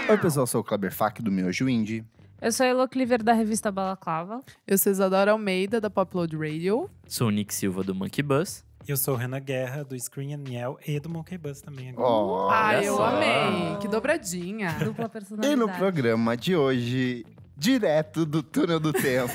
Oi, pessoal, eu sou o Kleber Fak, do Miojo Indie. Eu sou a Elo Cleaver, da revista Balaclava. Eu sou Isadora Almeida, da Popload Radio. Sou o Nick Silva, do Monkey Bus. Eu sou o Renan Guerra, do Screen and Yell e do Monkey Bus também. Ai, eu só. amei. Que dobradinha. Dupla personalidade. E no programa de hoje, direto do túnel do tempo,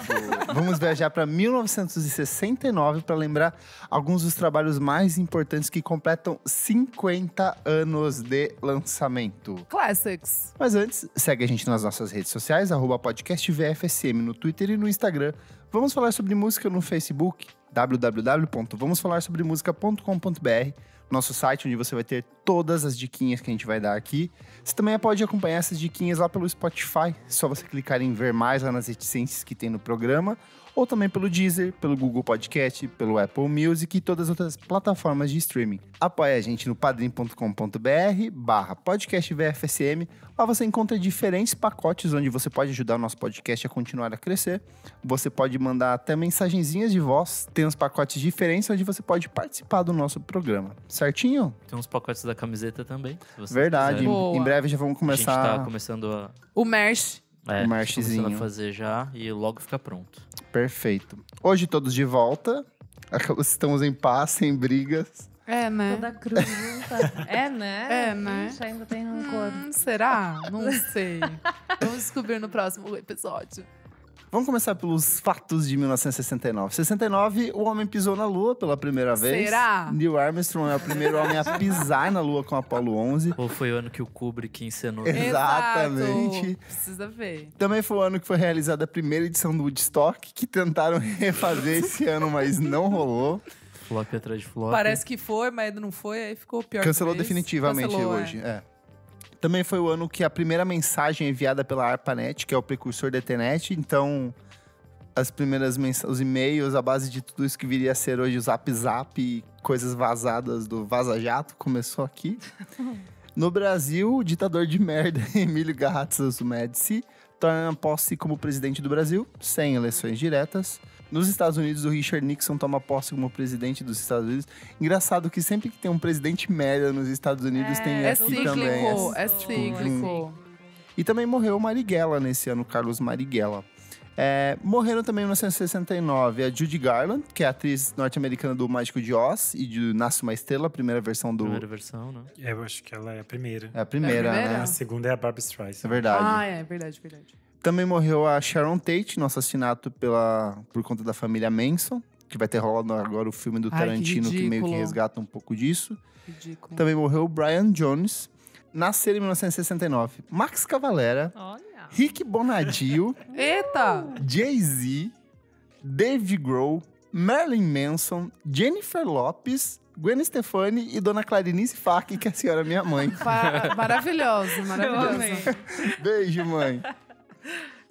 vamos viajar para 1969 para lembrar alguns dos trabalhos mais importantes que completam 50 anos de lançamento. Classics. Mas antes, segue a gente nas nossas redes sociais, @podcastvfsm no Twitter e no Instagram. Vamos falar sobre música no Facebook, www.vamosfalarsobremusica.com.br, nosso site onde você vai ter todas as diquinhas que a gente vai dar aqui. Você também pode acompanhar essas diquinhas lá pelo Spotify, só você clicar em ver mais lá nas reticências que tem no programa, ou também pelo Deezer, pelo Google Podcast, pelo Apple Music e todas as outras plataformas de streaming. Apoie a gente no padrim.com.br/podcastvfsm. Lá você encontra diferentes pacotes onde você pode ajudar o nosso podcast a continuar a crescer. Você pode mandar até mensagenzinhas de voz. Tem uns pacotes diferentes onde você pode participar do nosso programa. Certinho? Tem uns pacotes da camiseta também. Se vocês Verdade. quiserem. Boa. Em breve já vamos A gente começar tá começando a... O merch. o merchzinho. começando a fazer já e logo fica pronto. Perfeito. Hoje todos de volta. Estamos em paz, sem brigas. É, né? Toda cruz junta. É, né? É, né? Ixi, ainda tem rancor. Será? Não sei. Vamos descobrir no próximo episódio. Vamos começar pelos fatos de 1969. 69, o homem pisou na Lua pela primeira vez. Será? Neil Armstrong é o primeiro homem a pisar na Lua com a Apollo 11. Ou foi o ano que o Kubrick encenou. Exatamente. Exato. Precisa ver. Também foi o ano que foi realizada a primeira edição do Woodstock, que tentaram refazer esse ano, mas não rolou. Flop atrás de flop. Parece que foi, mas não foi, aí ficou pior. Cancelou que vez. definitivamente Cancelou, hoje. É. Também foi o ano que a primeira mensagem enviada pela ARPANET, que é o precursor da Ethernet. Então, as primeiras os e-mails, a base de tudo isso que viria a ser hoje o Zap Zap e coisas vazadas do Vaza Jato, começou aqui. No Brasil, o ditador de merda Emílio Garratzas Médici torna posse como presidente do Brasil, sem eleições diretas. Nos Estados Unidos, o Richard Nixon toma posse como presidente dos Estados Unidos. Engraçado que sempre que tem um presidente merda nos Estados Unidos, tem É aqui cíclico, também. é cíclico. E também morreu o Marighella nesse ano, Carlos Marighella. Morreram também em 1969 a Judy Garland, que é a atriz norte-americana do Mágico de Oz e de Nasce uma Estrela, a primeira versão do... Primeira versão, né? Eu acho que ela é a primeira. É a primeira, É a primeira? né? A segunda é a Barbra É Streisand. verdade. Ah, é verdade. Também morreu a Sharon Tate no assassinato por conta da família Manson, que vai ter rolado agora o filme do Ai, que Tarantino, que meio que ridículo. resgata um pouco disso. Ridículo. Também morreu o Brian Jones. Nasceram em 1969 Max Cavalera, Olha. Rick Bonadio, Eita! Jay-Z, Dave Grohl, Marilyn Manson, Jennifer Lopez, Gwen Stefani e Dona Clarinice Fak, que é a senhora minha mãe. Maravilhoso. Beijo, mãe.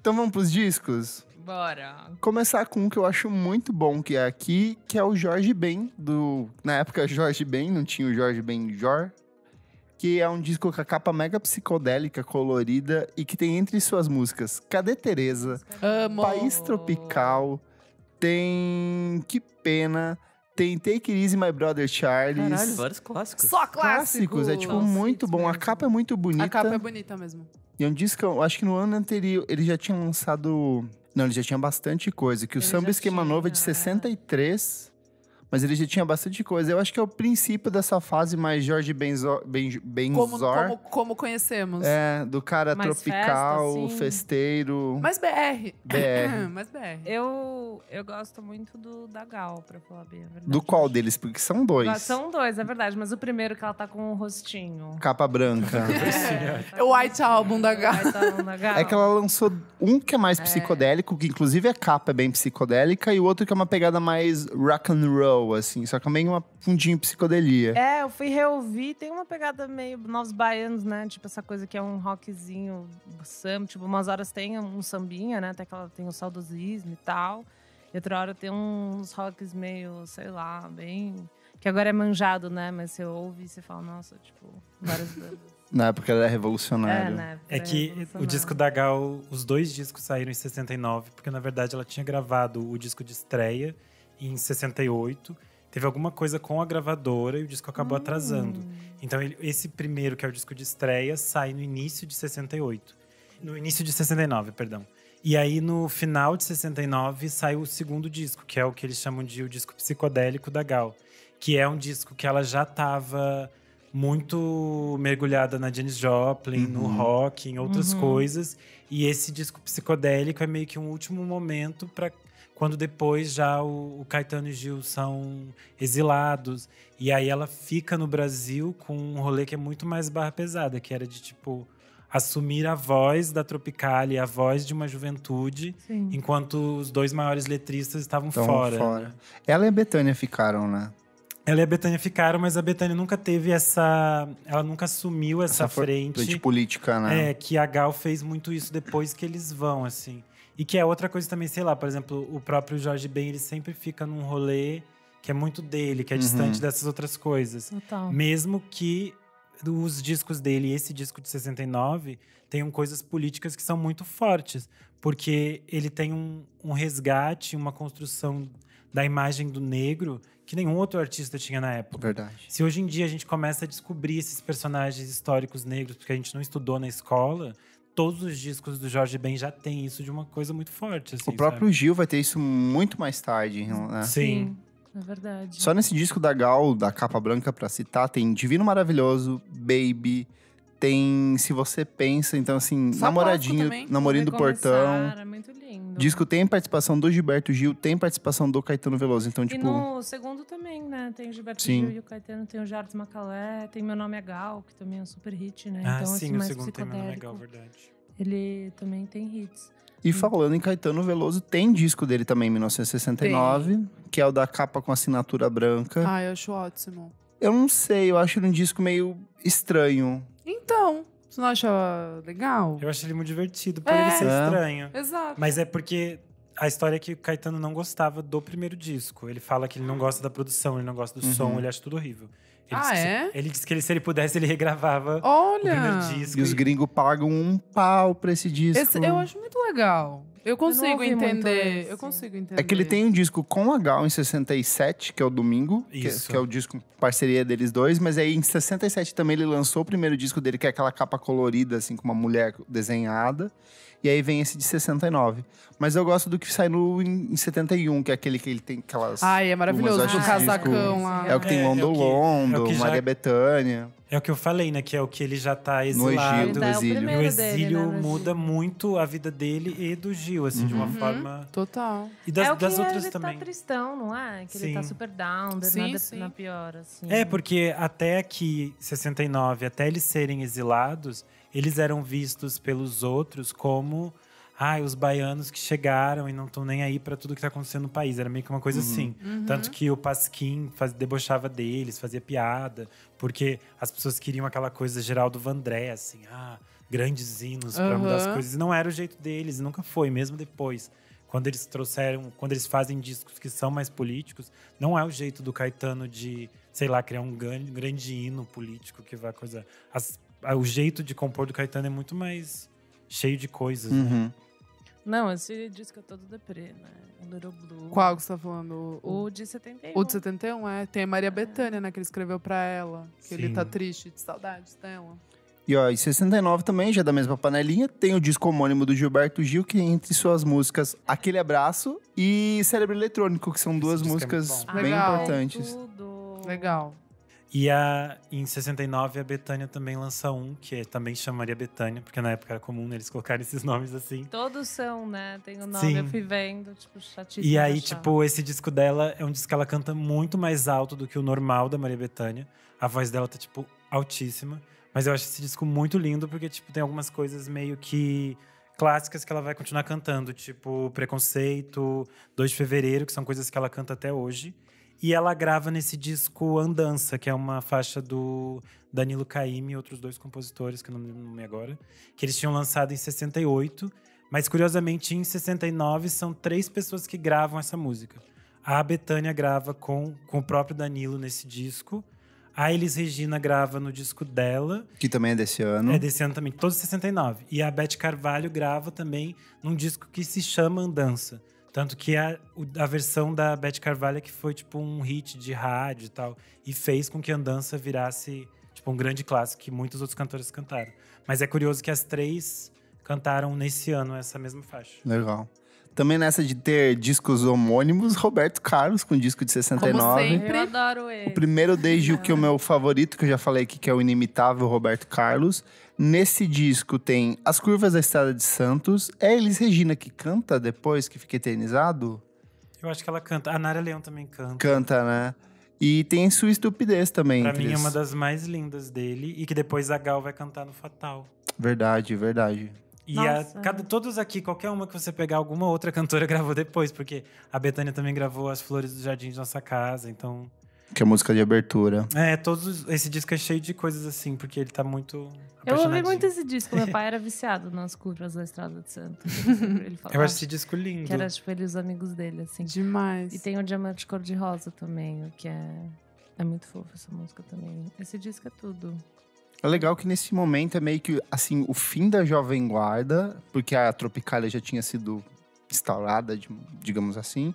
Então vamos pros discos? Bora. Começar com um que eu acho muito bom, que é aqui, que é o Jorge Ben, na época Jorge Ben, não tinha o Jorge Ben Jor, que é um disco com a capa mega psicodélica, colorida, e que tem entre suas músicas Cadê Teresa, Amo. País Tropical, tem Que Pena, tem Take It Easy My Brother Charles. Caralho, vários clássicos. Só clássicos. É tipo Nossa, muito bom, a mesmo. capa é muito bonita. A capa é bonita mesmo. E é um disco, eu acho que no ano anterior ele já tinha lançado... Não, ele já tinha bastante coisa. Que o Ele Samba já Esquema tinha, Novo é de 63, mas ele já tinha bastante coisa. Eu acho que é o princípio dessa fase mais Jorge Benzor. Como conhecemos. É, do cara Mais tropical, festa, assim. festeiro. Mas BR. BR. Mas BR. Eu gosto muito da Gal, pra falar bem a verdade. Do qual deles? Porque são dois. São dois, é verdade. Mas o primeiro que ela tá com o rostinho. Capa branca. É o White Album da Gal. É que ela lançou um que é mais psicodélico, que inclusive a capa é bem psicodélica, e o outro que é uma pegada mais rock and roll, assim, só que também uma fundinho psicodelia. É, eu fui reouvir, tem uma pegada meio Novos Baianos, né? Tipo, essa coisa que é um rockzinho, samba, tipo, umas horas tem um sambinha, né? Até que ela tem o saudosismo e tal. E outra hora tem uns rocks meio, sei lá, bem... Que agora é manjado, né? Mas você ouve e você fala, nossa, tipo, várias bandas. Na época era É, revolucionário. né? É que o disco da Gal, os 2 discos saíram em 69, porque na verdade ela tinha gravado o disco de estreia em 68. Teve alguma coisa com a gravadora e o disco acabou atrasando. Então esse primeiro, que é o disco de estreia, sai no início de 68. No início de 69, perdão. E aí no final de 69 sai o segundo disco, que é o que eles chamam de o disco psicodélico da Gal. Que é um disco que ela já estava muito mergulhada na Janis Joplin, no rock, em outras coisas. E esse disco psicodélico é meio que um último momento para quando depois já o Caetano e Gil são exilados. E aí ela fica no Brasil com um rolê que é muito mais barra pesada, que era de tipo assumir a voz da Tropicália, a voz de uma juventude, Sim. enquanto os 2 maiores letristas estavam Então, fora. Né? Ela e a Bethânia ficaram, né? Ela e a Bethânia ficaram, mas a Bethânia nunca teve essa... Ela nunca assumiu essa frente frente. política, né? É, que a Gal fez muito isso depois que eles vão, assim. E que é outra coisa também, sei lá, por exemplo, o próprio Jorge Ben, ele sempre fica num rolê que é muito dele, que é distante dessas outras coisas. Total. Mesmo que os discos dele, esse disco de 69, tenham coisas políticas que são muito fortes. Porque ele tem um resgate, uma construção da imagem do negro que nenhum outro artista tinha na época. Verdade. Se hoje em dia a gente começa a descobrir esses personagens históricos negros, porque a gente não estudou na escola, todos os discos do Jorge Ben já tem isso de uma coisa muito forte. Assim, O próprio sabe? Gil vai ter isso muito mais tarde, né? Sim. É verdade. Só nesse disco da Gal, da capa branca, pra citar, tem Divino Maravilhoso, Baby, tem Se Você Pensa, então assim, Só Namoradinho, clássico também. Namorinho do Portão. É muito lindo. Disco tem participação do Gilberto Gil, tem participação do Caetano Veloso, então E tipo... no segundo também, né? Tem o Gilberto Sim. Gil e o Caetano, tem o Jardim Macalé, tem Meu Nome é Gal, que também é um super hit, né? Ah, então, sim, esse o mais segundo tema não é psicodélico, legal, verdade. ele também tem hits. E falando em Caetano Veloso, tem disco dele também, em 1969, que é o da capa com assinatura branca. Ai, eu acho ótimo. Eu não sei, eu acho ele um disco meio estranho. Então, você não acha legal? Eu acho ele muito divertido, por É. ele ser É. estranho. Exato. Mas é porque a história é que o Caetano não gostava do primeiro disco. Ele fala que ele não gosta da produção, ele não gosta do som, ele acha tudo horrível. Ele Ah, disse que é? ele disse que se ele pudesse, ele regravava o primeiro Olha! disco. E os gringos pagam um pau pra esse disco. Eu acho muito legal. Eu consigo ouvi muito entender. esse. Eu consigo entender. É que ele tem um disco com a Gal em 67, que é o Domingo, Isso. que é o disco parceria deles dois, mas aí em 67 também ele lançou o primeiro disco dele, que é aquela capa colorida, assim, com uma mulher desenhada. E aí vem esse de 69. Mas eu gosto do que sai em 71, que é aquele que ele tem aquelas... Ai, é maravilhoso. plumas, eu Do acho esse casacão disco- lá. É o que tem É, Londo é o que- Londo, é o que já- Maria Bethânia. É o que eu falei, né? Que é o que ele já tá No exilado. Egito, no É o exílio. E o primeiro dele, exílio né, no muda Egito. muito a vida dele e do Gil, assim, de uma forma... Total. E das, é o que das outras ele também. tá tristão, não é? Que ele tá Sim. super down, Sim, nada sim. na pior, assim. É, porque até aqui, 69, até eles serem exilados, eles eram vistos pelos outros como os baianos que chegaram e não estão nem aí pra tudo que tá acontecendo no país. Era meio que uma coisa assim. Tanto que o Pasquim debochava deles, fazia piada, porque as pessoas queriam aquela coisa Geraldo Vandré, assim, grandes hinos pra mudar as coisas. E não era o jeito deles, e nunca foi, mesmo depois. Quando eles fazem discos que são mais políticos, não é o jeito do Caetano de, sei lá, criar um grande hino político que vai coisa. O jeito de compor do Caetano é muito mais cheio de coisas, né? Uhum. Não, esse disco é todo deprê, né? O Little Blue. Qual que você tá falando? O de 71. O de 71, é. Tem a Maria Bethânia, né? Que ele escreveu pra ela. Que ele Sim. tá triste, de saudades dela. E ó, em 69 também, já é da mesma panelinha, tem o disco homônimo do Gilberto Gil, que entre suas músicas Aquele Abraço e Cérebro Eletrônico, que são duas disco é músicas muito bom. bem Legal. importantes. Tudo. Legal. E em 69, a Bethânia também lança um, que também chamaria Bethânia, porque na época era comum eles colocarem esses nomes assim. Todos são, né? Tem o nome, Sim. eu fui vendo, tipo, chatíssimo. E aí, de achar. tipo, esse disco dela é um disco que ela canta muito mais alto do que o normal da Maria Bethânia. A voz dela tá, tipo, altíssima. Mas eu acho esse disco muito lindo, porque, tipo, tem algumas coisas meio que clássicas que ela vai continuar cantando. Tipo, Preconceito, 2 de Fevereiro, que são coisas que ela canta até hoje. E ela grava nesse disco Andança, que é uma faixa do Danilo Caymmi e outros 2 compositores, que eu não me lembro o nome agora, que eles tinham lançado em 68. Mas, curiosamente, em 69, são 3 pessoas que gravam essa música. A Bethânia grava com o próprio Danilo nesse disco. A Elis Regina grava no disco dela. Que também é desse ano. É desse ano também, todos 69. E a Beth Carvalho grava também num disco que se chama Andança. Tanto que a versão da Beth Carvalho é que foi tipo um hit de rádio e tal. E fez com que Andança virasse tipo um grande clássico que muitos outros cantores cantaram. Mas é curioso que as 3 cantaram nesse ano essa mesma faixa. Legal. Também nessa de ter discos homônimos, Roberto Carlos com disco de 69. sempre. Eu adoro ele. O primeiro desde o que o meu favorito, que eu já falei aqui, que é o inimitável Roberto Carlos. Nesse disco tem As Curvas da Estrada de Santos. É Elis Regina que canta depois, que fica eternizado? Eu acho que ela canta. A Nara Leão também canta. Canta, né? E tem Sua Estupidez também. Pra entre mim é eles. uma das mais lindas dele. E que depois a Gal vai cantar no Fatal. Verdade, verdade. E Nossa. todos aqui, qualquer uma que você pegar, alguma outra cantora gravou depois. Porque a Bethânia também gravou As Flores do Jardim de Nossa Casa. Então, Que é a música de abertura. esse disco é cheio de coisas assim. Porque ele tá muito Eu ouvi apaixonadinho. muito esse disco. Meu pai era viciado nas curvas da Estrada de Santos. Ele falava Eu acho esse disco lindo. que era tipo ele e os amigos dele, assim. Demais. E tem o Diamante Cor-de-Rosa também, o que é muito fofo essa música também. Esse disco é tudo. É legal que nesse momento é meio que, assim, o fim da Jovem Guarda, porque a Tropicália já tinha sido instaurada, digamos assim.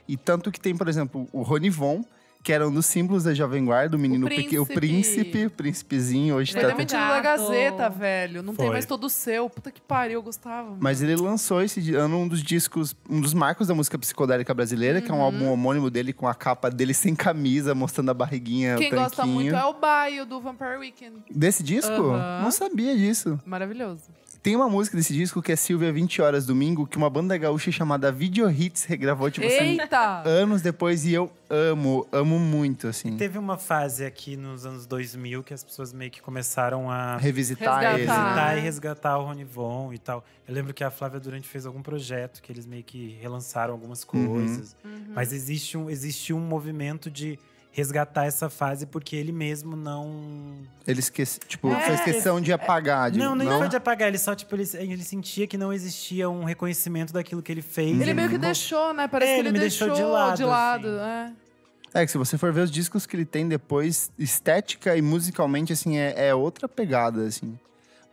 E tanto que tem, por exemplo, o Ronivon, que era um dos símbolos da Jovem Guarda, o menino pequeno, o príncipezinho, hoje Ele tá... é metido na Gato. Gazeta, velho. Não tem Foi. mais todo o seu. Puta que pariu, eu gostava. Mas ele lançou esse ano um dos discos, um dos marcos da música psicodélica brasileira, que é um álbum homônimo dele, com a capa dele sem camisa, mostrando a barriguinha, Quem o tanquinho. gosta muito é o Baio, do Vampire Weekend. Desse disco? Aham. Não sabia disso. Maravilhoso. Tem uma música desse disco que é Silvia 20 Horas Domingo, que uma banda gaúcha chamada Video Hits regravou, tipo assim, Eita! anos depois. E eu amo muito, assim. Teve uma fase aqui nos anos 2000 que as pessoas meio que começaram a Revisitar Resgatar. ele. né? visitar e resgatar o Ronivon e tal. Eu lembro que a Flávia Durante fez algum projeto que eles meio que relançaram algumas coisas. Mas existe um movimento de resgatar essa fase porque ele mesmo não... Ele fez questão de apagar. Não, nem foi de apagar. Ele só, tipo, ele sentia que não existia um reconhecimento daquilo que ele fez. Ele meio que deixou, né? Parece que ele me deixou deixou de lado, assim. é. É que se você for ver os discos que ele tem depois, estética e musicalmente, assim, é outra pegada, assim.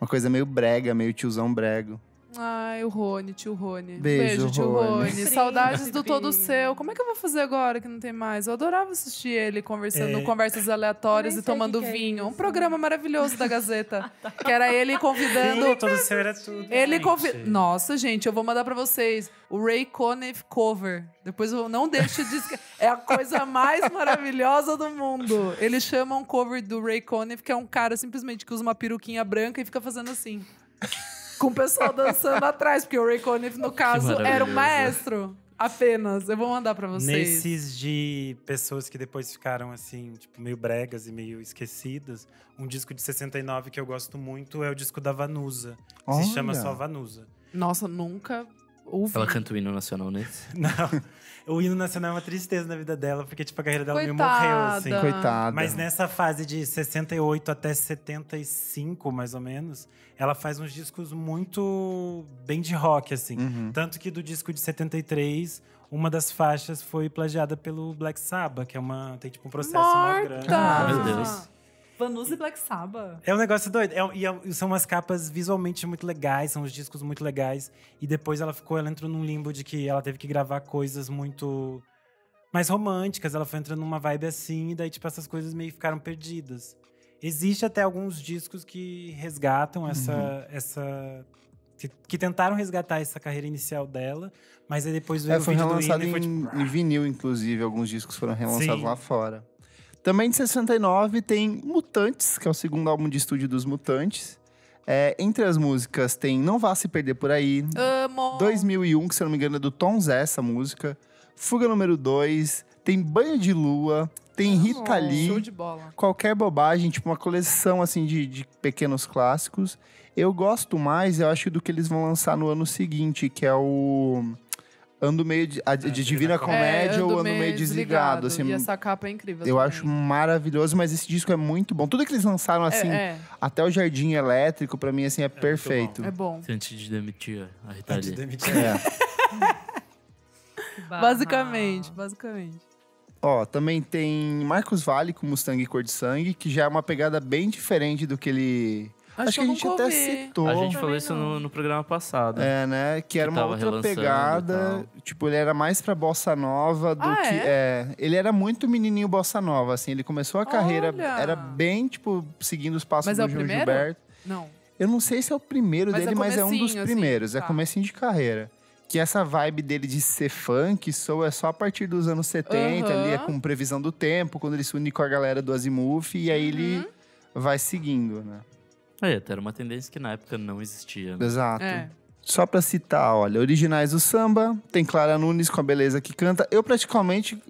Uma coisa meio brega, meio tiozão brego. Ai, o Rony, tio Rony. Beijo, tio Rony. Rony. Saudades do Todo Seu. Como é que eu vou fazer agora que não tem mais? Eu adorava assistir ele conversando, conversas aleatórias Nem e sei tomando o que é vinho. isso. Um programa maravilhoso da Gazeta. Que era ele convidando. Sim, todo seu era tudo. Ele gente. convida. Nossa, gente, eu vou mandar pra vocês o Ray Conniff cover. Depois eu não deixo de é a coisa mais maravilhosa do mundo. Ele chama um cover do Ray Conniff, que é um cara simplesmente que usa uma peruquinha branca e fica fazendo assim. Com o pessoal dançando atrás, porque o Ray Conniff, no caso, era um maravilhoso. maestro. Apenas. Eu vou mandar pra vocês. Nesses de pessoas que depois ficaram, assim, tipo, meio bregas e meio esquecidas, um disco de 69 que eu gosto muito é o disco da Vanusa. Que se chama Olha. só Vanusa. Nossa, nunca ouvi. Ela canta o hino nacional nesse? Não, o hino nacional é uma tristeza na vida dela, porque, tipo, a carreira dela meio morreu, Coitada. assim. Coitada. Mas nessa fase de 68 até 75, mais ou menos, ela faz uns discos muito bem de rock, assim. Tanto que do disco de 73, uma das faixas foi plagiada pelo Black Sabbath, que tem tipo um processo mó grande. Morta! Meu Deus. Vanusa e Black Sabbath. É um negócio doido. São umas capas visualmente muito legais, são os discos muito legais. E depois ela entrou num limbo de que ela teve que gravar coisas muito mais românticas. Ela foi entrando numa vibe assim, e daí, tipo, essas coisas meio ficaram perdidas. Existe até alguns discos que resgatam que tentaram resgatar essa carreira inicial dela, mas aí depois veio o Foi vídeo do relançado hino e foi tipo... em vinil, inclusive. Alguns discos foram relançados Sim. lá fora. Também de 69 tem Mutantes, que é o segundo álbum de estúdio dos Mutantes. Entre as músicas tem Não Vá Se Perder Por Aí, Amo! 2001, que se eu não me engano é do Tom Zé, essa música. Fuga número 2, tem Banho de Lua, tem Rita Show Lee, de bola. Qualquer Bobagem, tipo uma coleção assim de pequenos clássicos. Eu gosto mais, eu acho, do que eles vão lançar no ano seguinte, que é o Ando Meio de Divina Comédia ou Ando Meio Desligado. Assim, E essa capa é incrível. eu também. acho maravilhoso, mas esse disco é muito bom. Tudo que eles lançaram, assim, até o Jardim Elétrico, pra mim, assim, é perfeito. É bom. Antes de demitir a Rita Antes de Lee. demitir. É. Basicamente. Ó, Ó, também tem Marcos Valle com Mustang cor de sangue, que já é uma pegada bem diferente do que ele... Acho que a eu gente nunca até ouvi. citou. A gente Também falou isso não. no programa passado. É, né? Que era uma tava outra relançando pegada. Tipo, ele era mais pra bossa nova do Ah, que. Ele era muito menininho bossa nova, assim. Ele começou a carreira. Olha! Era bem, tipo, seguindo os passos Mas do é o João primeiro? Gilberto. Não. Eu não sei se é o primeiro Mas é dele, mas é um dos comecinho, assim, primeiros. É tá. comecinho de carreira. Que essa vibe dele de ser funk soa só a partir dos anos 70, ali, é Aham. com previsão do tempo, quando ele se une com a galera do Azimuth, e aí ele vai seguindo, né? Até era uma tendência que na época não existia. Né? Exato. É. Só pra citar, olha, originais do samba, tem Clara Nunes com a beleza que canta. Eu particularmente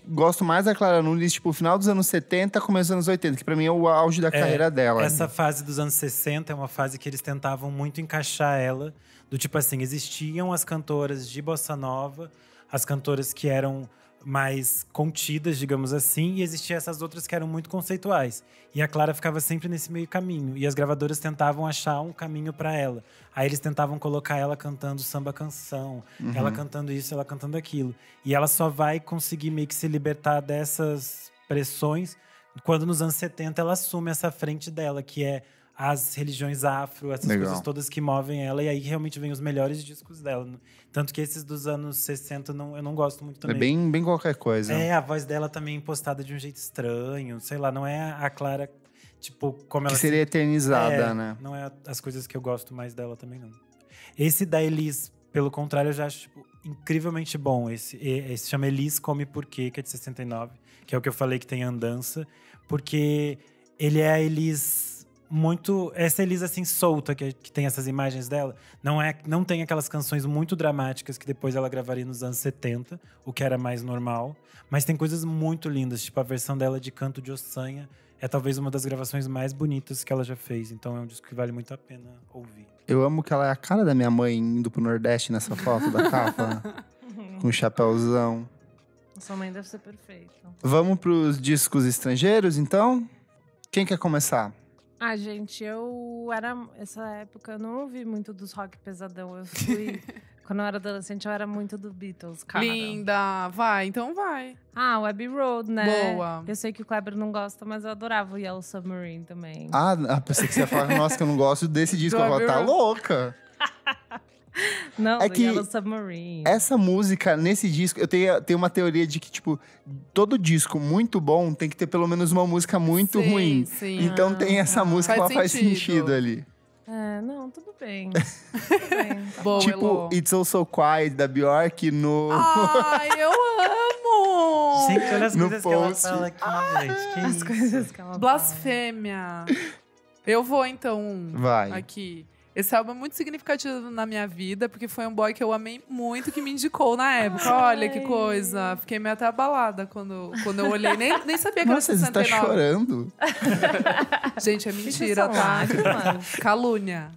gosto mais da Clara Nunes, tipo, final dos anos 70, começo dos anos 80, que pra mim é o auge da carreira dela. Essa fase dos anos 60 é uma fase que eles tentavam muito encaixar ela. Do tipo assim, existiam as cantoras de bossa nova, as cantoras que eram mais contidas, digamos assim, e existiam essas outras que eram muito conceituais. E a Clara ficava sempre nesse meio caminho. E as gravadoras tentavam achar um caminho pra ela. Aí eles tentavam colocar ela cantando samba canção, ela cantando isso, ela cantando aquilo. E ela só vai conseguir meio que se libertar dessas pressões quando nos anos 70 ela assume essa frente dela, que é as religiões afro, essas Legal. coisas todas que movem ela. E aí realmente vem os melhores discos dela. Tanto que esses dos anos 60 eu não gosto muito É também. bem qualquer coisa. A voz dela também impostada de um jeito estranho. Sei lá, não é a Clara, tipo, como Que ela seria eternizada, né? Não é as coisas que eu gosto mais dela também, não. Esse da Elis, pelo contrário, eu já acho, tipo, incrivelmente bom. Esse se chama Elis Come Por Quê, que é de 69. Que é o que eu falei que tem andança. Porque ele é a Elis muito... Essa Elis, assim, solta, que tem essas imagens dela. Não tem aquelas canções muito dramáticas que depois ela gravaria nos anos 70. O que era mais normal. Mas tem coisas muito lindas. Tipo, a versão dela de Canto de Ossanha é talvez uma das gravações mais bonitas que ela já fez. Então é um disco que vale muito a pena ouvir. Eu amo que ela é a cara da minha mãe indo pro Nordeste nessa foto da capa. Com um chapéuzão. Sua mãe deve ser perfeita. Vamos pros discos estrangeiros, então? Quem quer começar? Ah, gente, essa época eu não ouvi muito dos rock pesadão. Eu quando eu era adolescente, eu era muito do Beatles, cara. Linda. Vai, então vai. Ah, o Abbey Road, né? Boa. Eu sei que o Kleber não gosta, mas eu adorava o Yellow Submarine também. Pensei que você ia falar, nossa, que eu não gosto desse disco. Eu falo, tá louca? Não, É do que Yellow Submarine. Essa música, nesse disco, eu tenho uma teoria de que, tipo, todo disco muito bom tem que ter pelo menos uma música muito Sim, ruim. sim. Então tem essa música que Faz ela faz sentido. sentido ali. Não, tudo bem. Tudo bem. Tá Boa, Tipo, Elô. It's All So Quiet, da Bjork, no... Ai, eu amo! Gente, olha as No coisas que ela post. fala aqui, gente. Que As isso? coisas que ela Blasfêmia. Eu vou, então, Vai. aqui. Esse álbum é muito significativo na minha vida, porque foi um boy que eu amei muito, que me indicou na época. Olha que coisa. Fiquei meio até abalada quando eu olhei. Nem sabia que Nossa, era você tá 69. chorando. Gente, é mentira, Isso são tá? lágrimas. Calúnia.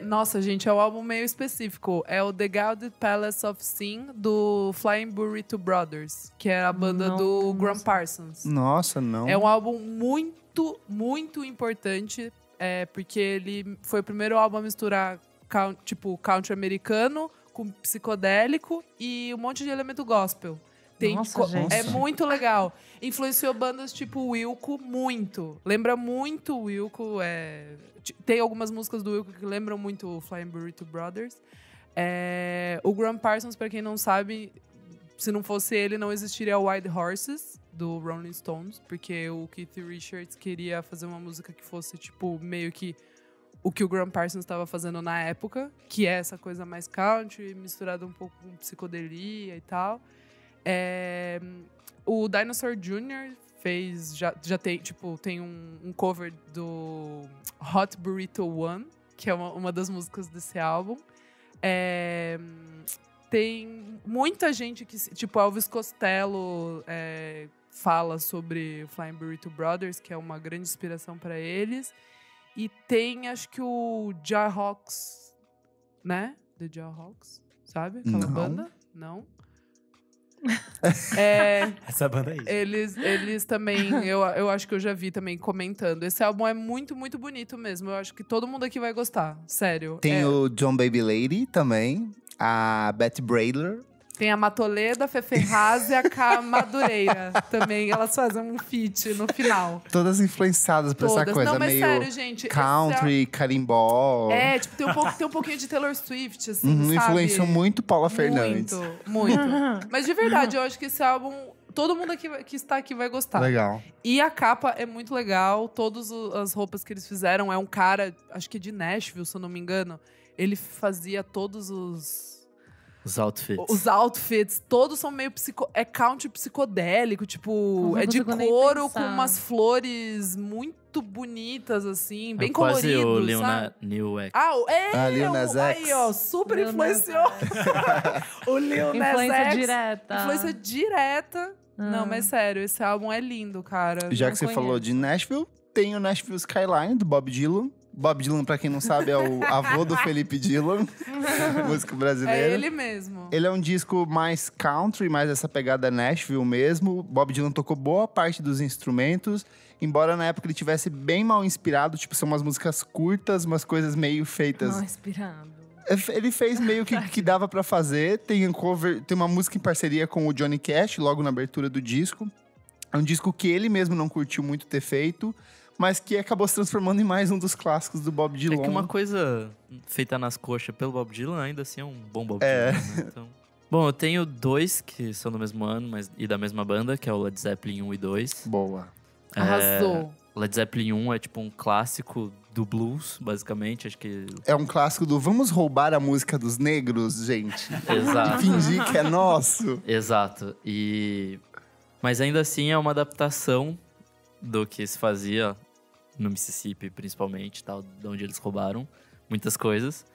Nossa, gente, é um álbum meio específico. É o The Gilded Palace of Sin, do Flying Burrito Brothers, que é a banda do Graham Parsons. Nossa, não. É um álbum muito, muito importante, porque ele foi o primeiro álbum a misturar country americano com psicodélico e um monte de elemento gospel. Nossa, gente. É muito legal. Influenciou bandas tipo Wilco muito. Lembra muito Wilco. Tem algumas músicas do Wilco que lembram muito o Flying Burrito Brothers. O Graham Parsons, pra quem não sabe, se não fosse ele, não existiria o Wild Horses, do Rolling Stones, porque o Keith Richards queria fazer uma música que fosse, tipo, meio que o que o Graham Parsons estava fazendo na época, que é essa coisa mais country, misturada um pouco com psicodelia e tal. O Dinosaur Jr. fez, já tem, tipo, tem um cover do Hot Burrito One, que é uma das músicas desse álbum. Tem muita gente que, tipo, Elvis Costello fala sobre o Flying Burrito Brothers, que é uma grande inspiração para eles. E tem, acho que o Jayhawks, né? The Jayhawks, sabe? Aquela Não. banda? Não. Essa banda é isso. Eles também, eu acho que eu já vi também comentando. Esse álbum é muito, muito bonito mesmo. Eu acho que todo mundo aqui vai gostar, sério. Tem o John Baby Lady também. A Betty Bradler. Tem a Matoleda, a Feferraz e a K Madureira. Também elas fazem um feat no final. Todas influenciadas por essa coisa Não, mas meio sério, gente, country, carimbó. tipo, tem um pouquinho de Taylor Swift, assim, sabe? Influenciou muito Paula Fernandes. Muito. Mas de verdade, eu acho que esse álbum, todo mundo aqui, que está aqui vai gostar. Legal. E a capa é muito legal. Todas as roupas que eles fizeram. É um cara, acho que de Nashville, se eu não me engano. Ele fazia todos Os outfits. Os outfits, todos são meio country psicodélico, tipo, é de couro com umas flores muito bonitas, assim, bem coloridas, quase o Lil sabe? X. Lil Nas X. Aí, ó, super influenciou. O Lil Nas X. Influência direta. Não, mas sério, esse álbum é lindo, cara. Já que você falou de Nashville, tem o Nashville Skyline, do Bob Dylan. Bob Dylan, pra quem não sabe, é o avô do Felipe Dylan, músico brasileiro. É ele mesmo. Ele é um disco mais country, mais essa pegada Nashville mesmo. Bob Dylan tocou boa parte dos instrumentos, embora na época ele tivesse bem mal inspirado. Tipo, são umas músicas curtas, umas coisas meio feitas... Mal inspirado. Ele fez meio que dava pra fazer. Tem uma música em parceria com o Johnny Cash, logo na abertura do disco. É um disco que ele mesmo não curtiu muito ter feito, mas que acabou se transformando em mais um dos clássicos do Bob Dylan. É que uma coisa feita nas coxas pelo Bob Dylan ainda assim é um bom Bob Dylan, né? Então... Bom, eu tenho 2 que são do mesmo ano e da mesma banda, que é o Led Zeppelin 1 e 2. Boa. Arrasou. Led Zeppelin 1 é tipo um clássico do blues, basicamente. Acho que... É um clássico do vamos roubar a música dos negros, gente. Exato. E fingir que é nosso. Exato. Mas ainda assim é uma adaptação do que se fazia no Mississippi, principalmente, tal, de onde eles roubaram muitas coisas.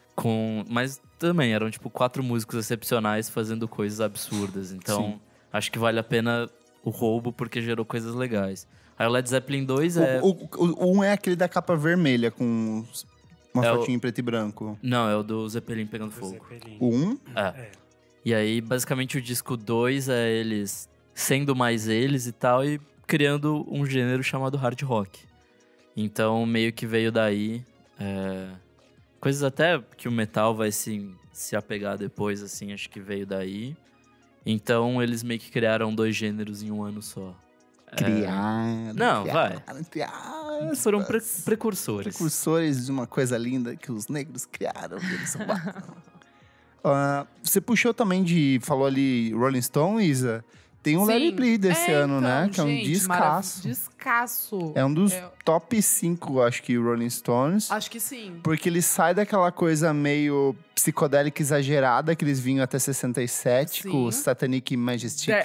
Mas também eram, tipo, 4 músicos excepcionais fazendo coisas absurdas. Então, Sim. acho que vale a pena o roubo, porque gerou coisas legais. Aí o Led Zeppelin 2 O 1 é aquele da capa vermelha, com uma fotinha em preto e branco. Não, é o do Zeppelin pegando fogo. O 1? É. E aí, basicamente, o disco 2 é eles sendo mais eles e tal, e criando um gênero chamado hard rock. Então, meio que veio daí. Coisas até que o metal vai se apegar depois, assim, acho que veio daí. Então, eles meio que criaram 2 gêneros em um ano só. Criaram. Foram precursores. Precursores de uma coisa linda que os negros criaram. Eles são você puxou também falou ali Rolling Stone, Isa? Tem um Let It Bleed desse ano, né? Que é um descasso. Descasso. É um dos top 5, acho que, Rolling Stones. Acho que sim. Porque ele sai daquela coisa meio psicodélica exagerada que eles vinham até 67, Sim. com o Satanic Majestic.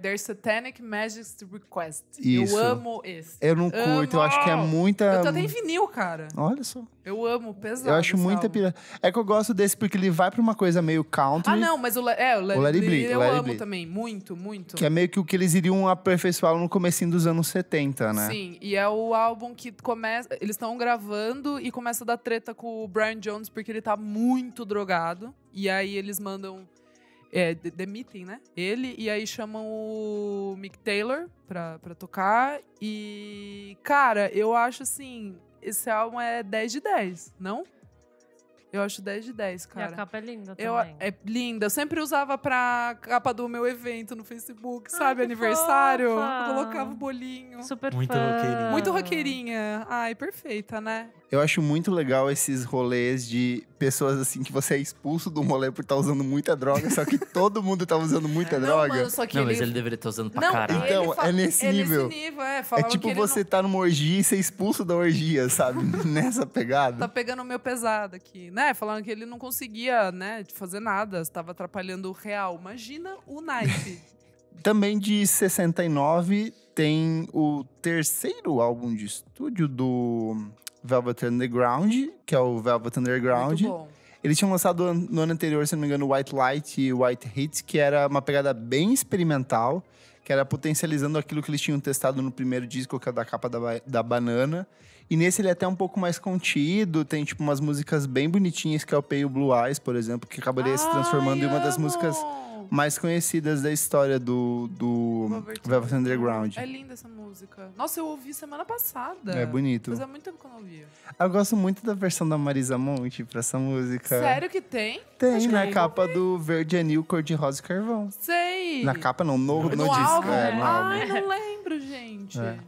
Their Satanic Majestic Request. Isso. Eu amo esse. Eu não curto, eu acho que é muita... Eu tô até em vinil, cara. Olha só. Eu amo, pesado. Eu acho muita pira. É que eu gosto desse porque ele vai pra uma coisa meio country. Ah, não, mas o Let It Bleed eu amo também. Muito, muito. Que é meio que o que eles iriam aperfeiçoar no comecinho dos anos 70, né? Sim, e é o álbum que começa... Eles estão gravando e começa a dar treta com o Brian Jones porque ele tá muito drogado. E aí eles mandam... demitem, né? Ele, e aí chamam o Mick Taylor pra tocar. E, cara, eu acho assim... Esse álbum é 10 de 10, não? Eu acho 10 de 10, cara. E a capa é linda também. É linda. Eu sempre usava pra capa do meu evento no Facebook, sabe? que Aniversário. fofa. Eu colocava o bolinho. Super Muito fã. roqueirinha. Muito roqueirinha. Ai, perfeita, né? Eu acho muito legal esses rolês de pessoas assim que você é expulso do rolê por estar usando muita droga, só que todo mundo tá usando muita droga. Mano, só que Não, mas ele deveria estar usando pra caralho. Então, é nesse nível. É É tipo você tá numa orgia e ser expulso da orgia, sabe? Nessa pegada. Tá pegando o meu pesado aqui, né? Falando que ele não conseguia, né, de fazer nada. Estava atrapalhando o real. Imagina o naipe. Também de 69 tem o terceiro álbum de estúdio do Velvet Underground, que é o Velvet Underground. Muito bom. Eles tinham lançado no ano anterior, se não me engano, White Light e White Heat, que era uma pegada bem experimental, que era potencializando aquilo que eles tinham testado no primeiro disco, que é da capa da banana. E nesse ele é até um pouco mais contido, tem tipo umas músicas bem bonitinhas, que é o Pale Blue Eyes, por exemplo, que acabaria se transformando em uma das músicas mais conhecidas da história do Velvet Underground. É linda essa música. Nossa, eu ouvi semana passada. É bonito. Fazia muito tempo que eu não ouvia. Eu gosto muito da versão da Marisa Monte pra essa música. Sério que tem? Tem, Acho que na eu capa do Verde Anil, Cor de Rosa e Carvão. Sei. Na capa não, no disco. álbum? É, no álbum. Ai, não lembro, gente. É.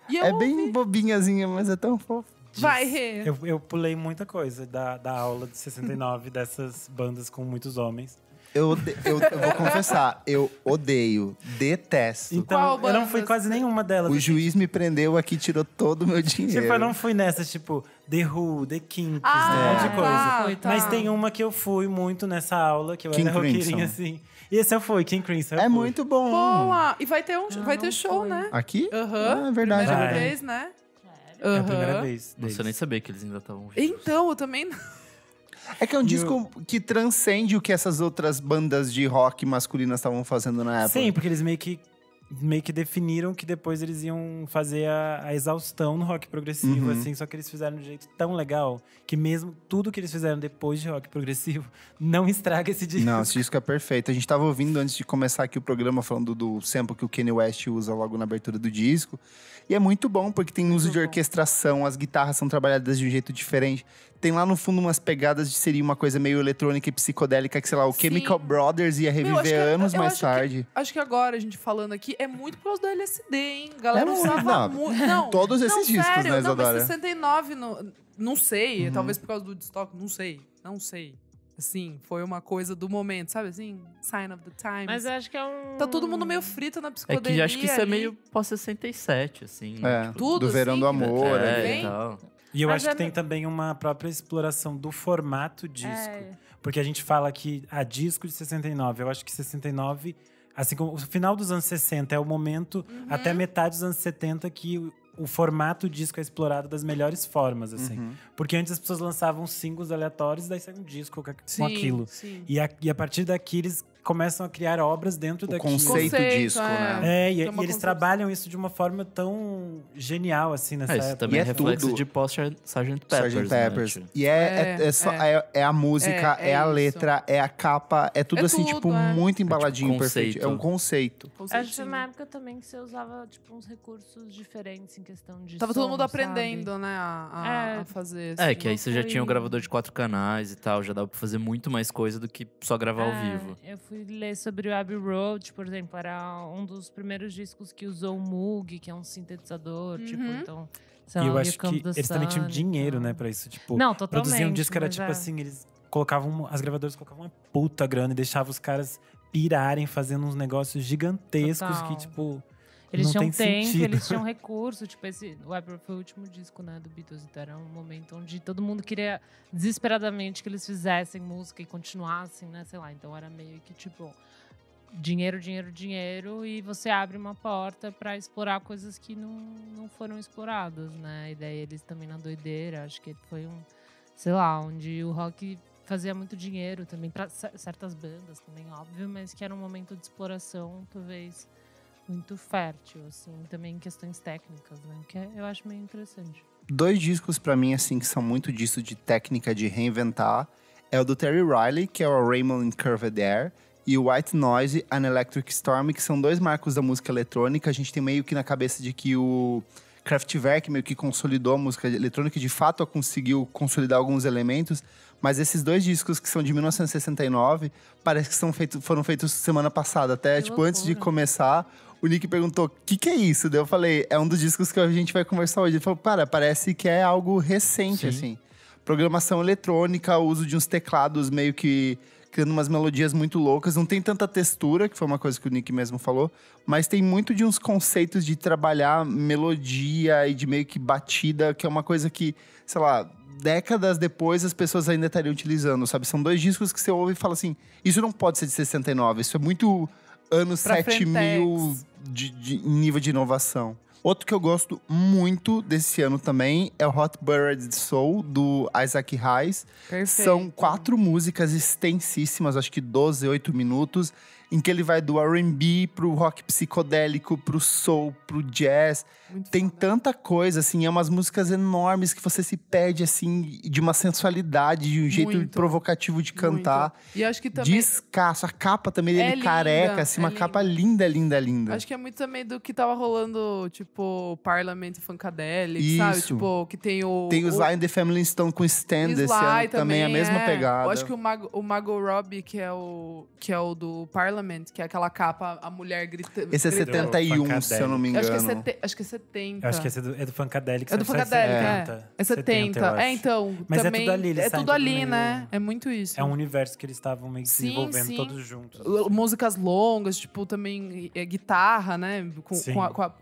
E eu É ouvi. bem bobinhazinha, mas é tão fofo. Vai, Rê. Eu pulei muita coisa da aula de 69 dessas bandas com muitos homens. Eu vou confessar, eu odeio, detesto. Então, Qual eu não banda fui quase nenhuma delas. O assim. juiz me prendeu aqui, tirou todo o meu dinheiro. Tipo, eu não fui nessas, tipo, The Who, The Kinks, Ah, um monte de coisa. tá. Mas tem uma que eu fui muito nessa aula, que eu King era roqueirinha, Crimson. assim. E esse eu fui, King Crimson. eu É fui. muito bom. Boa! E vai ter, vai ter não show, foi. né? Aqui? Aham. Ah, é verdade. Primeira Vai. vez, né? É a primeira Aham. vez. Nossa, eu nem deles. sabia que eles ainda estavam vivos. Então, eu também não. É que é um disco que transcende o que essas outras bandas de rock masculinas estavam fazendo na época. Sim, porque eles meio que definiram que depois eles iam fazer a exaustão no rock progressivo, assim. Só que eles fizeram de um jeito tão legal que mesmo tudo que eles fizeram depois de rock progressivo não estraga esse disco. Não, esse disco é perfeito. A gente tava ouvindo antes de começar aqui o programa falando do sample que o Kanye West usa logo na abertura do disco. E é muito bom, porque tem uso de orquestração, as guitarras são trabalhadas de um jeito diferente. Tem lá no fundo umas pegadas de seria uma coisa meio eletrônica e psicodélica, que sei lá, o Sim. Chemical Brothers ia Meu, acho reviver que- anos eu mais acho tarde. Acho que agora, a gente falando aqui, é muito por causa do LSD, hein? A galera É muito, usava não. muito. Não, Todos esses não, discos, sério, né, não, mas Isadora? 69, não sei. Talvez por causa do Woodstock, não sei. Não sei. Assim, foi uma coisa do momento, sabe assim? Sign of the times. Mas eu acho que é um. Tá todo mundo meio frito na É psicodelia. que acho que isso é ali. meio pós-67, assim. né? É, Tipo, Tudo, do Verão assim, do que Amor. vai- é, vem. e tal. E eu Mas acho é que tem no- também uma própria exploração do formato disco. É. Porque a gente fala que a disco de 69, eu acho que 69, assim como o final dos anos 60 é o momento, até metade dos anos 70, que o formato disco é explorado das melhores formas, assim. Porque antes as pessoas lançavam singles aleatórios, daí saiu um disco com Sim, aquilo. sim. E a partir daqui eles começam a criar obras dentro O daquilo. conceito disco, né? É, e Tem uma eles concepção. trabalham isso de uma forma tão genial, assim, nessa É, isso época. também E é é reflexo tudo. de pós-Sgt. Peppers. Sgt. Peppers. Né? Tipo, E é a música, É é a isso. letra, é a capa, é tudo É assim, tudo, tipo, é. muito embaladinho, tipo perfeito. conceito. É um conceito. Acho que foi uma época também que você usava, tipo, uns recursos diferentes em questão de. Tava todo som, mundo sabe? aprendendo, né, a É. fazer. É, assim. que aí você já foi- tinha um gravador de 4 canais e tal, já dava pra fazer muito mais coisa do que só gravar ao vivo. Eu fui ler sobre o Abbey Road, por exemplo, era um dos primeiros discos que usou o Moog, que é um sintetizador, tipo, então. Sei E lá, eu o acho Here Comes que the eles também tinham Sun e dinheiro, tal. né, pra isso. Tipo, Não, totalmente. produzir um disco era mas tipo é. assim, eles colocavam, as gravadoras colocavam uma puta grana e deixavam os caras pirarem, fazendo uns negócios gigantescos Total. que, tipo, Eles não tinham tem tempo, sentido. eles tinham recurso. Tipo, o Abbey Road foi o último disco, né, do Beatles. Então era um momento onde todo mundo queria desesperadamente que eles fizessem música e continuassem, né, sei lá. Então era meio que, tipo, dinheiro, dinheiro, dinheiro. E você abre uma porta pra explorar coisas que não foram exploradas, né. E daí eles também na doideira. Acho que foi sei lá, onde o rock fazia muito dinheiro também pra certas bandas também, óbvio. Mas que era um momento de exploração, talvez muito fértil, assim, também em questões técnicas, né? Que eu acho meio interessante. 2 discos pra mim, assim, que são muito disso de técnica de reinventar. É o do Terry Riley, que é o Raymond Curved Air, e o White Noise, An Electric Storm, que são 2 marcos da música eletrônica. A gente tem meio que na cabeça de que o Kraftwerk meio que consolidou a música eletrônica, e de fato conseguiu consolidar alguns elementos, mas esses 2 discos que são de 1969, parece que foram feitos semana passada, até, Que tipo, antes de loucura. começar, o Nick perguntou, o que é isso? Daí eu falei, é um dos discos que a gente vai conversar hoje. Ele falou, parece que é algo recente, Sim. assim. Programação eletrônica, o uso de uns teclados meio que criando umas melodias muito loucas. Não tem tanta textura, que foi uma coisa que o Nick mesmo falou, mas tem muito de uns conceitos de trabalhar melodia e de meio que batida, que é uma coisa que, sei lá, décadas depois as pessoas ainda estariam utilizando, sabe? São 2 discos que você ouve e fala assim, isso não pode ser de 69, isso é muito anos Pra 7000 Frentex. de nível de inovação. Outro que eu gosto muito desse ano também é o Hot Buried Soul, do Isaac Hayes. Perfeito. São 4 músicas extensíssimas, acho que 12, 8 minutos, em que ele vai do R&B pro rock psicodélico, pro soul, pro jazz. Muito Tem foda. tanta coisa, assim, é umas músicas enormes que você se perde, assim, de uma sensualidade, de um jeito Muito. provocativo de cantar. Muito. E acho que também... Descasso. A capa também dele É linda, careca, assim, uma é capa linda, linda, linda. Acho que é muito também do que tava rolando, tipo, Parliament Funkadelic, sabe? Isso. Tipo, que tem o... Tem o Sly and the Family Stone com Stand esse ano também, a mesma pegada. Eu acho que o Margot Robbie, que é o do Parliament, que é aquela capa, a mulher gritando. Esse é gritando. 71, se eu não me engano. Acho que é 70. Eu acho que esse é do Funkadelic. É do Funkadelic, é 70. eu acho. Então, Mas também é tudo ali, eles é saem tudo tudo ali, meio- né? É muito isso. É um universo que eles estavam meio que se Sim, envolvendo sim. todos juntos. Músicas longas, tipo, também guitarra, né? Sim.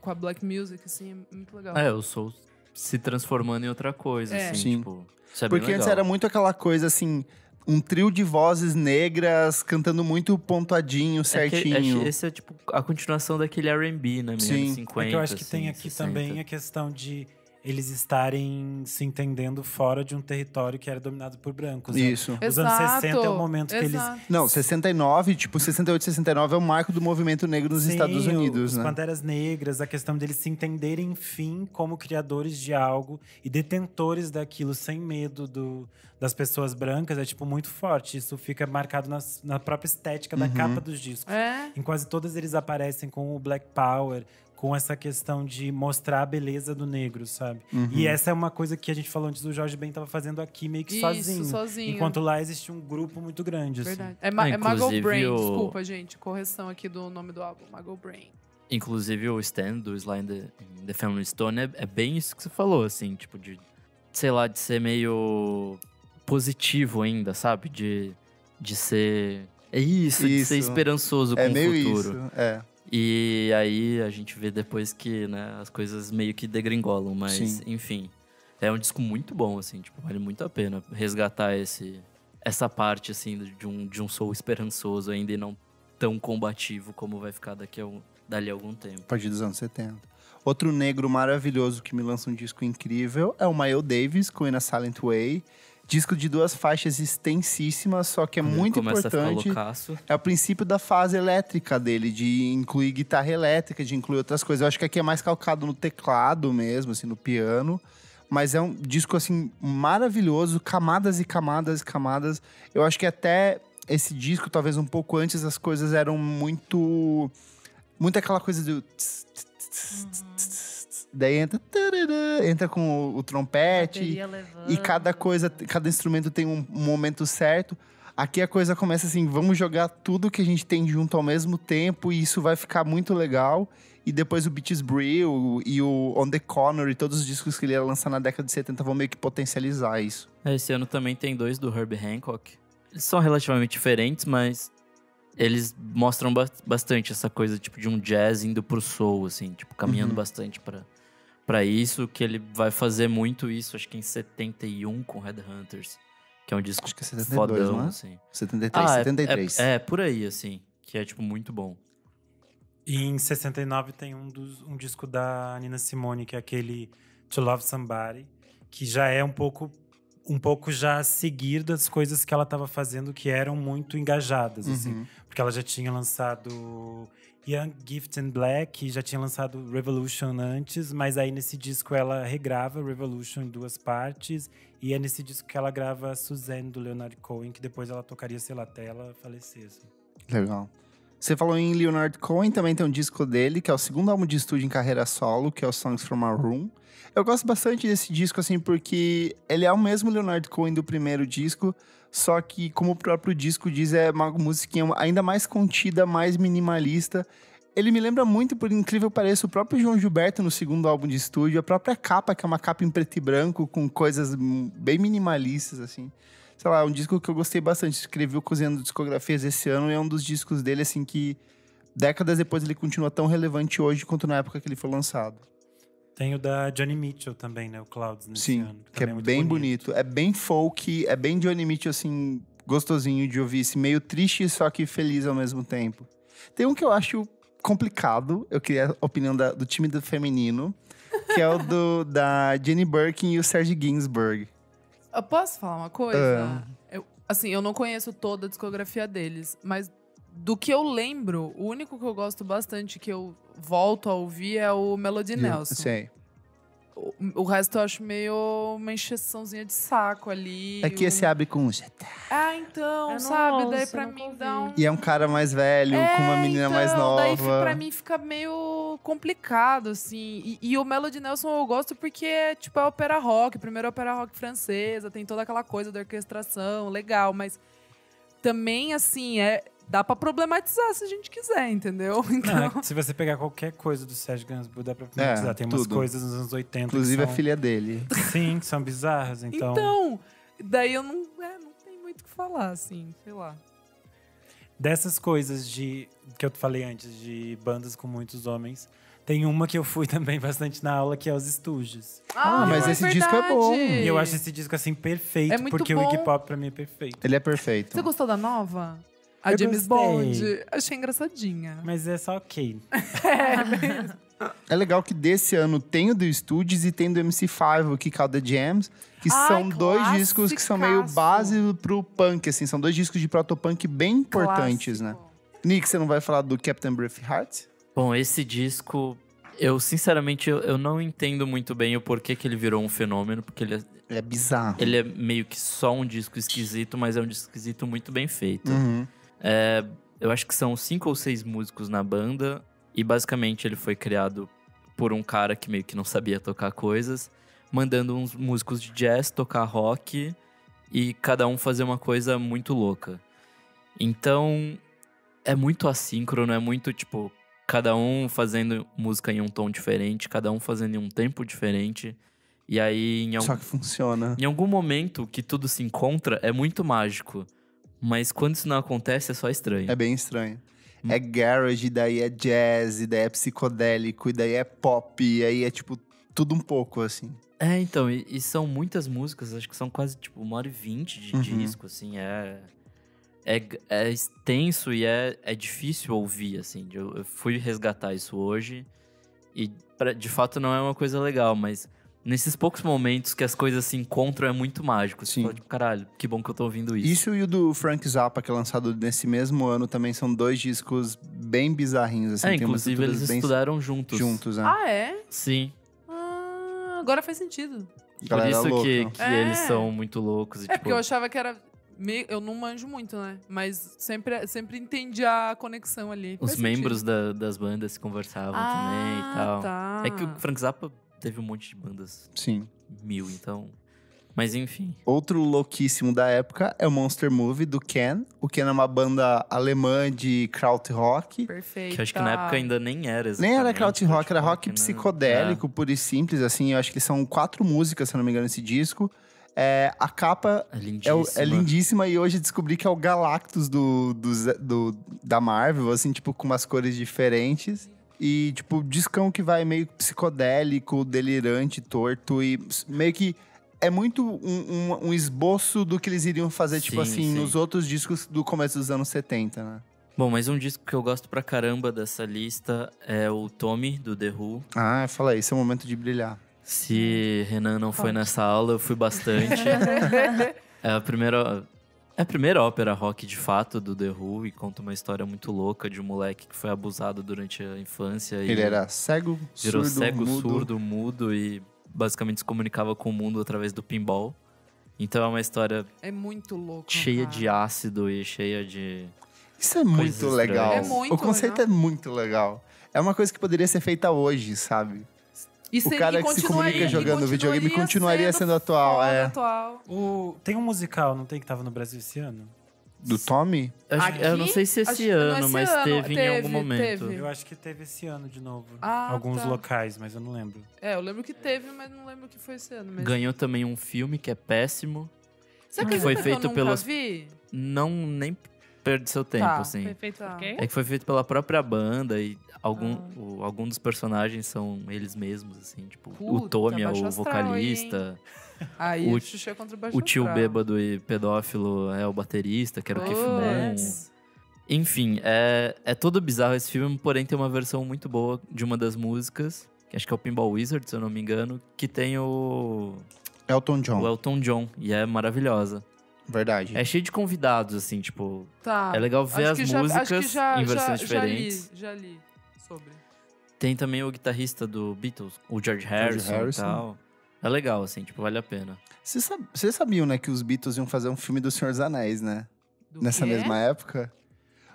Com a black music, assim, é muito legal. É, eu sou se transformando em outra coisa, É. assim, Sim. tipo... Isso é bem Porque antes legal. era muito aquela coisa, assim, um trio de vozes negras cantando muito pontuadinho, certinho. Esse é, tipo, a continuação daquele R&B, né? Sim. Anos 50, É que eu acho que tem assim, aqui 60. também a questão de eles estarem se entendendo fora de um território que era dominado por brancos. né? Isso. Os anos 60 é o momento que eles... Exato. Não, 69, tipo, 68, 69 é o marco do movimento negro nos Sim, Estados Unidos, os né? Panteras Negras, a questão deles se entenderem, enfim, como criadores de algo e detentores daquilo, sem medo das pessoas brancas, é, tipo, muito forte. Isso fica marcado na própria estética da capa dos discos. É. Em quase todas eles aparecem com o Black Power, com essa questão de mostrar a beleza do negro, sabe? E essa é uma coisa que a gente falou antes, o Jorge Ben tava fazendo aqui meio que Isso, sozinho. Enquanto lá existe um grupo muito grande, assim. Verdade. É Ah, Mago inclusive Brain, o- desculpa, gente. Correção aqui do nome do álbum, Mago Brain. Inclusive o Stand do Sly and the Family Stone é bem isso que você falou, assim, tipo, de, sei lá, de ser meio positivo ainda, sabe? De ser. É isso, de ser Isso. esperançoso com É o meio futuro. isso, é. E aí a gente vê depois que, né, as coisas meio que degringolam, mas Sim. enfim. É um disco muito bom, assim, tipo, vale muito a pena resgatar essa parte, assim, de um soul esperançoso ainda e não tão combativo como vai ficar dali a algum tempo. A partir dos anos 70. Outro negro maravilhoso que me lança um disco incrível é o Miles Davis, com In a Silent Way. Disco de 2 faixas extensíssimas, só que é Quando muito ele começa a importante. ficar loucaço. É o princípio da fase elétrica dele, de incluir guitarra elétrica, de incluir outras coisas. Eu acho que aqui é mais calcado no teclado mesmo, assim, no piano. Mas é um disco, assim, maravilhoso, camadas e camadas e camadas. Eu acho que até esse disco, talvez um pouco antes, as coisas eram muito aquela coisa do... Daí entra com o trompete. Bateria levando. E cada instrumento tem um momento certo. Aqui a coisa começa assim, vamos jogar tudo que a gente tem junto ao mesmo tempo e isso vai ficar muito legal. E depois o Beaches Brew e o On The Corner e todos os discos que ele ia lançar na década de 70 vão meio que potencializar isso. Esse ano também tem 2 do Herbie Hancock. Eles são relativamente diferentes, mas eles mostram bastante essa coisa, tipo, de um jazz indo pro soul, assim, tipo, caminhando bastante pra isso, que ele vai fazer muito isso, acho que em 71 com Headhunters, que é um disco Acho que é 72, fodão, não é? assim. 73, 73. É, por aí, assim, que é, tipo, muito bom. E em 69 tem um disco da Nina Simone, que é aquele To Love Somebody, que já é um pouco já a seguir das coisas que ela estava fazendo, que eram muito engajadas, assim. Porque ela já tinha lançado Young, Gift and Black, já tinha lançado Revolution antes, mas aí nesse disco ela regrava Revolution em 2 partes, e é nesse disco que ela grava Suzanne, do Leonard Cohen, que depois ela tocaria, sei lá, até ela falecer, assim. Legal. Você falou em Leonard Cohen, também tem um disco dele, que é o segundo álbum de estúdio em carreira solo, que é o Songs From Our Room. Eu gosto bastante desse disco, assim, porque ele é o mesmo Leonard Cohen do primeiro disco, só que, como o próprio disco diz, é uma musiquinha ainda mais contida, mais minimalista. Ele me lembra muito, por incrível que pareça, o próprio João Gilberto no segundo álbum de estúdio, a própria capa, que é uma capa em preto e branco, com coisas bem minimalistas, assim. Sei lá, é um disco que eu gostei bastante. Escrevi o Cozinhando Discografias esse ano e é um dos discos dele, assim, que décadas depois ele continua tão relevante hoje quanto na época que ele foi lançado. Tem o da Johnny Mitchell também, né? O Clouds, nesse Sim, ano. que é também bem muito bonito. É bem folk, é bem Johnny Mitchell, assim, gostosinho de ouvir. Assim, meio triste, só que feliz ao mesmo tempo. Tem um que eu acho complicado. Eu queria a opinião do time do feminino. Que é o da Jenny Birkin e o Serge Gainsbourg. Eu posso falar uma coisa? Eu não conheço toda a discografia deles, mas do que eu lembro, o único que eu gosto bastante, que eu volto a ouvir, é o Melody Nelson. Sei. O resto eu acho meio uma encheçãozinha de saco ali. É que esse abre com... Então, Eu não sabe? ouço, Daí pra eu nunca mim ouvi. dá um... E é um cara mais velho, com uma menina mais nova. Daí pra mim fica meio complicado, assim. E o Melody Nelson eu gosto porque é tipo a ópera rock, primeira ópera rock francesa, tem toda aquela coisa da orquestração, legal, mas também, assim, dá pra problematizar se a gente quiser, entendeu? Então, Não, se você pegar qualquer coisa do Serge Gainsbourg, dá pra problematizar. Tem umas tudo. coisas nos anos 80 Inclusive que a são, filha dele. sim, que são bizarras. Então, então, daí eu não tenho muito o que falar, assim, sei lá. dessas coisas que eu falei antes, de bandas com muitos homens, tem uma que eu fui também bastante na aula, que é os Stooges. mas esse disco é bom. E eu acho esse disco, assim, perfeito, É muito porque bom. o Iggy Pop, pra mim, é perfeito. Ele é perfeito. Você gostou da nova? A Eu James gostei. Bond? Achei engraçadinha. Mas é só ok. É legal que desse ano tem o do Studios e tem do MC5, que é o The Jams, que são dois discos que são meio base pro punk, assim. São dois discos de protopunk bem importantes, né? Nick, você não vai falar do Captain Beefheart? Bom, esse disco, eu sinceramente eu não entendo muito bem o porquê que ele virou um fenômeno, porque Ele é bizarro. ele é meio que só um disco esquisito, mas é um disco esquisito muito bem feito. Uhum. Eu acho que são 5 ou 6 músicos na banda, e basicamente ele foi criado por um cara que meio que não sabia tocar coisas, mandando uns músicos de jazz tocar rock e cada um fazer uma coisa muito louca. Então, é muito assíncrono, é muito tipo, cada um fazendo música em um tom diferente, cada um fazendo em um tempo diferente. E aí, Só que funciona. em algum momento que tudo se encontra, é muito mágico. Mas quando isso não acontece, é só estranho. É bem estranho. É garage, daí é jazz, e daí é psicodélico, e daí é pop, e aí é tipo tudo um pouco, assim. Então, e são muitas músicas, acho que são quase tipo 1h20 de disco, assim, é extenso e é difícil ouvir, assim. Eu fui resgatar isso hoje e de fato não é uma coisa legal, mas nesses poucos momentos que as coisas se encontram é muito mágico. Você Sim. fala, tipo, caralho, que bom que eu tô ouvindo isso. Isso e o do Frank Zappa, que é lançado nesse mesmo ano, também são dois discos bem bizarrinhos, assim. Tem umas Inclusive eles estruturas bem estudaram juntos. juntos, né? Ah, é? Sim. Agora faz sentido. Por Galera isso louca. que eles são muito loucos. E, Porque eu achava que era... Eu não manjo muito, né? Mas sempre entendi a conexão ali. os Faz membros sentido. das bandas se conversavam também e tal. Tá. É que o Frank Zappa teve um monte de bandas, Sim. 1000, então... Mas enfim. Outro louquíssimo da época é o Monster Movie, do Ken. O Ken é uma banda alemã de krautrock. Perfeito. Que eu acho que na época ainda nem era exatamente. Nem era krautrock, era rock né? psicodélico, puro e simples, assim. Eu acho que são 4 músicas, se eu não me engano, esse disco. A capa É lindíssima. é lindíssima e hoje descobri que é o Galactus da Marvel, assim, tipo, com umas cores diferentes. E, tipo, discão que vai meio psicodélico, delirante, torto e meio que... É muito um esboço do que eles iriam fazer, tipo Sim, assim, sim. nos outros discos do começo dos anos 70, né? Bom, mas um disco que eu gosto pra caramba dessa lista é o Tommy, do The Who. Ah, fala aí, esse é o momento de brilhar. Se Renan não foi nessa aula, eu fui bastante. É a primeira ópera rock, de fato, do The Who. E conta uma história muito louca de um moleque que foi abusado durante a infância. Ele era cego, virou surdo, cego, mudo. surdo, mudo e basicamente se comunicava com o mundo através do pinball. Então é uma história É muito louco, cheia cara. de ácido e cheia de... Isso é muito Coisas legal. estranhas. É muito o conceito legal. é muito legal. É uma coisa que poderia ser feita hoje, sabe? O cara que se comunica jogando videogame continuaria sendo atual, atual. Tem um musical, não tem, que tava no Brasil esse ano? Do Tommy? Eu não Aqui? sei se Acho esse que não ano, esse mas ano. teve em algum Teve, momento. teve. Eu acho que teve esse ano de novo. Ah, Alguns tá. locais, mas eu não lembro. Eu lembro que teve, mas não lembro que foi esse ano mesmo. Ganhou também um filme que é péssimo. Você acredita foi que feito eu nunca pelas- vi? Não, nem perde seu tempo, Tá, assim. Foi feito Tá. por quê? É que foi feito pela própria banda e algum dos personagens são eles mesmos, assim. Tipo, o Puta, Tommy é baixo o astral, vocalista, Aí O- o Xuxa contra o Baixo o tio Astral. bêbado e pedófilo é o baterista, que era o Keith Moon. Puts. Enfim, é todo bizarro esse filme, porém tem uma versão muito boa de uma das músicas, que acho que é o Pinball Wizard, se eu não me engano, que tem o Elton John. Elton John, e é maravilhosa. Verdade. É cheio de convidados, assim, tipo... Tá. É legal ver as músicas em versões já diferentes. Já li sobre. Tem também o guitarrista do Beatles, o George Harrison. E tal. É legal, assim, tipo, vale a pena. Vocês sabiam, né, que os Beatles iam fazer um filme do Senhor dos Anéis, né? Do Nessa quê? mesma época.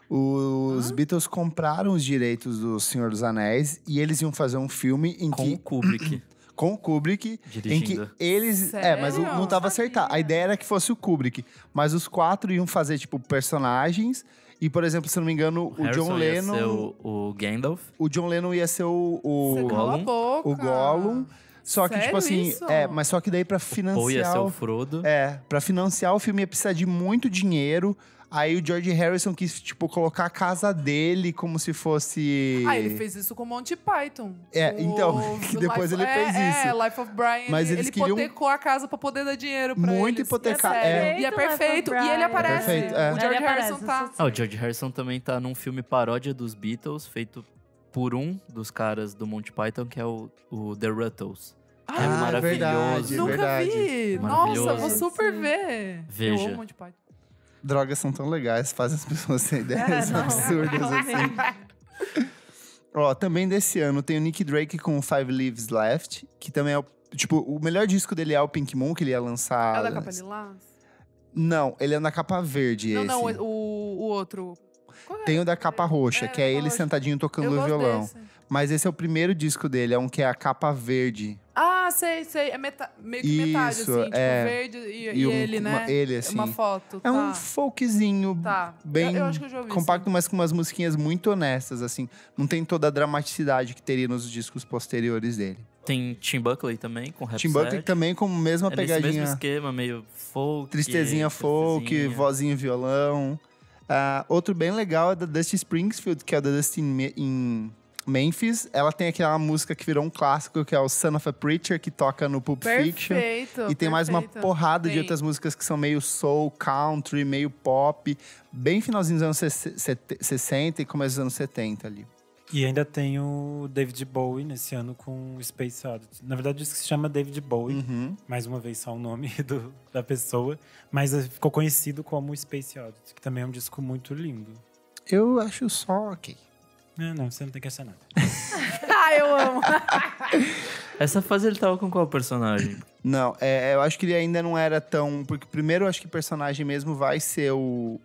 Os Beatles compraram os direitos do Senhor dos Anéis e eles iam fazer um filme em Com que... o Kubrick Com o Kubrick, em dirigindo. que eles... Sério? mas não tava acertado. A ideia era que fosse o Kubrick. Mas os 4 iam fazer, tipo, personagens. E, por exemplo, se eu não me engano, o Harrison John ia Lennon... ser o Gandalf. O John Lennon ia ser Você cala a Gollum. boca. o Gollum. Só que, tipo Sério assim... isso? Mas só que daí pra Ou ia ser financiar... o Frodo. Pra financiar o filme ia precisar de muito dinheiro. Aí o George Harrison quis, tipo, colocar a casa dele como se fosse... Ele fez isso com Monty Python. Então, que depois ele fez isso. Life of Brian. Mas eles ele queriam- hipotecou a casa pra poder dar dinheiro pra Muito eles. hipotecar, E é perfeito. E ele aparece. Perfeito, é. O George Ele Harrison aparece, tá... isso sim. O George Harrison também tá num filme paródia dos Beatles, feito por um dos caras do Monty Python, que é o The Ruttles. Que é maravilhoso. verdade, Nunca verdade. vi. Maravilhoso. Nossa, vou super ver. Veja. Eu amo Monty Python. Drogas são tão legais, fazem as pessoas terem ideias não. absurdas assim. Ó, também desse ano tem o Nick Drake com Five Leaves Left, que também é o... Tipo, o melhor disco dele é o Pink Moon, que ele ia lançar... É da capa lilás? Não, ele é na capa verde, Não, esse. o outro. Qual é? Tem o da capa roxa, que é capa ele roxa. sentadinho tocando Eu o gosto violão. desse. Mas esse é o primeiro disco dele, é um que é a capa verde. Ah, sei. É meio que metade, Isso, assim. Tipo, é. verde e ele, né? Ele, assim. Uma foto, É tá. um folkzinho Tá. bem Eu acho que eu já ouvi compacto, sim. mas com umas musiquinhas muito honestas, assim. Não tem toda a dramaticidade que teria nos discos posteriores dele. Tem Tim Buckley também, com Rhapsody. Tim Buckley também com a mesma É nesse pegadinha. mesmo esquema, meio folk. Tristezinha folk, tristezinha. vozinho violão. Outro bem legal é da Dusty Springfield, que é da Dusty em Memphis. Ela tem aquela música que virou um clássico, que é o Son of a Preacher, que toca no Pulp Fiction. Perfeito. E tem mais uma perfeito. porrada de Tem. outras músicas que são meio soul, country, meio pop. Bem finalzinho dos anos 60 e começo dos anos 70 ali. E ainda tem o David Bowie nesse ano com o Space Oddity. Na verdade, isso que se chama David Bowie. Uhum. Mais uma vez, só o nome da pessoa. Mas ficou conhecido como Space Oddity, que também é um disco muito lindo. Eu acho só ok. Não, você não tem que achar nada. Eu amo. Essa fase ele tava com qual personagem? Não, eu acho que ele ainda não era tão... Porque primeiro eu acho que o personagem mesmo vai ser o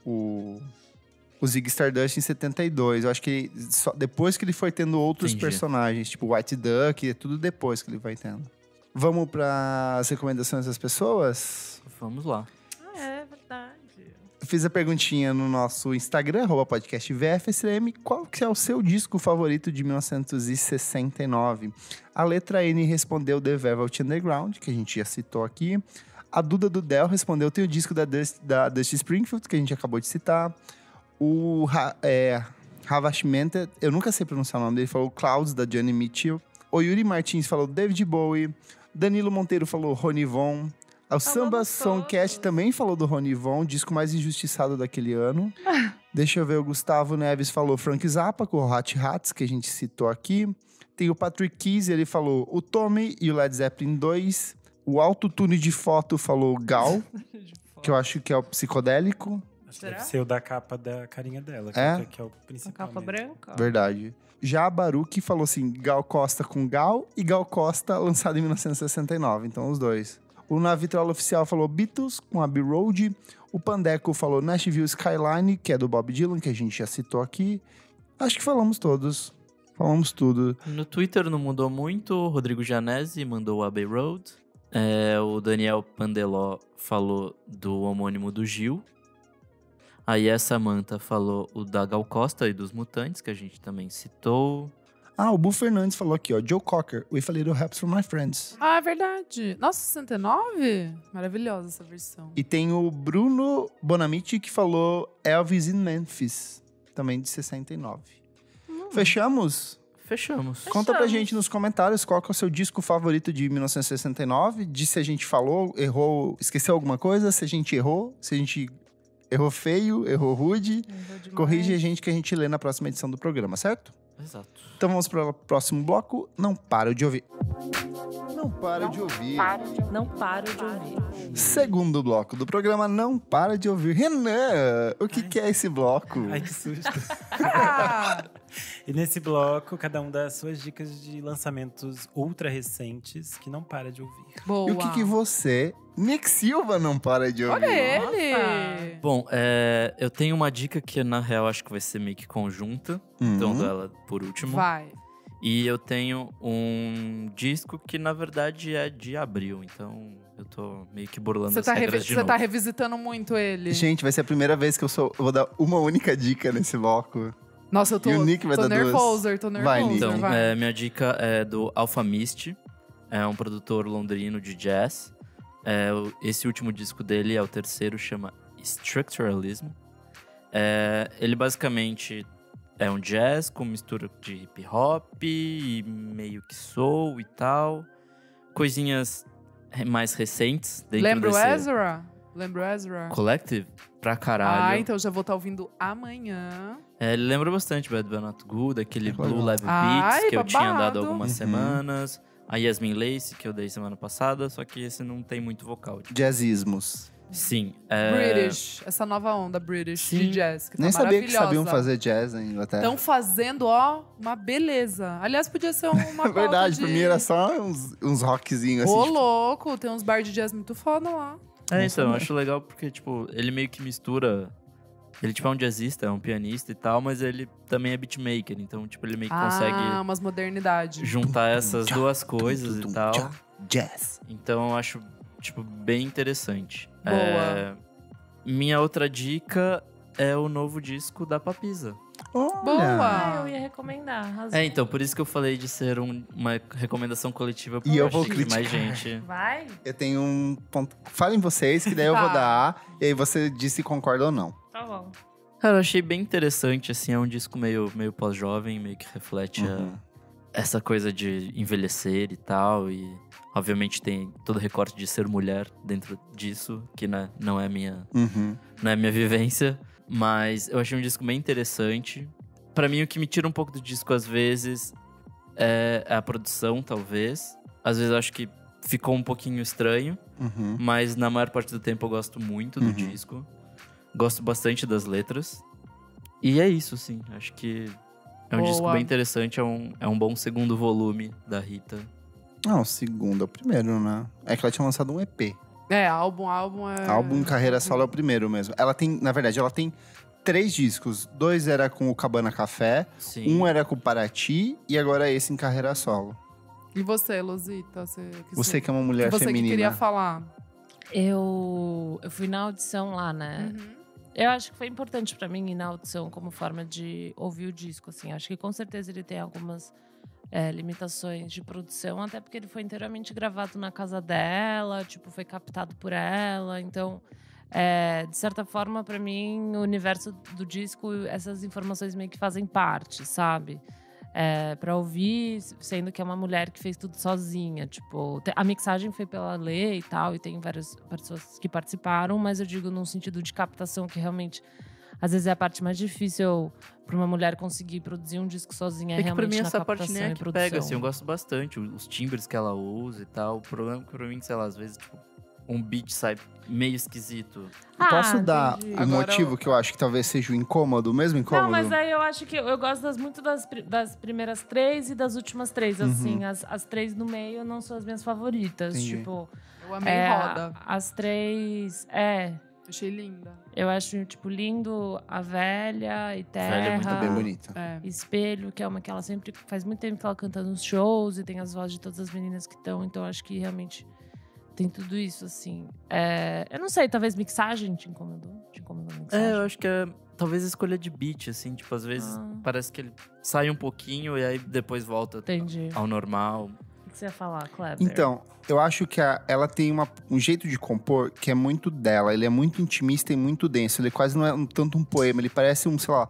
Ziggy Stardust em 72. Eu acho que só depois que ele foi tendo outros Entendi. personagens, tipo White Duck, é tudo depois que ele vai tendo. Vamos para as recomendações das pessoas? Vamos lá. É verdade. Eu fiz a perguntinha no nosso Instagram, @podcastvfsm, qual que é o seu disco favorito de 1969? A letra N respondeu The Velvet Underground, que a gente já citou aqui. A Duda do Del respondeu, tem o disco da Dusty Springfield, que a gente acabou de citar. O Havash Menta, eu nunca sei pronunciar o nome dele, falou Clouds, da Johnny Mitchell. O Yuri Martins falou David Bowie. Danilo Monteiro falou Rony Von. O Samba Songcast também falou do Rony Von, disco mais injustiçado daquele ano. Deixa eu ver, o Gustavo Neves falou Frank Zappa, com o Hot Hats, que a gente citou aqui. Tem o Patrick Keys, ele falou o Tommy e o Led Zeppelin 2. O Autotune de Foto falou Gal, que eu acho que é o psicodélico. Acho que Será? deve ser o da capa da carinha dela, É? que é o A principal. capa mesmo. branca? Verdade. Já a Baruch falou assim, Gal Costa com Gal e Gal Costa lançado em 1969. Então, os dois. O Na Vitrola Oficial falou Beatles com Abbey Road. O Pandeco falou Nashville Skyline, que é do Bob Dylan, que a gente já citou aqui. Acho que falamos todos. Falamos tudo. No Twitter não mudou muito. O Rodrigo Janese mandou o Abbey Road. O Daniel Pandeló falou do homônimo do Gil. Aí a Samantha falou o da Gal Costa e dos Mutantes, que a gente também citou. O Bu Fernandes falou aqui, ó. Joe Cocker, With a Little Help from My Friends. Ah, é verdade. Nossa, 69? Maravilhosa essa versão. E tem o Bruno Bonamici que falou Elvis in Memphis, também de 69. Fechamos? Fechamos. Conta pra gente nos comentários qual que é o seu disco favorito de 1969. Diz se a gente falou, errou, esqueceu alguma coisa, se a gente errou, se a gente Errou feio, errou rude. Errou demais. Corrige a gente que a gente lê na próxima edição do programa, certo? Exato. Então vamos para o próximo bloco. Não paro de ouvir. Não paro de ouvir. Não paro de ouvir. Segundo bloco do programa Não Para de Ouvir. Renan, o que é esse bloco? Ai, que susto. Ah, E nesse bloco, cada um dá suas dicas de lançamentos ultra recentes que não para de ouvir. boa. E o que você, Nick Silva, não para de ouvir? Olha ele! Bom, eu tenho uma dica que, na real, acho que vai ser meio que conjunta. Então, dou ela por último. Vai. E eu tenho um disco que, na verdade, é de abril. Então, eu tô meio que burlando Você as tá, regras de você novo. tá revisitando muito ele. Gente, vai ser a primeira vez que eu vou dar uma única dica nesse bloco. Nossa, eu tô, E o Nick vai tô dar duas. nervoso, tô nervoso. Vai, Nick. Então, vai. minha dica é do Alpha Mist. É um produtor londrino de jazz. Esse último disco dele é o terceiro, chama Structuralism. Ele basicamente é um jazz com mistura de hip hop e meio que soul e tal. Coisinhas mais recentes dentro Lembra o desse Ezra? Lembra o Ezra? Collective pra caralho. Ah, então já vou estar ouvindo amanhã. Ele lembra bastante Bad But Not Good, aquele Legal. Blue Level Ai, Beats que eu tinha babado. dado algumas Uhum. semanas. A Yasmin Lace, que eu dei semana passada, só que esse não tem muito vocal. Jazzismos. Sim. British. Essa nova onda British Sim. de jazz, que tá Nem sabia que maravilhosa. sabiam fazer jazz na Inglaterra. Estão fazendo, ó, uma beleza. Aliás, podia ser uma É verdade, pauta pra mim era só uns rockzinhos assim. Ô, tipo, louco, tem uns bar de jazz muito foda lá. Então, eu sabia. acho legal porque, tipo, ele meio que mistura... Ele, tipo, é um jazzista, é um pianista e tal, mas ele também é beatmaker. Então, tipo, ele meio que consegue Umas modernidades. juntar essas duas coisas e tal. Jazz. Então, eu acho, tipo, bem interessante. Boa. Minha outra dica é o novo disco da Papisa. Olha. Boa. Eu ia recomendar. arrasou. Então, por isso que eu falei de ser uma recomendação coletiva. porque E eu achei vou que mais criticar. gente... Vai? Eu tenho um ponto. Falem vocês, que daí eu Tá. vou dar. E aí você diz se concorda ou não. Tá bom. Cara, eu achei bem interessante, assim. É um disco meio pós-jovem, meio que reflete Uhum. essa coisa de envelhecer e tal. E, obviamente, tem todo o recorte de ser mulher dentro disso, que né, não é minha vivência. Mas eu achei um disco bem interessante. Pra mim, o que me tira um pouco do disco, às vezes, é a produção, talvez. Às vezes, eu acho que ficou um pouquinho estranho. Uhum. Mas, na maior parte do tempo, eu gosto muito do Uhum. disco. Gosto bastante das letras. E é isso, sim. Acho que é um Boa. disco bem interessante. É um bom segundo volume da Rita. Não, o segundo é o primeiro, né? É que ela tinha lançado um EP. Álbum é... Álbum Carreira Solo é o primeiro mesmo. Ela tem, na verdade, ela tem 3 discos. 2 era com o Cabana Café, Sim. um era com o Paraty e agora esse em Carreira Solo. E você, Luzita? Você que é uma mulher você feminina. que queria falar. Eu fui na audição lá, né? Uhum. Eu acho que foi importante pra mim ir na audição como forma de ouvir o disco, assim. Acho que com certeza ele tem algumas limitações de produção, até porque ele foi inteiramente gravado na casa dela, tipo, foi captado por ela. Então, de certa forma, pra mim, o universo do disco, essas informações meio que fazem parte, sabe? Pra ouvir, sendo que é uma mulher que fez tudo sozinha. Tipo, a mixagem foi pela Lê e tal, e tem várias pessoas que participaram, mas eu digo num sentido de captação que realmente, às vezes, é a parte mais difícil pra uma mulher conseguir produzir um disco sozinha. É que pra realmente mim na essa parte captação nem é e que produção. pega, assim. Eu gosto bastante. Os timbres que ela usa e tal. O problema é que pra mim, sei lá, às vezes, tipo, um beat sai meio esquisito. Posso dar entendi. o Agora motivo que eu acho que talvez seja o incômodo, o mesmo incômodo? Não, mas aí eu acho que eu gosto muito das primeiras 3 e das últimas 3, assim. As 3 no meio não são as minhas favoritas. Entendi. Tipo, Eu amei Roda. as 3. Achei linda. Eu acho, tipo, lindo a Velha e Terra. Velha é muito Tá bem bonita. Espelho, que é uma que ela sempre... Faz muito tempo que ela canta nos shows e tem as vozes de todas as meninas que estão. Então, acho que realmente tem tudo isso, assim. Eu não sei, talvez mixagem te incomodou? Te incomodou a mixagem? Eu acho que é talvez a escolha de beat, assim. Tipo, às vezes parece que ele sai um pouquinho e aí depois volta Entendi. ao normal. O que você ia falar, Kleber? Então, eu acho que ela tem um jeito de compor que é muito dela. Ele é muito intimista e muito denso. Ele quase não é tanto um poema. Ele parece sei lá,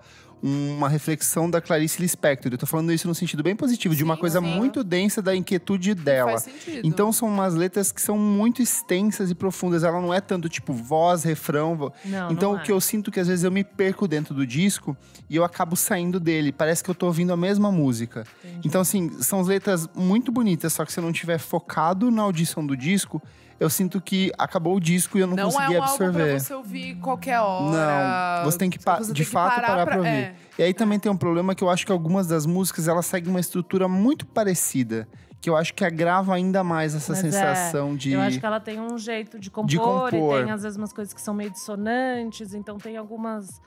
uma reflexão da Clarice Lispector. Eu tô falando isso no sentido bem positivo, de uma Sim, coisa sim. muito densa da inquietude dela. Faz sentido. Então são umas letras que são muito extensas e profundas. Ela não é tanto tipo voz, refrão. Não, Então não o que eu sinto que às vezes eu me perco dentro do disco e eu acabo saindo dele. Parece que eu tô ouvindo a mesma música. Entendi. Então assim, são letras muito bonitas, só que se eu não tiver focado na audição do disco, eu sinto que acabou o disco e eu não consegui é um álbum absorver. pra você ouvir qualquer hora. Não, você tem que Você de tem que fato parar pra ouvir. É. E aí também tem um problema que eu acho que algumas das músicas elas seguem uma estrutura muito parecida, que eu acho que agrava ainda mais essa Mas sensação de Eu acho que ela tem um jeito de compor, compor. e tem às vezes umas coisas que são meio dissonantes, então tem algumas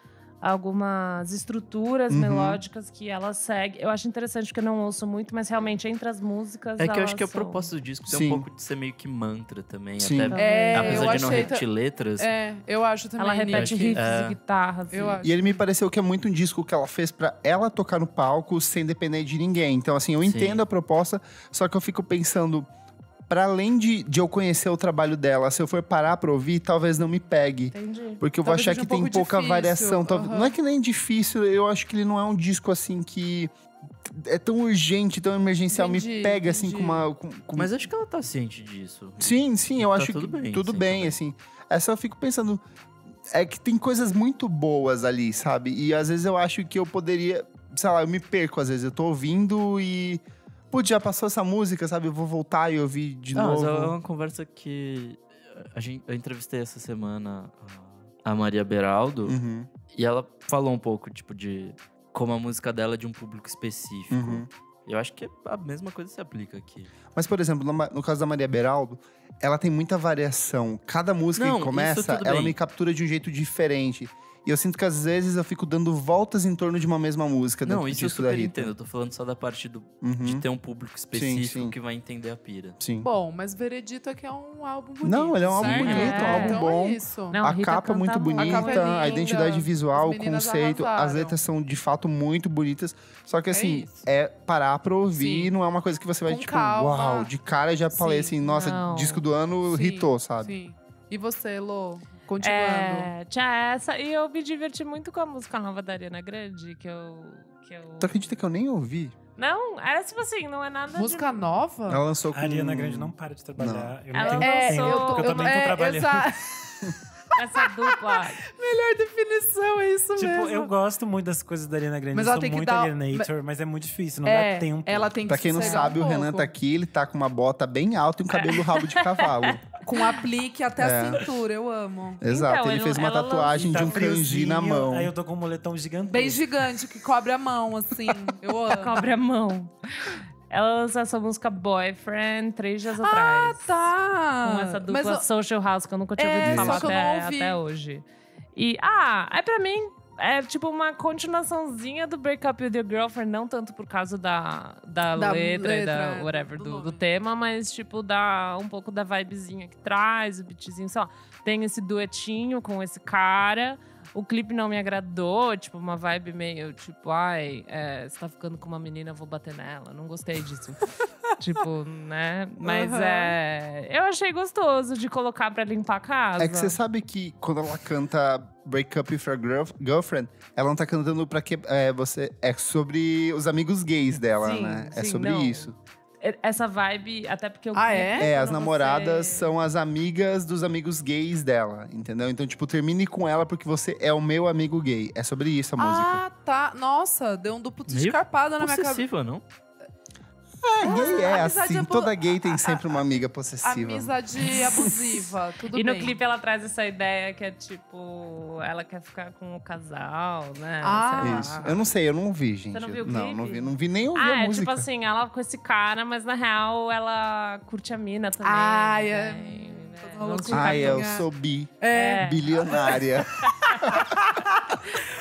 estruturas Uhum. melódicas que ela segue. Eu acho interessante porque eu não ouço muito, mas realmente entre as músicas. É que eu elas acho que a são- proposta do disco tem Sim. um pouco de ser meio que mantra também. Sim. Até, É, apesar eu de não achei repetir letras. Eu acho também. Ela Nick. repete acho que- riffs é. e guitarras. Eu acho. E ele me pareceu que é muito um disco que ela fez pra ela tocar no palco sem depender de ninguém. Então, assim, eu entendo a proposta, só que eu fico pensando, pra além de eu conhecer o trabalho dela, se eu for parar pra ouvir, talvez não me pegue. Entendi. Porque eu vou Talvez achar seja que um tem pouco pouca difícil, variação. aham. Não é que nem difícil, eu acho que ele não é um disco assim que é tão urgente, tão emergencial, me Entendi, pega assim entendi. com uma. Mas acho que ela tá ciente disso. Sim, eu Tá acho tudo que bem, tudo sim, bem, também. assim. É só eu fico pensando. É que tem coisas muito boas ali, sabe? E às vezes eu acho que eu poderia. Sei lá, eu me perco às vezes. Eu tô ouvindo e. Putz, já passou essa música, sabe? Eu vou voltar e ouvir de Não, mas novo. é uma conversa que eu entrevistei essa semana a Maria Beraldo Uhum, e ela falou um pouco, tipo, de como a música dela é de um público específico. uhum. Eu acho que a mesma coisa se aplica aqui. Mas, por exemplo, no caso da Maria Beraldo, ela tem muita variação. Cada música Não, que isso começa, tudo ela bem. me captura de um jeito diferente. E eu sinto que às vezes eu fico dando voltas em torno de uma mesma música dentro Não, do isso eu disco da super Rita. entendo. Eu tô falando só da parte de Uhum, ter um público específico sim. que vai entender a pira. sim. Bom, mas Veredito aqui é um álbum bonito. Não, ele é um álbum certo? bonito, é um álbum então bom. É isso. Não, A Rita capa canta muito muito. bonita, A capa é linda, a identidade visual, as o meninas conceito, as arrasaram. letras são de fato muito bonitas. Só que assim, isso. é parar pra ouvir, Sim. não é uma coisa que você vai Com tipo, calma. uau, de cara já falei Sim. assim, nossa, Não. disco do ano Sim, hitou, sabe? Sim. E você, Lô? Continuando. Tinha essa. E eu me diverti muito com a música nova da Ariana Grande, que eu... Tu acredita que eu nem ouvi? Não, é tipo assim, não é nada Música nova? Ela lançou com... A Ariana Grande não para de trabalhar. Eu não Ela tenho é, tempo, eu tô- porque eu também tô trabalhando. essa dupla. Melhor definição, é isso Tipo, mesmo. eu gosto muito das coisas da Ariana Grande. Mas eu ela sou tem que muito dar- alienator, mas é muito difícil, não dá tempo. Ela tem que Pra quem não sossegar sabe, um o Renan pouco. tá aqui, ele tá com uma bota bem alta e um cabelo rabo de cavalo. Com aplique até É. a cintura, eu amo. Exato, Então, ele fez uma ela tatuagem Tá de um kanji na friozinho, mão. Aí eu tô com um moletom gigantesco. Bem gigante, que cobre a mão, assim. Eu amo. Cobre a mão. Ela lançou essa música Boyfriend 3 dias atrás. Tá. Com essa dupla Mas eu- Social House, que eu nunca tinha É, ouvido falar só que eu não ouvi. até hoje. E, pra mim, é tipo uma continuaçãozinha do Break Up With Your Girlfriend, não tanto por causa da letra e da letra, whatever, do do nome. tema, mas tipo, dá um pouco da vibezinha que traz, o beatzinho, sei lá. Tem esse duetinho com esse cara. O clipe não me agradou, tipo, uma vibe meio, tipo, você tá ficando com uma menina, eu vou bater nela. Não gostei disso. Tipo, né? Mas Aham. eu achei gostoso de colocar pra limpar a casa. É que você sabe que quando ela canta Break Up With Your Girlfriend, ela não tá cantando pra que você. É sobre os amigos gays dela, Sim, né? É sim, sobre não. isso. Essa vibe, até porque eu é? As quando namoradas você- são as amigas dos amigos gays dela, entendeu? Então, tipo, termine com ela porque você é o meu amigo gay. É sobre isso a música. Ah, tá. Nossa, deu um duplo Meio descarpada na minha cabeça. Possessiva, não? Gay é amizade assim, toda gay tem sempre uma amiga possessiva. Amizade abusiva, tudo E no bem. clipe ela traz essa ideia que é tipo, ela quer ficar com o casal, né? Ah. Sei lá. Isso. Eu não sei, eu não vi, gente. Você não viu o Não, clipe? não vi. Não vi nem ouvir a É música. tipo assim, ela com esse cara, mas na real ela curte a mina também. Ai, né? é. Né? Rolou Vamos com ficar Ai, com- eu sou bi. É. Bilionária.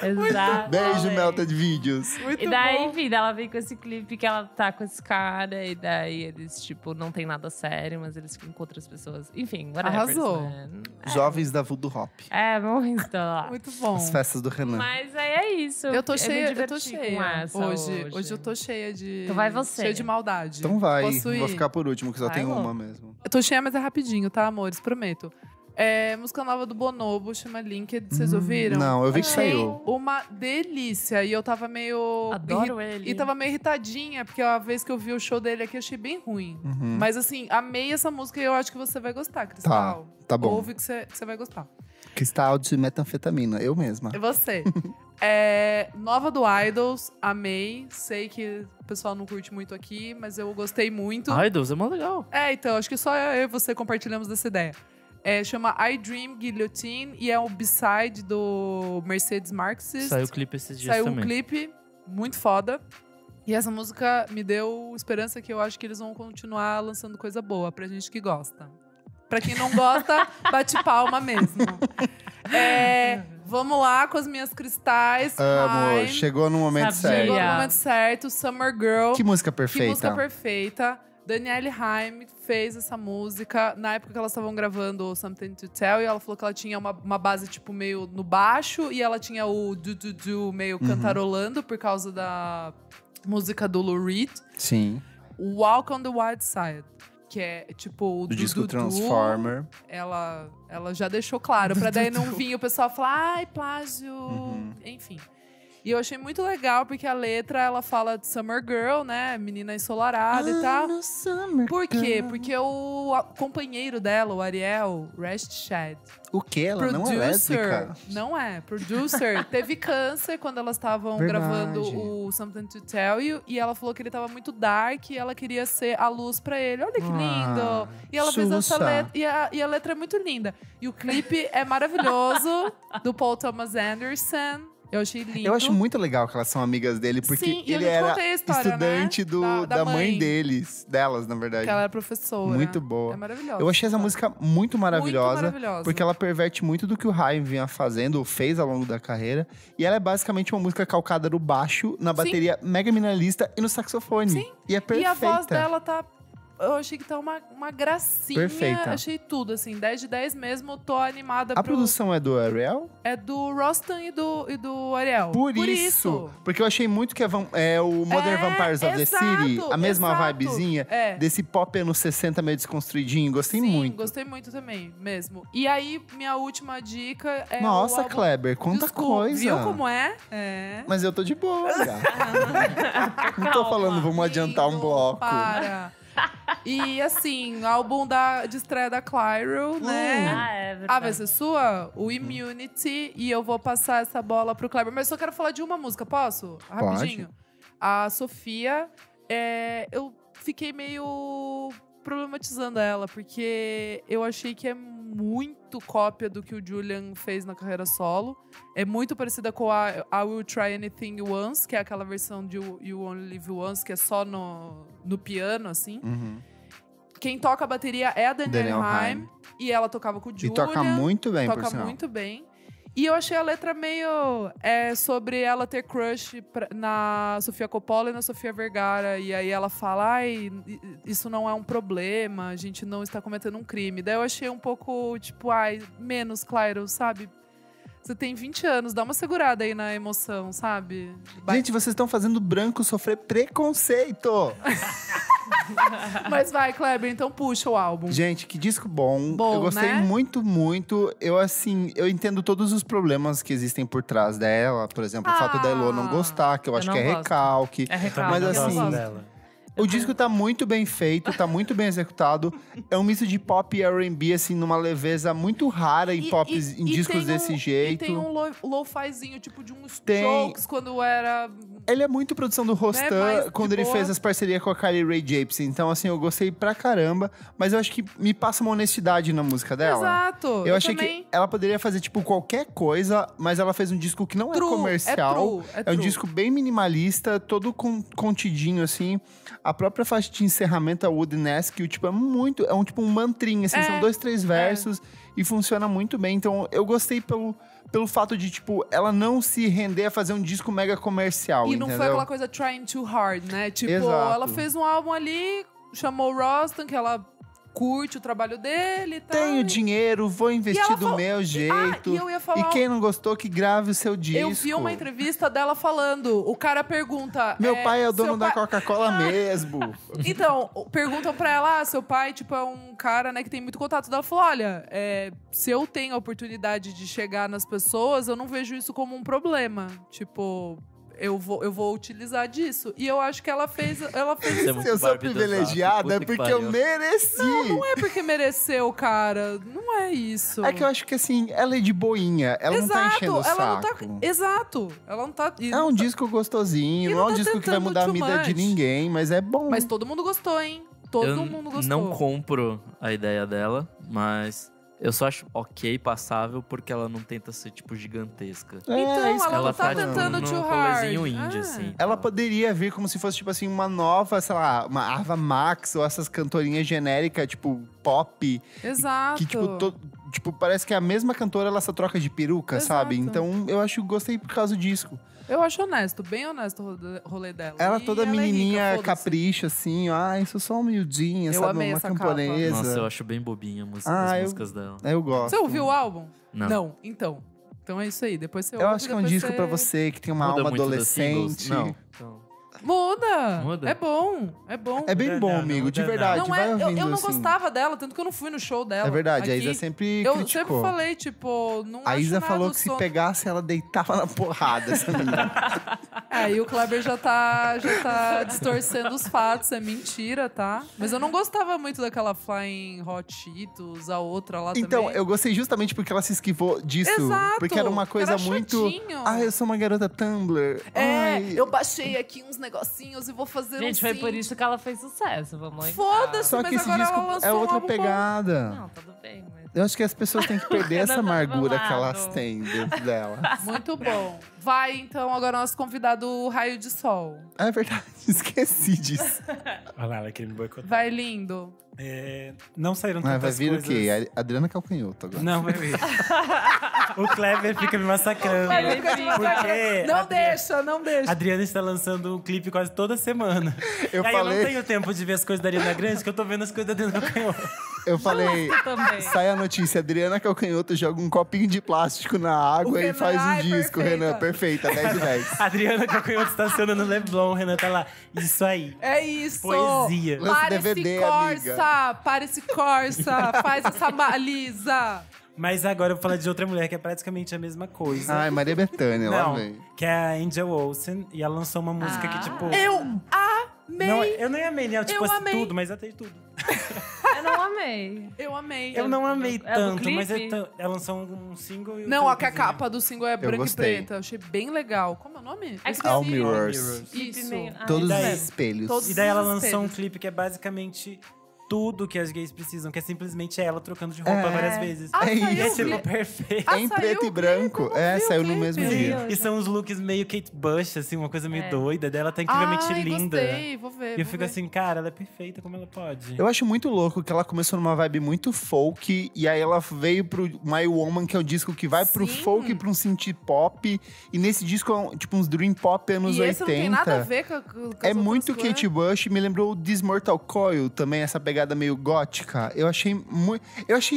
Exato. Beijo, Melted Videos. Muito E daí, bom. enfim, ela vem com esse clipe que ela tá com esse cara, e daí eles, tipo, não tem nada sério, mas eles ficam com outras pessoas. Enfim, whatever. Arrasou. Né? Jovens da Voodoo Hop. Vamos instalar. Muito bom. As festas do Renan. Mas aí é isso. Eu tô me cheia, eu tô diverti com cheia. essa Hoje eu tô cheia de. Então vai você. Cheia de maldade. Então vai, Posso ir? vou ficar por último, que só Vai, tem Lô. uma mesmo. Eu tô cheia, mas é rapidinho, tá, amores? Prometo. Música nova do Bonobo, chama Linked. Vocês ouviram? Não, eu vi que Achei saiu. uma delícia. E eu tava meio... Adoro ele. E tava meio irritadinha, porque a vez que eu vi o show dele aqui, eu achei bem ruim. Mas assim, amei essa música e eu acho que você vai gostar, Cristal. Tá bom. Ouve que você vai gostar. Cristal de metanfetamina, eu mesma. E você? Nova do Idols, amei. Sei que o pessoal não curte muito aqui, mas eu gostei muito. Idols é mó legal. Então, acho que só eu e você compartilhamos dessa ideia. Chama I Dream Guillotine e é o B-side do Mercedes Marxist. Saiu o clipe esses dias Saiu também. um clipe muito foda. E essa música me deu esperança que eu acho que eles vão continuar lançando coisa boa pra gente que gosta. Pra quem não gosta, bate palma mesmo. Vamos lá com as minhas cristais. Amor, Time. chegou no momento Sabia. certo. Chegou no momento certo. Summer Girl. Que música perfeita. Que música perfeita. Danielle Haim fez essa música na época que elas estavam gravando Something to Tell. E ela falou que ela tinha uma base, tipo, meio no baixo. E ela tinha o do meio cantarolando por causa da música do Lou Reed. Sim. Walk on the Wild Side. Que é, tipo, o Do disco Dudu, Transformer. Ela já deixou claro. Pra daí não vir o pessoal falar, ai, plágio. Enfim. E eu achei muito legal, porque a letra, ela fala de Summer Girl, né? Menina ensolarada e tal. Por quê? Porque o companheiro dela, o Ariel, Rest Shad, O quê? Ela não é lésbica? Não é. Producer. Teve câncer quando elas estavam Verdade. gravando o Something to Tell You. E ela falou que ele tava muito dark e ela queria ser a luz pra ele. Olha que lindo! E ela fez essa Xuxa. letra. E a letra é muito linda. E o clipe é maravilhoso, do Paul Thomas Anderson. Eu achei lindo. Eu acho muito legal que elas são amigas dele, porque Sim, e eu ele já te era contei a história, estudante né? da mãe delas, na verdade. Que ela era professora. Muito boa. É maravilhosa. Eu achei essa música muito maravilhosa, Muito maravilhosa. porque ela perverte muito do que o Haim vinha fazendo, ou fez ao longo da carreira. E ela é basicamente uma música calcada no baixo, na bateria mega minimalista e no saxofone. Sim. E é perfeita. E a voz dela tá... Eu achei que tá uma gracinha. Perfeita. Achei tudo, assim. 10 de 10 mesmo. Tô animada A produção é do Ariel? É do Rostam e do Ariel. Por isso. Porque eu achei muito que é o Modern Vampires of the City, a mesma vibezinha desse pop anos 60 meio desconstruidinho. Gostei Sim, muito. Gostei muito também, mesmo. E aí, minha última dica é Nossa, o álbum... Kleber, quanta coisa. Viu como é? Mas eu tô de boa, Não tô falando, vamos adiantar um Lindo, bloco. Para. E assim, álbum de estreia da Clyro, né? É verdade. Vai ser sua? O Immunity. E eu vou passar essa bola pro Kleber. Mas só quero falar de uma música, posso? Rapidinho. A Sofia, eu fiquei meio problematizando ela, porque eu achei que é muito cópia do que o Julian fez na carreira solo. É muito parecida com a I Will Try Anything Once, que é aquela versão de You Only Live Once, que é só no piano, assim. Quem toca a bateria é a Danielle Haim, e ela tocava com o Julian. E toca muito bem, por Toca sinal. muito bem. E eu achei a letra meio... sobre ela ter crush na Sofia Coppola e na Sofia Vergara. E aí ela fala, ai, isso não é um problema, a gente não está cometendo um crime. Daí eu achei um pouco, tipo, ai, menos, Clyro, sabe? Você tem 20 anos, dá uma segurada aí na emoção, sabe? Gente, vocês estão fazendo branco sofrer preconceito. Mas vai, Kleber, então puxa o álbum. Gente, que disco bom. Bom, eu gostei né? muito, muito. Eu entendo todos os problemas que existem por trás dela. Por exemplo, o fato da Elo não gostar, que eu acho não que é gosto. recalque. É Eu recalque. também Mas não assim, gosto dela. O disco tá muito bem feito, tá muito bem executado. É um misto de pop e R&B, assim, numa leveza muito rara em em discos desse jeito. E tem um lo-fizinho, tipo de uns Tem. Strokes, quando era... Ele é muito produção do Rostam, mais de quando ele boa. fez as parcerias com a Carly Rae Jepsen. Então, assim, eu gostei pra caramba. Mas eu acho que me passa uma honestidade na música dela. Exato. Eu achei também... que ela poderia fazer, tipo, qualquer coisa, mas ela fez um disco que não é comercial. É um true. disco bem minimalista, todo contidinho, assim. A própria faixa de encerramento, a Woodness, que tipo, é um tipo um mantrinha, assim, são 2, 3 versos e funciona muito bem. Então, eu gostei pelo fato de, tipo, ela não se render a fazer um disco mega comercial, E não entendeu? foi aquela coisa trying too hard, né? Tipo, Exato. ela fez um álbum ali, chamou o Rostam, que ela curte o trabalho dele e tal. Tenho dinheiro, vou investir do meu jeito. e eu ia falar... E quem não gostou, que grave o seu disco. Eu vi uma entrevista dela falando, o cara pergunta... Meu pai é o dono seu da pai- Coca-Cola mesmo. Então, perguntam pra ela, seu pai, tipo, é um cara, né, que tem muito contato. Ela falou, olha, se eu tenho a oportunidade de chegar nas pessoas, eu não vejo isso como um problema. Tipo... Eu vou utilizar disso. E eu acho que ela fez Isso é muito Se eu sou Barbie do privilegiada, é Zap, puta que porque eu pariu. mereci. Não é porque mereceu, cara. Não é isso. É que eu acho que assim, ela é de boinha. Ela não tá enchendo o ela não tá. saco. Exato. Ela não tá. É um disco gostosinho, E não é não um tá disco que vai tentando mudar a too vida de much. ninguém, mas é bom. Mas todo mundo gostou, hein? Todo Eu mundo gostou. não compro a ideia dela, mas eu só acho ok, passável, porque ela não tenta ser, tipo, gigantesca. É, Então, isso que ela eu não tô tá falando. tentando no too hard. rolezinho indie, assim. Ela poderia vir como se fosse, tipo assim, uma nova, sei lá, uma Ava Max ou essas cantorinhas genéricas, tipo, pop. Exato. Que, tipo, parece que é a mesma cantora, ela só troca de peruca, Exato. sabe? Então, eu acho que gostei por causa do disco. Eu acho honesto, bem honesto o rolê dela. Ela E toda ela é menininha, rica, foda-se. capricha, assim, ó. Isso só humildinha, Eu sabe? amei Uma essa capa. camponesa. Nossa, eu acho bem bobinha as Ah, músicas dela. Eu gosto. Você ouviu o álbum? Não. Então. Então é isso aí. Depois você ouve. Eu acho que é um depois disco pra você que tem uma Muda alma muito das singles? adolescente. Não. Então, Muda. Muda? É bom. É bom. É bem Não, bom, não, amigo, não de muda verdade. Não vai é, ouvindo, eu não assim. gostava dela, tanto que eu não fui no show dela. É verdade, a Aqui, Isa sempre eu criticou. sempre falei, tipo, não A acho Isa nada falou o que se som. pegasse, ela deitava na porrada, essa menina. E o Kleber já tá distorcendo os fatos, é mentira, tá? Mas eu não gostava muito daquela Flying Hot Cheetos, a outra lá Então, também. eu gostei justamente porque ela se esquivou disso. Exato, Porque era uma coisa era muito... chatinho. Ah, eu sou uma garota Tumblr. Ai, Eu baixei aqui uns negocinhos e vou fazer Gente, um foi sim. por isso que ela fez sucesso, vamos lembrar. Foda-se, Só mas que esse agora disco ela lançou é um outra álbum bom. pegada. Não, tudo bem, mas... Eu acho que as pessoas têm que perder essa Eu não tô do amargura meu que elas lado. têm dentro dela. Muito bom. Vai, então, agora nosso convidado Raio de Sol. É verdade, esqueci disso. Olha lá, ela queria me boicotar. Vai, lindo. Não saíram Mas tantas vai vir coisas... o quê? A Adriana Calcanhoto agora. Não, vai vir. O Kleber fica me massacrando. Porque Não a deixa, não A deixa. Adriana está lançando um clipe quase toda semana. Eu E aí eu não falei, tenho tempo de ver as coisas da Ariana Grande, que eu tô vendo as coisas da Adriana Calcanhoto. eu falei, Também. sai a notícia, Adriana Calcanhoto joga um copinho de plástico na água O e Renan, faz um ai, disco, perfeita. Renan. Perfeita, 10 de 10. A Adriana Calcanhoto estaciona no Leblon, o Renan tá lá. Isso aí. É isso. Poesia. Lança Para DVD, esse Corsa, para esse Corsa, faz essa baliza. Mas agora eu vou falar de outra mulher que é praticamente a mesma coisa. Ai, Maria Bethânia, lá Não, vem. que é a Angel Olsen. E ela lançou uma música que, tipo... Eu amei. Não, eu nem amei, né? Tipo, Eu assim, amei. tudo, mas até tudo. Eu não amei. Eu amei. Eu não amei É do tanto, mas clipe? ela lançou um single e o Não, a clipezinho. capa do single é branca e gostei. preta. Eu achei bem legal. Como é o nome? É Eu que All esqueci. Mirrors. Isso. Todos E daí? os espelhos. Todos- E daí ela Os lançou um espelhos. clipe que é basicamente tudo que as gays precisam, que é simplesmente ela trocando de roupa É. várias vezes. Ah, É saiu E é o tipo clipe? perfeito. Ah, em saiu preto o e branco. clipe? Eu não vi o Saiu no clipe. mesmo dia. E são uns looks meio Kate Bush, assim, uma coisa meio É. doida. Dela tá incrivelmente Ai, linda. gostei. Vou ver. E eu vou fico ver. assim, cara, ela é perfeita, como ela pode? Eu acho muito louco que ela começou numa vibe muito folk, e aí ela veio pro My Woman, que é um disco que vai pro Sim. folk e pro um synth pop. E nesse disco é tipo uns dream pop anos E 80. esse não tem nada a ver com as É outras muito coisas. Kate Bush, me lembrou o This Mortal Coil também, essa pegada meio gótica. Eu achei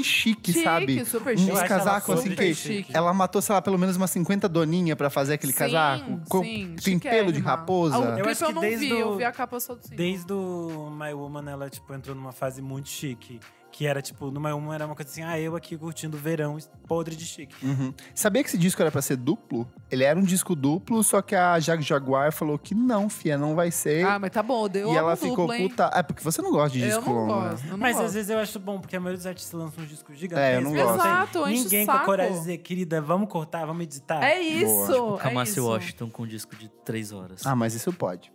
chique, Chique, sabe? super Uns chique. Eu acho ela casacos assim super que chique. ela matou, sei lá, pelo menos umas 50 doninhas pra fazer aquele Sim, casaco. sim, Tem pelo de chiquérrima. raposa. O Eu clipe acho eu que não desde vi, o- eu vi a capa só do single. Desde o My Woman, ela, tipo, entrou numa fase muito chique. Que era, tipo, no My Woman era uma coisa assim, eu aqui curtindo o verão, podre de chique. Uhum. Sabia que esse disco era pra ser duplo? Ele era um disco duplo, só que a Jaguar falou que não, fia, não vai ser. Ah, mas tá bom, deu e ela duplo, ficou hein? puta. É porque você não gosta de Eu disco não longo, né? gosto, eu não Mas gosto. às vezes eu acho bom, porque a maioria dos artistas lançam um disco gigantesco. É, eu não gosto. Exato, enche o Ninguém com a saco. coragem de dizer, querida, vamos cortar, vamos editar. É isso, é Kamasi isso. Washington com um disco de 3 horas. Ah, mas isso pode.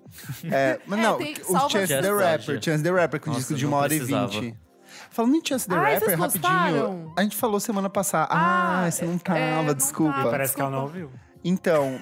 Mas não, tem- o salva- Chance the Just Rapper. Pode. Chance the Rapper com Nossa, disco de não 1h20. precisava. Falando em Chance the Ai, Rapper, vocês rapidinho. gostaram? A gente falou semana passada. você não tava, não desculpa. tava. Parece que ela não ouviu. Então,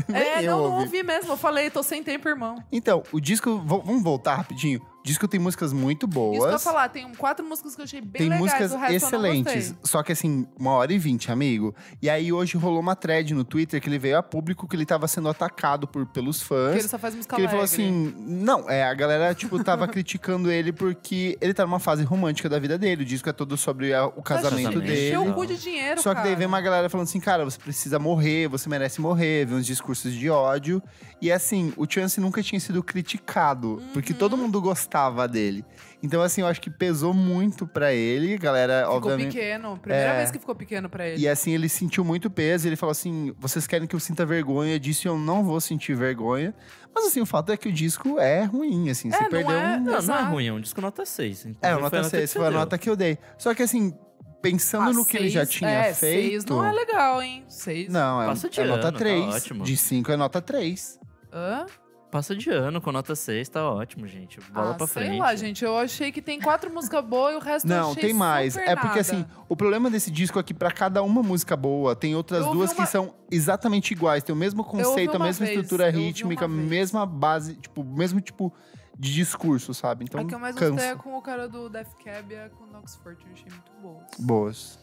nem eu não ouvi. ouvi mesmo. Eu falei, tô sem tempo, irmão. Então, o disco. Vamos voltar rapidinho. O disco tem músicas muito boas. Isso que eu ia falar, tem 4 músicas que eu achei bem Tem legais, músicas o resto excelentes. eu não gostei. Só que assim, 1h20, amigo. E aí hoje rolou uma thread no Twitter que ele veio a público que ele tava sendo atacado pelos fãs. Que ele só faz música Que ele falou alegre. assim, não, a galera, tipo, tava criticando ele porque ele tá numa fase romântica da vida dele. O disco é todo sobre o casamento Casamento. dele. Encheu o cu de dinheiro, Só que daí cara. vem uma galera falando assim, cara, você precisa morrer, você merece morrer, vem uns discursos de ódio. E assim, o Chance nunca tinha sido criticado, porque todo mundo gostava dele. Então, assim, eu acho que pesou muito pra ele, galera, Ficou obviamente. pequeno. Primeira vez que ficou pequeno pra ele. E assim, ele sentiu muito peso, ele falou assim: vocês querem que eu sinta vergonha disso, eu não vou sentir vergonha. Mas assim, o fato é que o disco é ruim, assim, você não perdeu é- um. Não é Exato. ruim, é um disco nota 6. É, uma nota 6, foi a nota que eu dei. Só que assim, pensando no que ele já tinha feito. 6 não é legal, hein? 6. Não, Passa de é nota ano, tá 3. ótimo. De 5 é nota 3. Hã? Passa de ano com nota 6, tá ótimo, gente. Bola pra frente. Sei lá, gente. Eu achei que tem 4 músicas boas e o resto eu Não, achei tem mais. super É porque nada. assim, o problema desse disco é que pra cada uma música boa, tem outras Eu ouvi duas uma- que são exatamente iguais. Tem o mesmo conceito, a uma mesma vez, estrutura eu ouvi rítmica, uma vez. mesma base, tipo, mesmo tipo de discurso, sabe? Então, A que eu mais cansa. gostei é com o cara do Death Cab e a com o Oxford. Eu achei muito boas. Boas.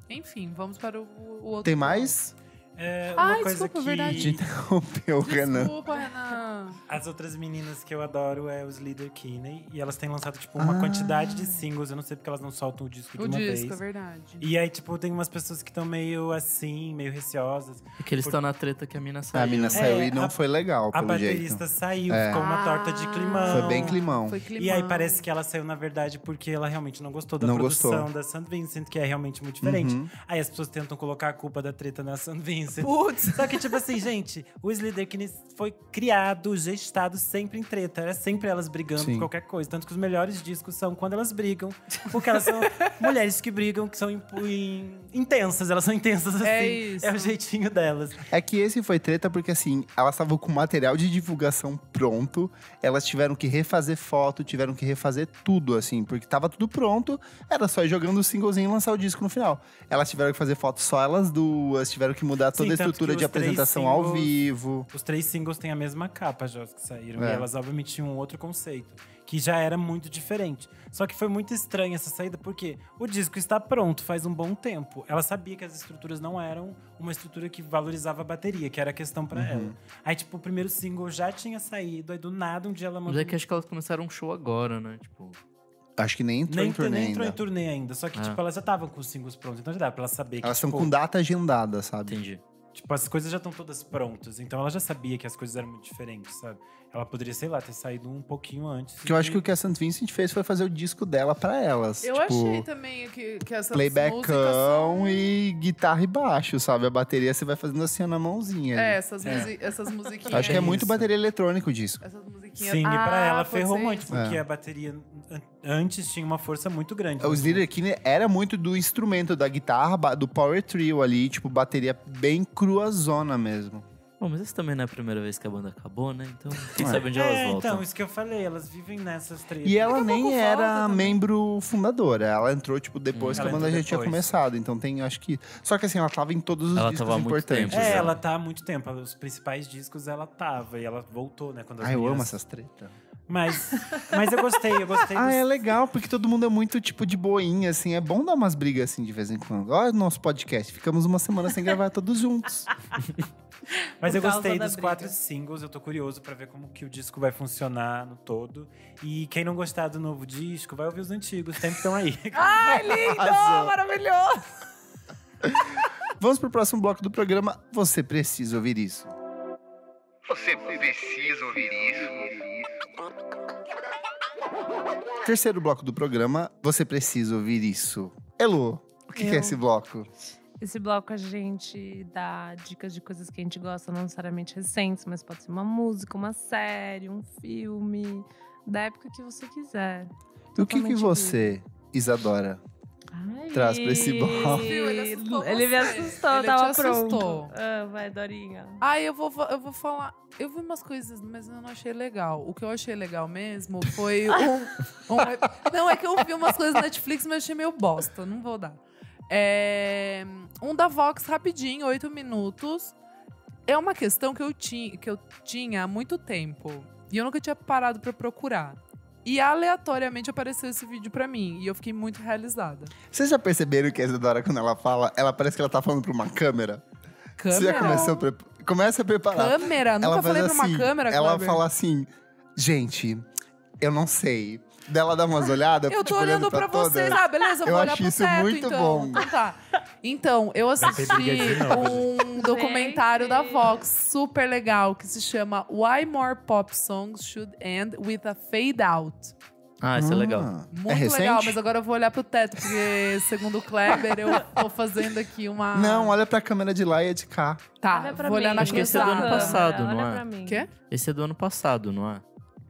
Enfim, vamos para o outro. Tem bloco. mais? É Ai, uma coisa desculpa, que verdade. Interrompeu o Renan. Desculpa, Renan. as outras meninas que eu adoro é os Leader Kinney. E elas têm lançado, tipo, uma quantidade de singles. Eu não sei porque elas não soltam o disco de O uma disco, é vez. verdade. E aí, tipo, tem umas pessoas que estão meio assim, meio receosas. Porque eles estão na treta que a mina saiu. A mina saiu e não a- foi legal, A pelo jeito. baterista saiu, É. ficou uma torta de climão. Foi bem climão. Foi climão. E aí parece que ela saiu, na verdade, porque ela realmente não gostou da Não produção gostou. da St. Vincent, que é realmente muito diferente. Uhum. Aí as pessoas tentam colocar a culpa da treta na St. Vincent. Putz. Só que, tipo assim, gente, o Leader Kinney foi criado, gestado sempre em treta. Era sempre elas brigando Sim. por qualquer coisa. Tanto que os melhores discos são quando elas brigam. Porque elas são mulheres que brigam, que são intensas. Elas são intensas assim. É isso. É o jeitinho delas. É que esse foi treta porque, assim, elas estavam com material de divulgação pronto. Elas tiveram que refazer foto, tiveram que refazer tudo, assim. Porque tava tudo pronto, era só ir jogando o singlezinho e lançar o disco no final. Elas tiveram que fazer foto só elas duas, tiveram que mudar toda Sim, a tanto estrutura que de os três apresentação ao singles- vivo. Os 3 singles têm a mesma capa já, os que saíram. É. E elas, obviamente, tinham um outro conceito. Que já era muito diferente. Só que foi muito estranha essa saída, porque o disco está pronto faz um bom tempo. Ela sabia que as estruturas não eram uma estrutura que valorizava a bateria, que era a questão pra ela. Aí, tipo, o primeiro single já tinha saído, aí do nada, um dia ela Mas mandou... é que acho que elas começaram um show agora, né? Tipo, Acho que nem entrou em turnê nem ainda. entrou em turnê ainda. Só que, Ah. tipo, elas já estavam com os singles prontos. Então já dá pra ela saber que, Elas estão tipo, com data agendada, sabe? entendi. tipo, as coisas já estão todas prontas. Então ela já sabia que as coisas eram muito diferentes, sabe? Ela poderia, sei lá, ter saído um pouquinho antes. Porque eu acho que o que a St. Vincent fez foi fazer o disco dela pra elas. Eu tipo, achei também que essas músicas playbackão são... e guitarra e baixo, sabe? A bateria você vai fazendo assim na mãozinha. É, ali. essas musiquinhas. Acho que é bem muito isso. bateria eletrônica o disco. Essas musiquinhas. Sim, e pra ela pode ferrou ser muito, isso. porque É. a bateria antes tinha uma força muito grande. Os Leader Kinney era muito do instrumento, da guitarra, do power trio ali, tipo, bateria bem cruazona mesmo. Bom, mas essa também não é a primeira vez que a banda acabou, né? Então, quem É. sabe onde elas voltam. Então, isso que eu falei, elas vivem nessas tretas. E ela Daqui a pouco nem volta era também. membro fundadora, ela entrou, tipo, depois que Ela a banda entrou já tinha depois. começado. Então tem, acho que... Só que assim, ela tava em todos os Ela discos tava há muito importantes. tempo, É, já. ela tá há muito tempo. Os principais discos ela tava. E ela voltou, né? Quando as Ah, eu amo meninas- essas tretas. Mas eu gostei Ah, dos... é legal, porque todo mundo é muito, tipo, de boinha, assim. É bom dar umas brigas, assim, de vez em quando. Olha o nosso podcast, ficamos uma semana sem gravar todos juntos. Mas Por eu causa gostei da dos briga. 4 singles, eu tô curioso pra ver como que o disco vai funcionar no todo. E quem não gostar do novo disco, vai ouvir os antigos, sempre estão aí. Ai, lindo! Arrasou. Maravilhoso! Vamos pro próximo bloco do programa. Você precisa ouvir isso. Você precisa ouvir isso. Terceiro bloco do programa. Você precisa ouvir isso. Elô, o que é Eu. esse bloco? Esse bloco a gente dá dicas de coisas que a gente gosta, não necessariamente recentes, mas pode ser uma música, uma série, um filme, da época que você quiser. O que Totalmente você, Isadora, Ai, traz pra esse bloco? Viu? Ele assustou Ele me você. assustou, Ele tava te assustou. pronto. Ah, vai, Dorinha. Ai, eu vou falar. Eu vi umas coisas, mas eu não achei legal. O que eu achei legal mesmo foi Não, é que eu vi umas coisas na Netflix, mas achei meio bosta. Não vou dar. Um da Vox, rapidinho, 8 minutos. É uma questão que eu tinha há muito tempo. E eu nunca tinha parado pra procurar. E aleatoriamente apareceu esse vídeo pra mim. E eu fiquei muito realizada. Vocês já perceberam que a Isadora, quando ela fala, ela parece que ela tá falando pra uma câmera? Você já começou a começa a preparar. Câmera? Nunca Ela falei faz pra uma assim, câmera, Ela Kleber. fala assim, gente, eu não sei. Dela dá umas olhadas, Eu tô tipo, olhando pra você, todas. beleza, eu Eu vou olhar acho pro isso teto, muito então. bom. Então tá. Então, eu Vai ter briga de assisti novo, um documentário da Vox super legal que se chama Why More Pop Songs Should End with a Fade Out. Ah, isso é legal. Muito É recente? legal, mas agora eu vou olhar pro teto, porque segundo o Kleber, eu tô fazendo aqui uma... Não, olha pra câmera de lá e é de cá. Tá, Olha pra vou olhar mim. na Acho que esse é do ano câmera. passado, não Olha é? pra mim. Quê? Esse é do ano passado, não é?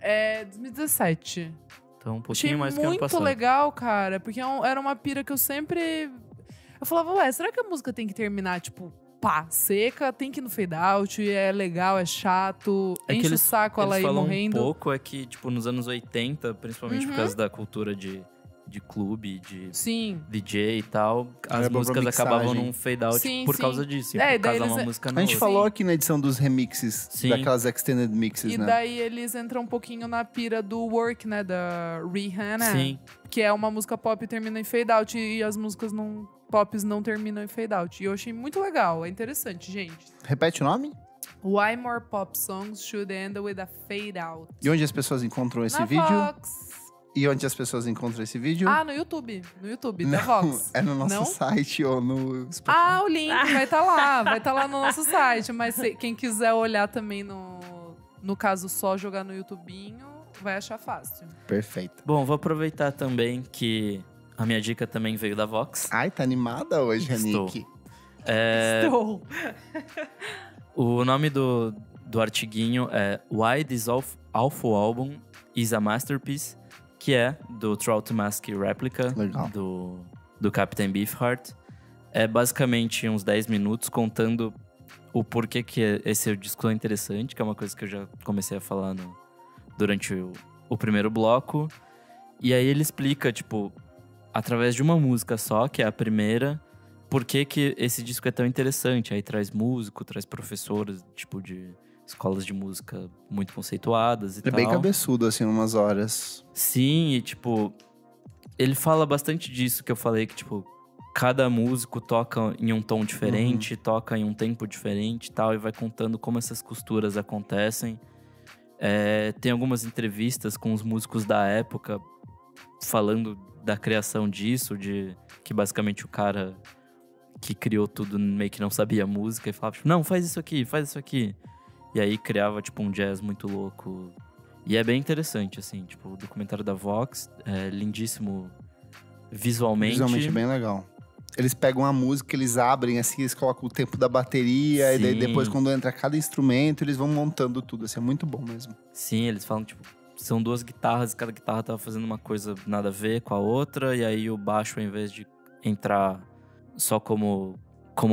É 2017. Então, um Achei pouquinho mais que ano muito passado. legal, cara, porque era uma pira que eu sempre... Eu falava, ué, será que a música tem que terminar, tipo, pá, seca? Tem que ir no fade out, é legal, é chato, É que enche o eles- saco ela Eles ir falam morrendo. um pouco é que, tipo, nos anos 80, principalmente por Uhum. causa da cultura de clube, de Sim. DJ e tal, as Era pra músicas mixagem. acabavam num fade out Sim, por sim. causa disso. É, por daí causa eles- uma música na A gente outra. falou aqui na edição dos remixes, Sim. daquelas extended mixes, E né? daí eles entram um pouquinho na pira do Work, né, da Rihanna. Sim. Que é uma música pop e termina em fade out, e as músicas pops não terminam em fade out. E eu achei muito legal, é interessante, gente. Repete o nome? Why more pop songs should end with a fade out? E onde as pessoas encontram esse Na vídeo? Vox. E onde as pessoas encontram esse vídeo? Ah, no YouTube. No YouTube, não, da Vox. é no nosso Não? site ou no Spotify. Ah, o link vai estar lá. Vai estar lá no nosso site. Mas quem quiser olhar também no caso, só jogar no YouTubinho, vai achar fácil. Perfeito. Bom, vou aproveitar também que a minha dica também veio da Vox. Ai, tá animada hoje, Estou. Ranique. Estou. O nome do artiguinho é Why This Awful Album is a Masterpiece, que é do Trout Mask Replica, Legal. do Captain Beefheart. É basicamente uns 10 minutos contando o porquê que esse disco é interessante, que é uma coisa que eu já comecei a falar durante o primeiro bloco. E aí ele explica, tipo, através de uma música só, que é a primeira, por que esse disco é tão interessante. Aí traz músico, traz professores, tipo, de escolas de música muito conceituadas e É tal. bem cabeçudo, assim, umas horas. Sim, e tipo, ele fala bastante disso que eu falei, que tipo, cada músico toca em um tom diferente, toca em um tempo diferente e tal, e vai contando como essas costuras acontecem. Tem algumas entrevistas com os músicos da época falando da criação disso, de que basicamente o cara que criou tudo meio que não sabia música e falava, tipo, não, faz isso aqui, faz isso aqui. E aí criava, tipo, um jazz muito louco. E é bem interessante, assim, tipo, o documentário da Vox é lindíssimo visualmente. Visualmente bem legal. Eles pegam a música, eles abrem, assim, eles colocam o tempo da bateria. E daí Sim. depois, quando entra cada instrumento, eles vão montando tudo. Assim, é muito bom mesmo. Sim, eles falam, tipo, são duas guitarras, cada guitarra tava fazendo uma coisa nada a ver com a outra. E aí o baixo, ao invés de entrar só como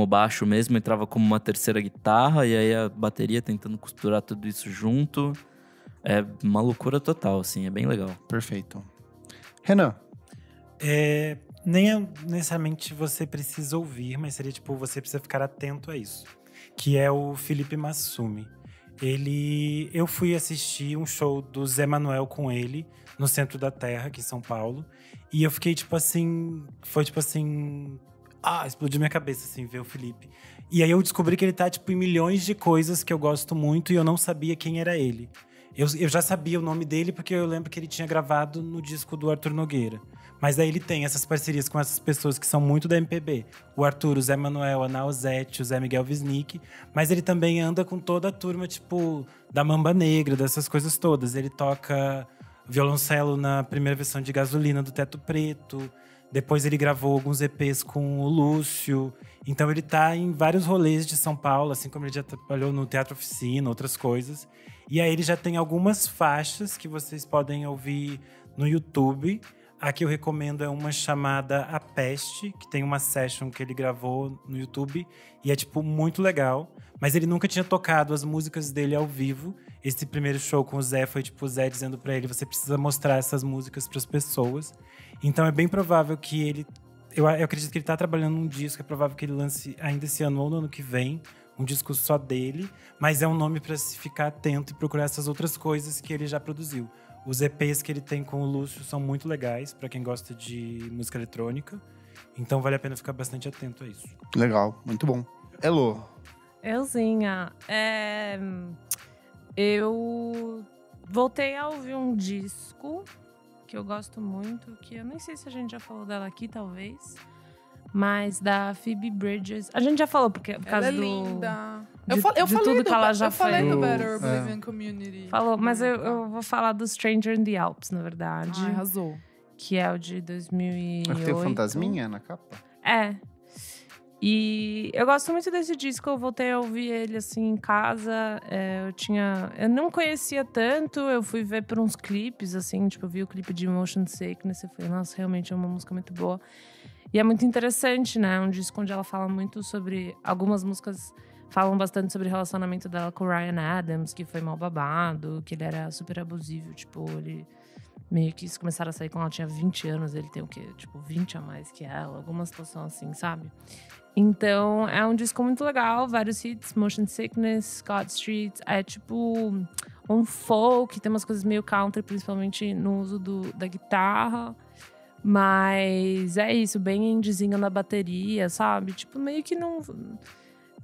baixo mesmo, entrava como uma terceira guitarra. E aí a bateria tentando costurar tudo isso junto. É uma loucura total, assim, é bem legal. Perfeito. Renan, Nem é necessariamente você precisa ouvir, mas seria tipo, você precisa ficar atento a isso. Que é o Felipe Massumi. Eu fui assistir um show do Zé Manuel com ele, no Centro da Terra, aqui em São Paulo. E eu fiquei tipo assim, explodiu minha cabeça, assim, ver o Felipe. E aí eu descobri que ele tá, tipo, em milhões de coisas que eu gosto muito e eu não sabia quem era ele. Eu já sabia o nome dele porque eu lembro que ele tinha gravado no disco do Arthur Nogueira. Mas daí ele tem essas parcerias com essas pessoas que são muito da MPB. O Arthur, o Zé Manuel, a Nausete, o Zé Miguel Wisnik. Mas ele também anda com toda a turma, tipo, da Mamba Negra, dessas coisas todas. Ele toca violoncelo na primeira versão de Gasolina do Teto Preto. Depois ele gravou alguns EPs com o Lúcio. Então ele tá em vários rolês de São Paulo, assim como ele já trabalhou no Teatro Oficina, outras coisas. E aí ele já tem algumas faixas que vocês podem ouvir no YouTube. A que eu recomendo é uma chamada A Peste, que tem uma session que ele gravou no YouTube. E é, tipo, muito legal. Mas ele nunca tinha tocado as músicas dele ao vivo. Esse primeiro show com o Zé foi, tipo, o Zé dizendo pra ele: você precisa mostrar essas músicas pras pessoas. Então é bem provável que ele... Eu acredito que ele tá trabalhando num disco. É provável que ele lance ainda esse ano ou no ano que vem um disco só dele. Mas é um nome pra se ficar atento e procurar essas outras coisas que ele já produziu. Os EPs que ele tem com o Lúcio são muito legais pra quem gosta de música eletrônica. Então vale a pena ficar bastante atento a isso. Legal, muito bom. Elô, Euzinha, eu voltei a ouvir um disco que eu gosto muito, que eu nem sei se a gente já falou dela aqui, talvez. Mas da Phoebe Bridgers. A gente já falou, por Ela causa é do... linda. de Eu falei tudo do, que ela já eu falei fez. do Better É. Oblivion Community. Falou, mas eu vou falar do Stranger in the Alps, na verdade. Ai, arrasou. Que é o de 2008. tem o Fantasminha na capa? É. E eu gosto muito desse disco, eu voltei a ouvir ele assim em casa. Eu não conhecia tanto, eu fui ver por uns clipes, assim, tipo, eu vi o clipe de Motion Sickness e falei, nossa, realmente é uma música muito boa. E é muito interessante, né? Um disco onde ela fala muito sobre. Algumas músicas falam bastante sobre o relacionamento dela com o Ryan Adams, que foi mal babado, que ele era super abusivo, tipo, ele. Meio que eles começaram a sair quando ela tinha 20 anos, ele tem o quê? Tipo, 20 a mais que ela, alguma situação assim, sabe? Então, é um disco muito legal, vários hits, Motion Sickness, God Street, é tipo um folk, tem umas coisas meio country, principalmente no uso da guitarra. Mas é isso, bem indiezinho na bateria, sabe? Tipo, meio que não...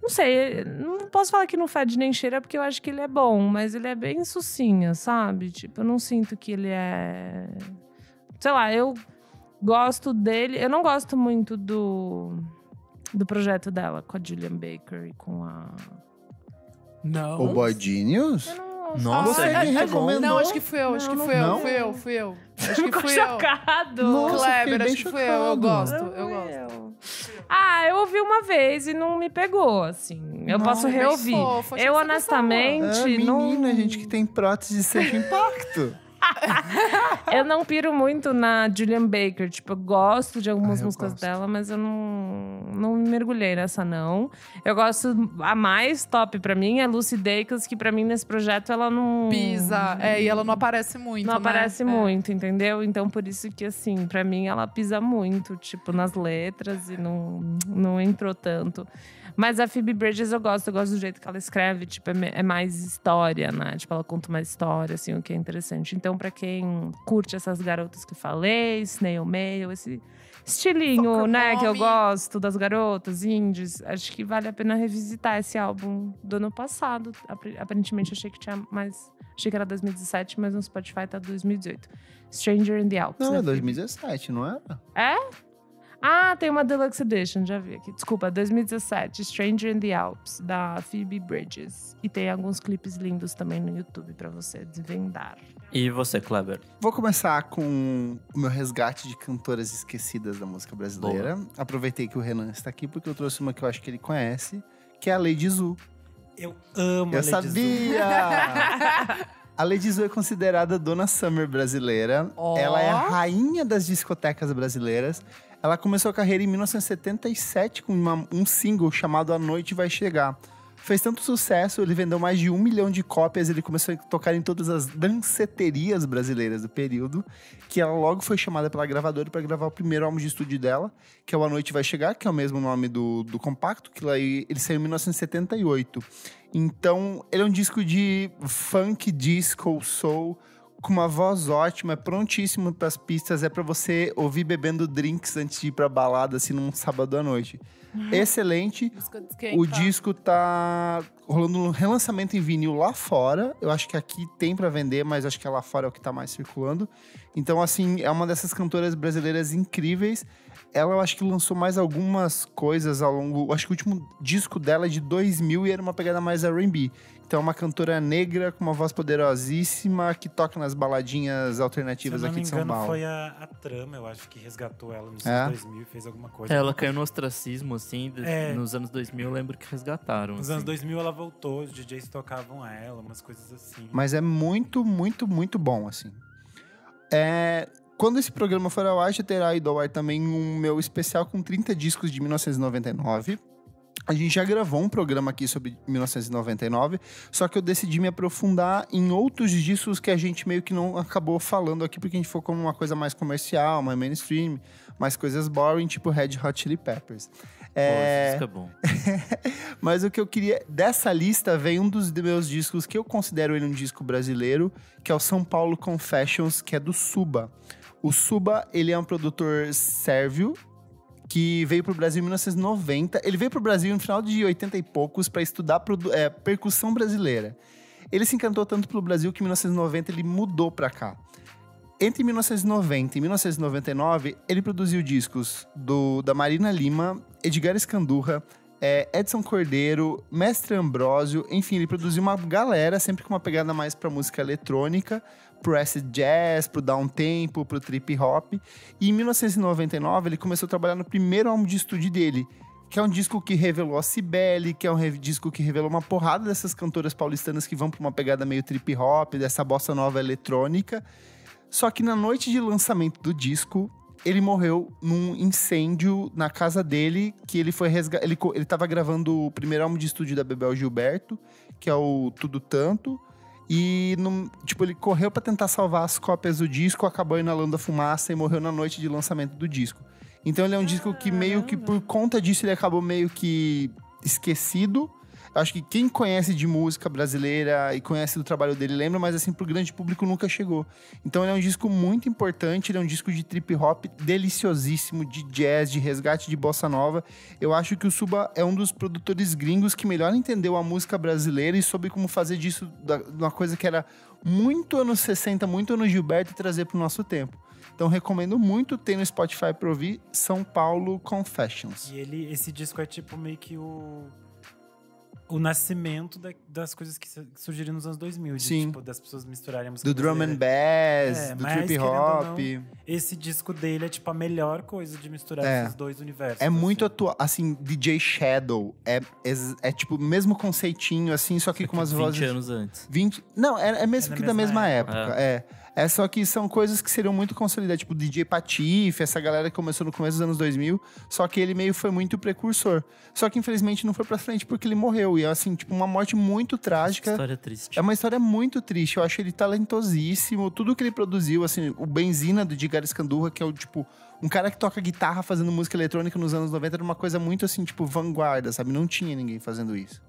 Não sei, não posso falar que não fede nem cheira, porque eu acho que ele é bom, mas ele é bem sucinha, sabe? Tipo, eu não sinto que ele é... Sei lá, eu gosto dele... Eu não gosto muito do projeto dela com a Julian Baker e com a... Não. O Boy Genius? Eu não Nossa, Você é que muito recomendou. Não, acho que fui eu, acho que Não, fui não. eu, fui eu. Acho que Ficou fui eu. chocado. Nossa, Kleber, fiquei bem acho que fui eu. Eu chocado. gosto, Não eu fui gosto. eu. Ah, eu ouvi uma vez e não me pegou, assim. Eu Não, posso bem reouvir. fofo, achei Eu, que você honestamente, menina, não... gente que tem prótese de certo impacto. Eu não piro muito na Julian Baker. Tipo, eu gosto de algumas eu músicas gosto. dela, mas eu não me mergulhei nessa, não. Eu gosto... A mais top pra mim é Lucy Dacus, que pra mim, nesse projeto, ela não... Pisa. E ela não aparece muito, Não né? aparece muito, entendeu? Então, por isso que, assim, pra mim, ela pisa muito, tipo, nas letras e não entrou tanto. Mas a Phoebe Bridgers eu gosto do jeito que ela escreve, tipo, é mais história, né? Tipo, ela conta uma história, assim, o que é interessante. Então, pra quem curte essas garotas que eu falei, Snail Mail, esse estilinho, Soccer né, que eu Mommy. gosto das garotas indies, acho que vale a pena revisitar esse álbum do ano passado. Aparentemente, achei que era 2017, mas no Spotify tá 2018. Stranger in the Alps. Não, da é Phoebe. 2017, não era? É? Ah, tem uma Deluxe Edition, já vi aqui. Desculpa, 2017, Stranger in the Alps, da Phoebe Bridgers. E tem alguns clipes lindos também no YouTube pra você desvendar. E você, Kleber? Vou começar com o meu resgate de cantoras esquecidas da música brasileira. Aproveitei que o Renan está aqui, porque eu trouxe uma que eu acho que ele conhece, que é a Lady Zu. Eu amo a Eu Lady Zu. sabia! A Lady Zu é considerada Dona Summer brasileira. Ó. Ela é a rainha das discotecas brasileiras. Ela começou a carreira em 1977 com um single chamado A Noite Vai Chegar. Fez tanto sucesso, ele vendeu mais de 1 milhão de cópias, ele começou a tocar em todas as danceterias brasileiras do período, que ela logo foi chamada pela gravadora para gravar o primeiro álbum de estúdio dela, que é o A Noite Vai Chegar, que é o mesmo nome do compacto, que ele saiu em 1978. Então, ele é um disco de funk, disco, soul, com uma voz ótima, é prontíssimo para as pistas, é para você ouvir bebendo drinks antes de ir pra balada, assim, num sábado à noite. Excelente. Música de esquentar. O disco tá rolando um relançamento em vinil lá fora. Eu acho que aqui tem pra vender, mas acho que lá fora é o que tá mais circulando. Então, assim, é uma dessas cantoras brasileiras incríveis. Ela, eu acho que lançou mais algumas coisas ao longo... Acho que o último disco dela é de 2000 e era uma pegada mais R&B. Então, é uma cantora negra com uma voz poderosíssima que toca nas baladinhas Se eu alternativas não aqui me de São engano, Paulo. foi a Trama, eu acho, que resgatou ela nos É? anos 2000 e fez alguma coisa. Ela caiu no ostracismo, assim, É. nos anos 2000, eu lembro que resgataram. Nos assim. anos 2000 ela voltou, os DJs tocavam ela, umas coisas assim. Mas é muito, muito, muito bom, assim. Quando esse programa for ao ar, já terá ido ao ar também um meu especial com 30 discos de 1999. A gente já gravou um programa aqui sobre 1999, só que eu decidi me aprofundar em outros discos que a gente meio que não acabou falando aqui, porque a gente focou numa coisa mais comercial, mais mainstream, mais coisas boring, tipo Red Hot Chili Peppers. Pô, isso é bom. Mas o que eu queria... Dessa lista vem um dos meus discos que eu considero ele um disco brasileiro, que é o São Paulo Confessions, que é do Suba. O Suba, ele é um produtor sérvio, que veio pro Brasil em 1990. Ele veio pro Brasil no final de 80 e poucos para estudar percussão brasileira. Ele se encantou tanto pelo Brasil que em 1990 ele mudou pra cá. Entre 1990 e 1999, ele produziu discos da Marina Lima, Edgar Escandurra, Edson Cordeiro, Mestre Ambrósio. Enfim, ele produziu uma galera, sempre com uma pegada mais pra música eletrônica, pro acid jazz, pro downtempo, pro trip hop. E em 1999, ele começou a trabalhar no primeiro álbum de estúdio dele, que é um disco que revelou a Cibele, que é um disco que revelou uma porrada dessas cantoras paulistanas que vão pra uma pegada meio trip hop, dessa bossa nova eletrônica. Só que na noite de lançamento do disco, ele morreu num incêndio na casa dele, que ele foi ele tava gravando o primeiro álbum de estúdio da Bebel Gilberto, que é o Tudo Tanto, e ele correu pra tentar salvar as cópias do disco, acabou inalando a fumaça e morreu na noite de lançamento do disco. Então ele é um disco que meio que por conta disso ele acabou meio que esquecido. Eu acho que quem conhece de música brasileira e conhece do trabalho dele lembra, mas assim, pro grande público nunca chegou. Então ele é um disco muito importante, ele é um disco de trip hop deliciosíssimo, de jazz, de resgate de bossa nova. Eu acho que o Suba é um dos produtores gringos que melhor entendeu a música brasileira e soube como fazer disso uma coisa que era muito anos 60, muito anos Gilberto e trazer pro nosso tempo. Então recomendo muito, tem no Spotify pra ouvir, São Paulo Confessions. E esse disco é tipo meio que o nascimento das coisas que surgiram nos anos 2000. Sim. Tipo, das pessoas misturarem a música Do drum and bass, do trip hop. Não, esse disco dele é tipo a melhor coisa de misturar esses dois universos. É muito atual. Assim, DJ Shadow é tipo o mesmo conceitinho, assim, só que com umas 20 vozes... anos antes. 20... Não, é mesmo que da mesma época. É só que são coisas que seriam muito consolidadas, tipo DJ Patife, essa galera que começou no começo dos anos 2000, só que ele meio foi muito precursor. Só que infelizmente não foi pra frente porque ele morreu, e é assim, tipo, uma morte muito trágica. História triste. É uma história muito triste, eu acho ele talentosíssimo, tudo que ele produziu, assim, o Benzina do Edgar Escandurra, que é o tipo, um cara que toca guitarra fazendo música eletrônica nos anos 90, era uma coisa muito assim, tipo, vanguarda, sabe? Não tinha ninguém fazendo isso.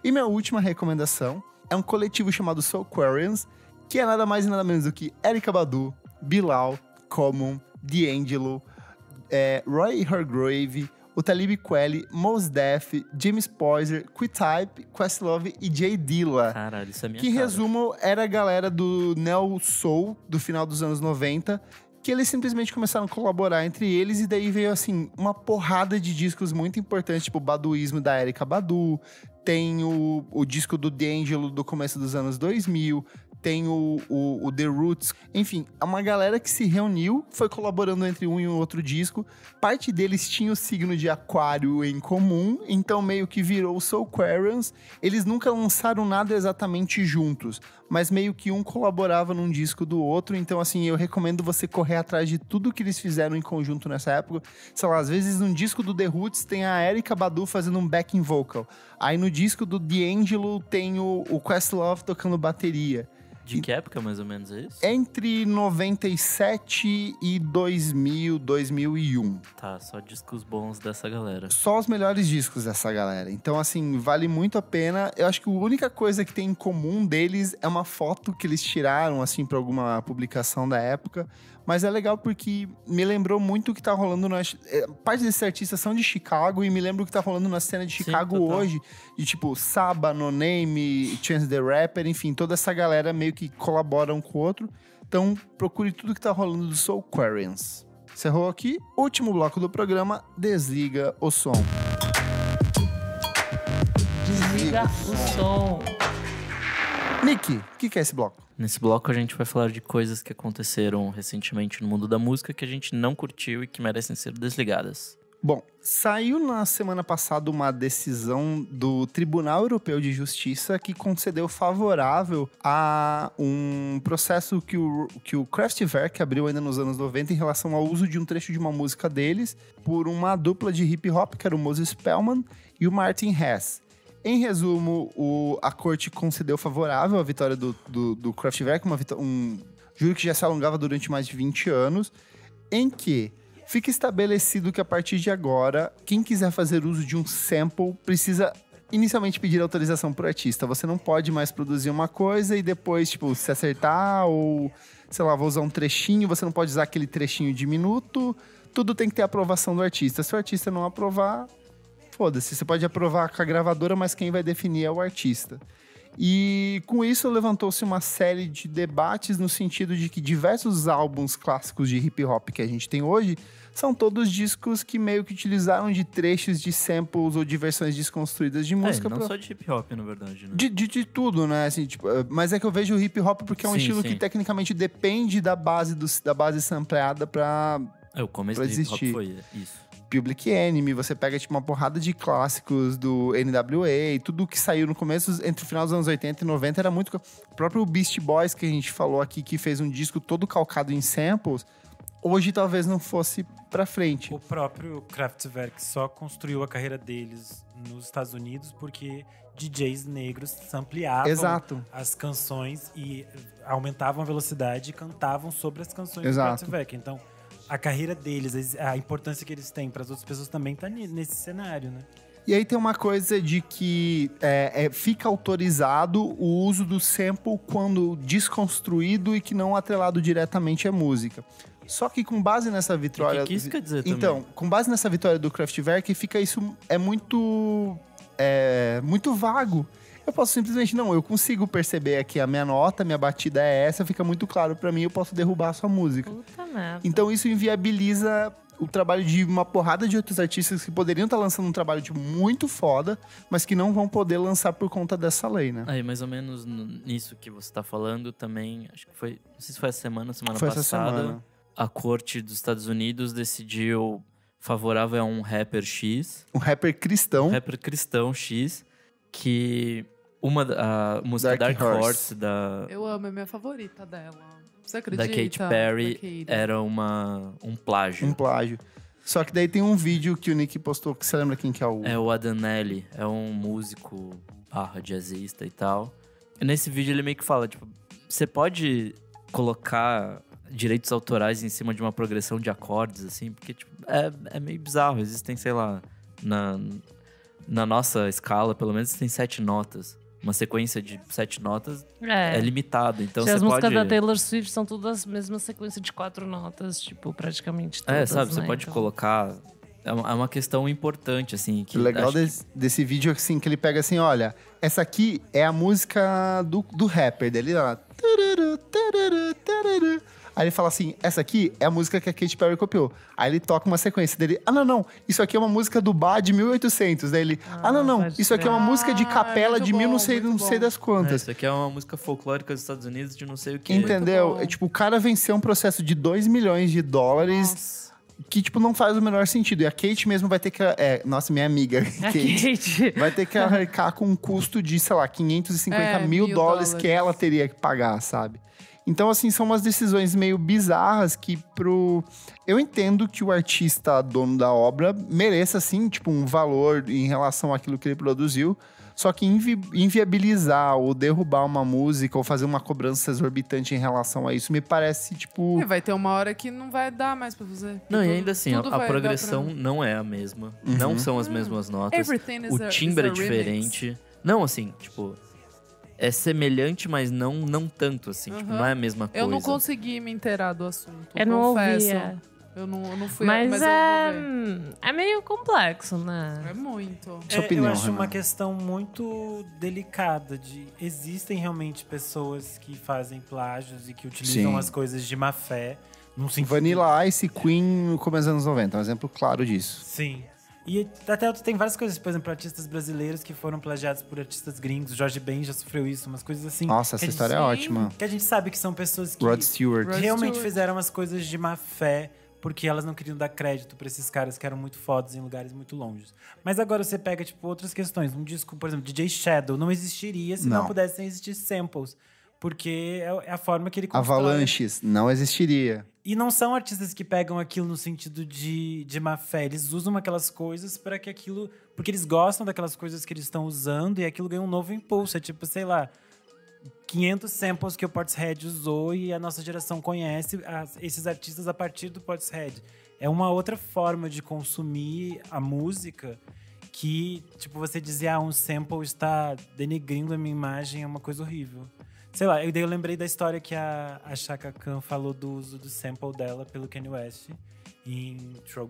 E minha última recomendação é um coletivo chamado Soulquarians, que é nada mais e nada menos do que Erykah Badu, Bilal, Common, D'Angelo, Roy Hargrave, o Talib Kweli, Mos Def, James Poyser, Q-Type, Questlove e Jay Dilla. Caralho, isso é minha Que, cara. resumo, era a galera do Neo Soul, do final dos anos 90, que eles simplesmente começaram a colaborar entre eles, e daí veio, assim, uma porrada de discos muito importantes, tipo o Baduísmo da Erykah Badu, tem o disco do D'Angelo do começo dos anos 2000, tem o The Roots. Enfim, é uma galera que se reuniu, foi colaborando entre um e um outro disco. Parte deles tinha o signo de aquário em comum, então meio que virou o Soulquarians. Eles nunca lançaram nada exatamente juntos, mas meio que um colaborava num disco do outro. Então, assim, eu recomendo você correr atrás de tudo que eles fizeram em conjunto nessa época. Sei lá, às vezes num disco do The Roots tem a Erykah Badu fazendo um backing vocal. Aí no disco do D'Angelo tem o Questlove tocando bateria. De que época, mais ou menos, é isso? Entre 97 e 2000, 2001. Tá, só discos bons dessa galera. Só os melhores discos dessa galera. Então, assim, vale muito a pena. Eu acho que a única coisa que tem em comum deles é uma foto que eles tiraram, assim, pra alguma publicação da época. Mas é legal porque me lembrou muito o que tá rolando parte desses artistas são de Chicago, e me lembra o que tá rolando na cena de Chicago hoje. De tipo, Saba, No Name, Chance the Rapper, enfim, toda essa galera meio que colabora um com o outro. Então, procure tudo que tá rolando do Soulquarians. Encerrou aqui. Último bloco do programa, desliga o som. Desliga o som. Nick, o que é esse bloco? Nesse bloco a gente vai falar de coisas que aconteceram recentemente no mundo da música que a gente não curtiu e que merecem ser desligadas. Bom, saiu na semana passada uma decisão do Tribunal Europeu de Justiça que concedeu favorável a um processo que o Kraftwerk abriu ainda nos anos 90 em relação ao uso de um trecho de uma música deles por uma dupla de hip hop, que era o Moses Spellman e o Martin Hess. Em resumo, a corte concedeu favorável a vitória do Kraftwerk, um júri que já se alongava durante mais de 20 anos, em que fica estabelecido que a partir de agora, quem quiser fazer uso de um sample precisa inicialmente pedir autorização pro artista. Você não pode mais produzir uma coisa e depois, tipo, se acertar ou, sei lá, vou usar um trechinho, você não pode usar aquele trechinho de minuto. Tudo tem que ter aprovação do artista. Se o artista não aprovar, foda-se. Você pode aprovar com a gravadora, mas quem vai definir é o artista. E com isso levantou-se uma série de debates no sentido de que diversos álbuns clássicos de hip hop que a gente tem hoje são todos discos que meio que utilizaram de trechos de samples ou de versões desconstruídas de música. Não só de hip hop, na verdade, né? De tudo, né? Assim, tipo, mas é que eu vejo o hip hop porque é um Sim, estilo sim. que tecnicamente depende da base sampleada pra O começo pra do hip hop existir. foi isso. Public Enemy, você pega tipo uma porrada de clássicos do NWA, tudo que saiu no começo, entre o final dos anos 80 e 90 era muito... O próprio Beast Boys, que a gente falou aqui, que fez um disco todo calcado em samples, hoje talvez não fosse pra frente. O próprio Kraftwerk só construiu a carreira deles nos Estados Unidos porque DJs negros sampleavam Exato. as canções e aumentavam a velocidade e cantavam sobre as canções Exato. do Kraftwerk. Então, a carreira deles, a importância que eles têm para as outras pessoas também tá nesse cenário, né? E aí tem uma coisa de que fica autorizado o uso do sample quando desconstruído e que não atrelado diretamente à música. Só que com base nessa vitória... O que isso quer dizer também? Então, com base nessa vitória do Kraftwerk, fica isso... É muito vago. Eu posso simplesmente... Não, eu consigo perceber aqui a minha nota, minha batida é essa, fica muito claro pra mim, eu posso derrubar a sua música. Puta merda. Então isso inviabiliza o trabalho de uma porrada de outros artistas que poderiam estar lançando um trabalho tipo, muito foda, mas que não vão poder lançar por conta dessa lei, né? Aí, mais ou menos nisso que você tá falando também, acho que foi, não sei se foi essa semana Foi essa passada, semana. a corte dos Estados Unidos decidiu favorável a um rapper X, Um rapper cristão. rapper cristão X, que a música Dark Dark Horse. Horse da Eu amo, é minha favorita dela. Você acredita? Katy Perry Da Katy. era um plágio. Um plágio. Só que daí tem um vídeo que o Nick postou, que você lembra quem que é o... É o Adanelli, é um músico jazzista e tal. E nesse vídeo ele meio que fala, tipo, você pode colocar direitos autorais em cima de uma progressão de acordes, assim, porque tipo, é meio bizarro. Existem, sei lá, na nossa escala, pelo menos tem 7 notas. Uma sequência de 7 notas é limitada, então Se você as músicas pode... da Taylor Swift são todas a mesma sequência de 4 notas, tipo, praticamente todas, sabe, você né? pode Então, colocar... É uma questão importante, assim. Que O legal acho que- desse vídeo, assim, que ele pega assim, olha, essa aqui é a música do rapper dele, ó. Tururu, tururu, tururu. Aí ele fala assim, essa aqui é a música que a Katy Perry copiou. Aí ele toca uma sequência dele, não, isso aqui é uma música do Bar de 1800. Daí ele, não, pode isso aqui é uma crer. música de capela muito de bom, não sei muito bom. das quantas. Isso aqui é uma música folclórica dos Estados Unidos de não sei o que. Entendeu? bom. É, tipo, o cara venceu um processo de $2 milhões Nossa. que, tipo, não faz o menor sentido. E a Kate mesmo vai ter que... nossa, minha amiga, A Kate. Kate. Vai ter que arcar com um custo de, sei lá, 550 mil $1.000 dólares que ela teria que pagar, sabe? Então, assim, são umas decisões meio bizarras que Eu entendo que o artista, dono da obra, mereça, assim, tipo, um valor em relação àquilo que ele produziu. Só que inviabilizar ou derrubar uma música ou fazer uma cobrança exorbitante em relação a isso me parece, tipo... E vai ter uma hora que não vai dar mais pra fazer. Não, e Tudo- ainda assim, tudo a vai dar progressão pra- não é a mesma. Não são as mesmas notas. Everything is O timbre é diferente. Não, assim, tipo... É semelhante, mas não tanto, assim. Tipo, Aham. não é a mesma coisa. Eu não consegui me inteirar do assunto. Eu não confesso. ouvia. Eu não fui, Mas eu vou ver. é meio complexo, né? É muito. Sua opinião, eu acho uma Renan. questão muito delicada de existem realmente pessoas que fazem plágios e que utilizam Sim. as coisas de má fé, num sentido... Vanilla Ice, Queen no começo dos anos 90, um exemplo claro disso. Sim. E até tem várias coisas, por exemplo, artistas brasileiros que foram plagiados por artistas gringos. Jorge Ben já sofreu isso, umas coisas assim. Nossa, que essa a gente- história é ótima. Que a gente sabe que são pessoas que Rod Stewart. Rod realmente Stewart. fizeram as coisas de má fé porque elas não queriam dar crédito pra esses caras que eram muito fodas em lugares muito longes. Mas agora você pega, tipo, outras questões. Um disco, por exemplo, DJ Shadow não existiria se não Não. pudessem existir samples. Porque é a forma que ele constrói. Avalanches não existiria. E não são artistas que pegam aquilo no sentido de má fé. Eles usam aquelas coisas para que aquilo... Porque eles gostam daquelas coisas que eles estão usando e aquilo ganha um novo impulso. É tipo, sei lá... 500 samples que o Portishead usou e a nossa geração conhece esses artistas a partir do Portishead. É uma outra forma de consumir a música que, tipo, você dizer, um sample está denegrindo a minha imagem, é uma coisa horrível. Sei lá, eu lembrei da história que a Chaka Khan falou do uso do sample dela pelo Kanye West em Through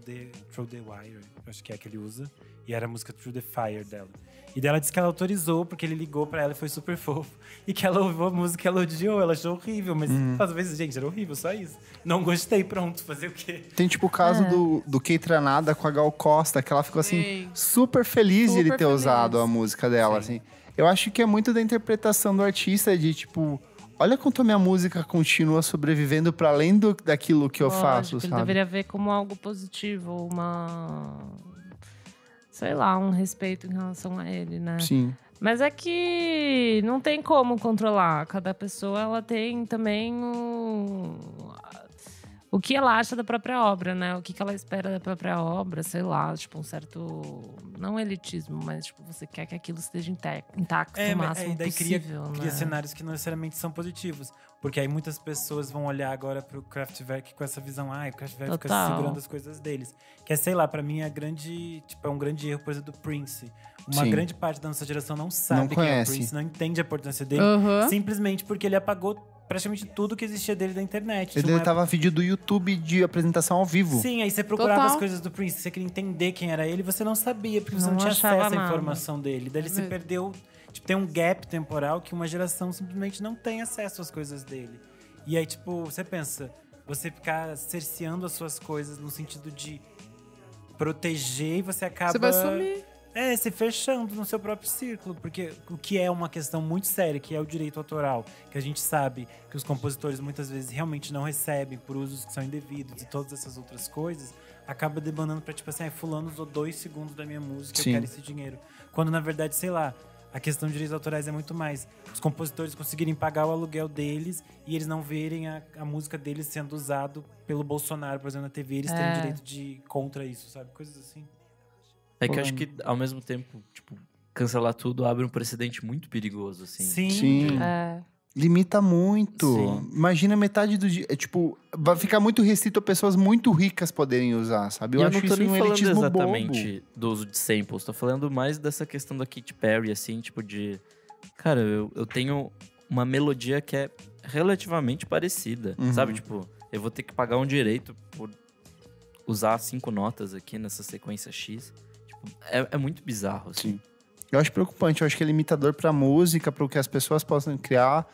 the Wire, acho que é que ele usa. E era a música Through the Fire dela. E daí ela disse que ela autorizou, porque ele ligou pra ela e foi super fofo. E que ela ouviu a música e ela odiou, ela achou horrível. Mas às vezes, gente, era horrível, só isso. Não gostei, pronto, fazer o quê? Tem tipo o caso do Keitranada com a Gal Costa, que ela ficou assim, Sim. super feliz de ele Super ter feliz. usado a música dela, assim. Eu acho que é muito da interpretação do artista, de tipo, olha quanto a minha música continua sobrevivendo para além daquilo que eu faço, Ele sabe? deveria ver como algo positivo, sei lá, um respeito em relação a ele, né? Sim. Mas é que não tem como controlar. Cada pessoa, ela tem também o que ela acha da própria obra, né? O que ela espera da própria obra, sei lá, tipo, um certo... Não elitismo, mas tipo, você quer que aquilo esteja intacto o máximo daí possível, cria né? cenários que não necessariamente são positivos. Porque aí muitas pessoas vão olhar agora pro Kraftwerk com essa visão, o Kraftwerk fica Total. segurando as coisas deles. Que é, sei lá, pra mim é um grande erro, por exemplo, do Prince. Uma Sim. grande parte da nossa geração não sabe Não quem é o conhece. Prince, não entende a importância dele, Aham. simplesmente porque ele apagou praticamente tudo que existia dele da internet. Ele Tinha uma deletava vídeo do YouTube de apresentação ao vivo. Sim, aí você procurava Total. as coisas do Prince, você queria entender quem era ele, você não sabia, porque você Não não tinha achava acesso à nada. informação dele. Daí você mesmo. perdeu. Tipo, tem um gap temporal que uma geração simplesmente não tem acesso às coisas dele. E aí, tipo, você pensa, você ficar cerceando as suas coisas no sentido de proteger e você acaba. Você vai sumir. Se fechando no seu próprio círculo, porque o que é uma questão muito séria, que é o direito autoral, que a gente sabe que os compositores muitas vezes realmente não recebem por usos que são indevidos e todas essas outras coisas, acaba demandando pra, tipo assim, fulano usou 2 segundos da minha música, Sim. eu quero esse dinheiro. Quando, na verdade, sei lá, a questão de direitos autorais é muito mais. Os compositores conseguirem pagar o aluguel deles e eles não verem a música deles sendo usado pelo Bolsonaro, por exemplo, na TV, eles terem direito de ir contra isso, sabe? Coisas assim. É que eu acho que, ao mesmo tempo, tipo, cancelar tudo abre um precedente muito perigoso, assim. Sim. Limita muito. Sim. Imagina metade do dia. Tipo, vai ficar muito restrito a pessoas muito ricas poderem usar, sabe? E eu acho não tô isso nem um falando elitismo exatamente do uso de samples. Tô falando mais dessa questão da Katy Perry, assim, tipo de... Cara, eu tenho uma melodia que é relativamente parecida, Uhum. sabe? Tipo, eu vou ter que pagar um direito por usar 5 notas aqui nessa sequência X. Tipo, é muito bizarro, assim. Sim. Eu acho preocupante. Eu acho que é limitador pra música, para o que as pessoas possam criar.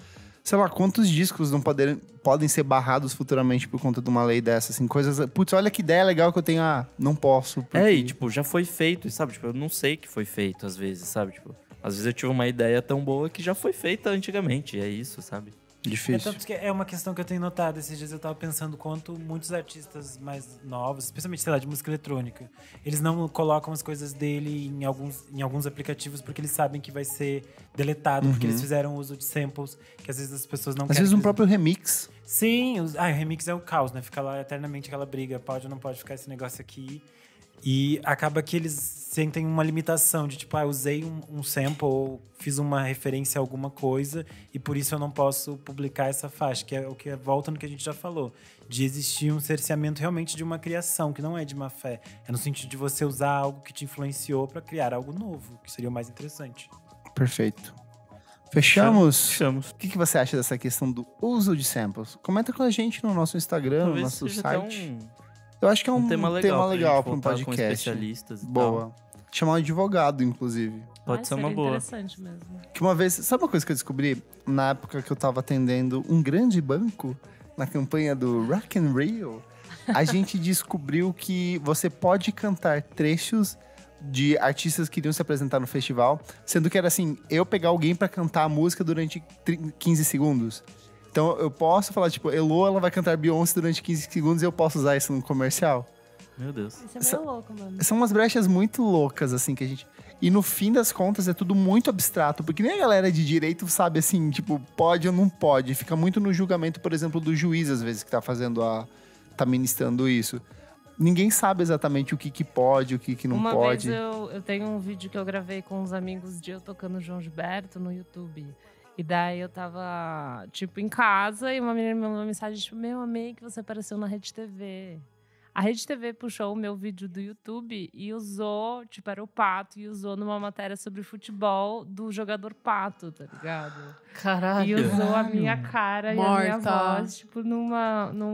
Sei lá, quantos discos não podem ser barrados futuramente por conta de uma lei dessa, assim, coisas... Putz, olha que ideia legal que eu tenho. Não posso. Porque... E tipo, já foi feito, sabe? Tipo, eu não sei que foi feito às vezes, sabe? Tipo, às vezes eu tive uma ideia tão boa que já foi feita antigamente, é isso, sabe? Difícil. Tanto que é uma questão que eu tenho notado. Esses dias eu tava pensando quanto muitos artistas mais novos, especialmente, sei lá, de música eletrônica, eles não colocam as coisas dele em alguns aplicativos porque eles sabem que vai ser deletado, porque eles fizeram uso de samples que às vezes as pessoas não Às querem. vezes um que eles- próprio remix. Sim, o remix é o caos, né? Fica lá eternamente aquela briga, pode ou não pode ficar esse negócio aqui. E acaba que eles sentem uma limitação de tipo, eu usei um sample ou fiz uma referência a alguma coisa e por isso eu não posso publicar essa faixa, que é o que volta no que a gente já falou, de existir um cerceamento realmente de uma criação, que não é de má fé. É no sentido de você usar algo que te influenciou para criar algo novo, que seria o mais interessante. Perfeito. Fechamos? Fechamos. O que você acha dessa questão do uso de samples? Comenta com a gente no nosso Instagram, no Talvez nosso seja até site. Eu acho que é um tema legal pra para um gente voltar com podcast. especialistas e tal. Boa. Chamar um advogado, inclusive. Pode ser uma seria boa. interessante mesmo. Que uma vez... Sabe uma coisa que eu descobri? Na época que eu tava atendendo um grande banco, na campanha do Rock in Rio, a gente descobriu que você pode cantar trechos de artistas que iriam se apresentar no festival, sendo que era assim, eu pegar alguém pra cantar a música durante 15 segundos. Então eu posso falar, tipo, Elo, ela vai cantar Beyoncé durante 15 segundos e eu posso usar isso no comercial. Meu Deus. Isso é meio louco, mano. São umas brechas muito loucas, assim, que a gente... E no fim das contas é tudo muito abstrato, porque nem a galera de direito sabe, assim, tipo, pode ou não pode. Fica muito no julgamento, por exemplo, do juiz, às vezes, que tá fazendo tá ministrando isso. Ninguém sabe exatamente o que pode, o que não Uma pode. vez eu tenho um vídeo que eu gravei com uns amigos de eu tocando João Gilberto no YouTube. E daí eu tava, tipo, em casa e uma menina me mandou uma mensagem, tipo, amei que você apareceu na Rede TV. A Rede TV puxou o meu vídeo do YouTube e usou, tipo, era o Pato, e usou numa matéria sobre futebol do jogador Pato, tá ligado? Caralho. E usou a minha cara e a minha Morta. voz, tipo, num...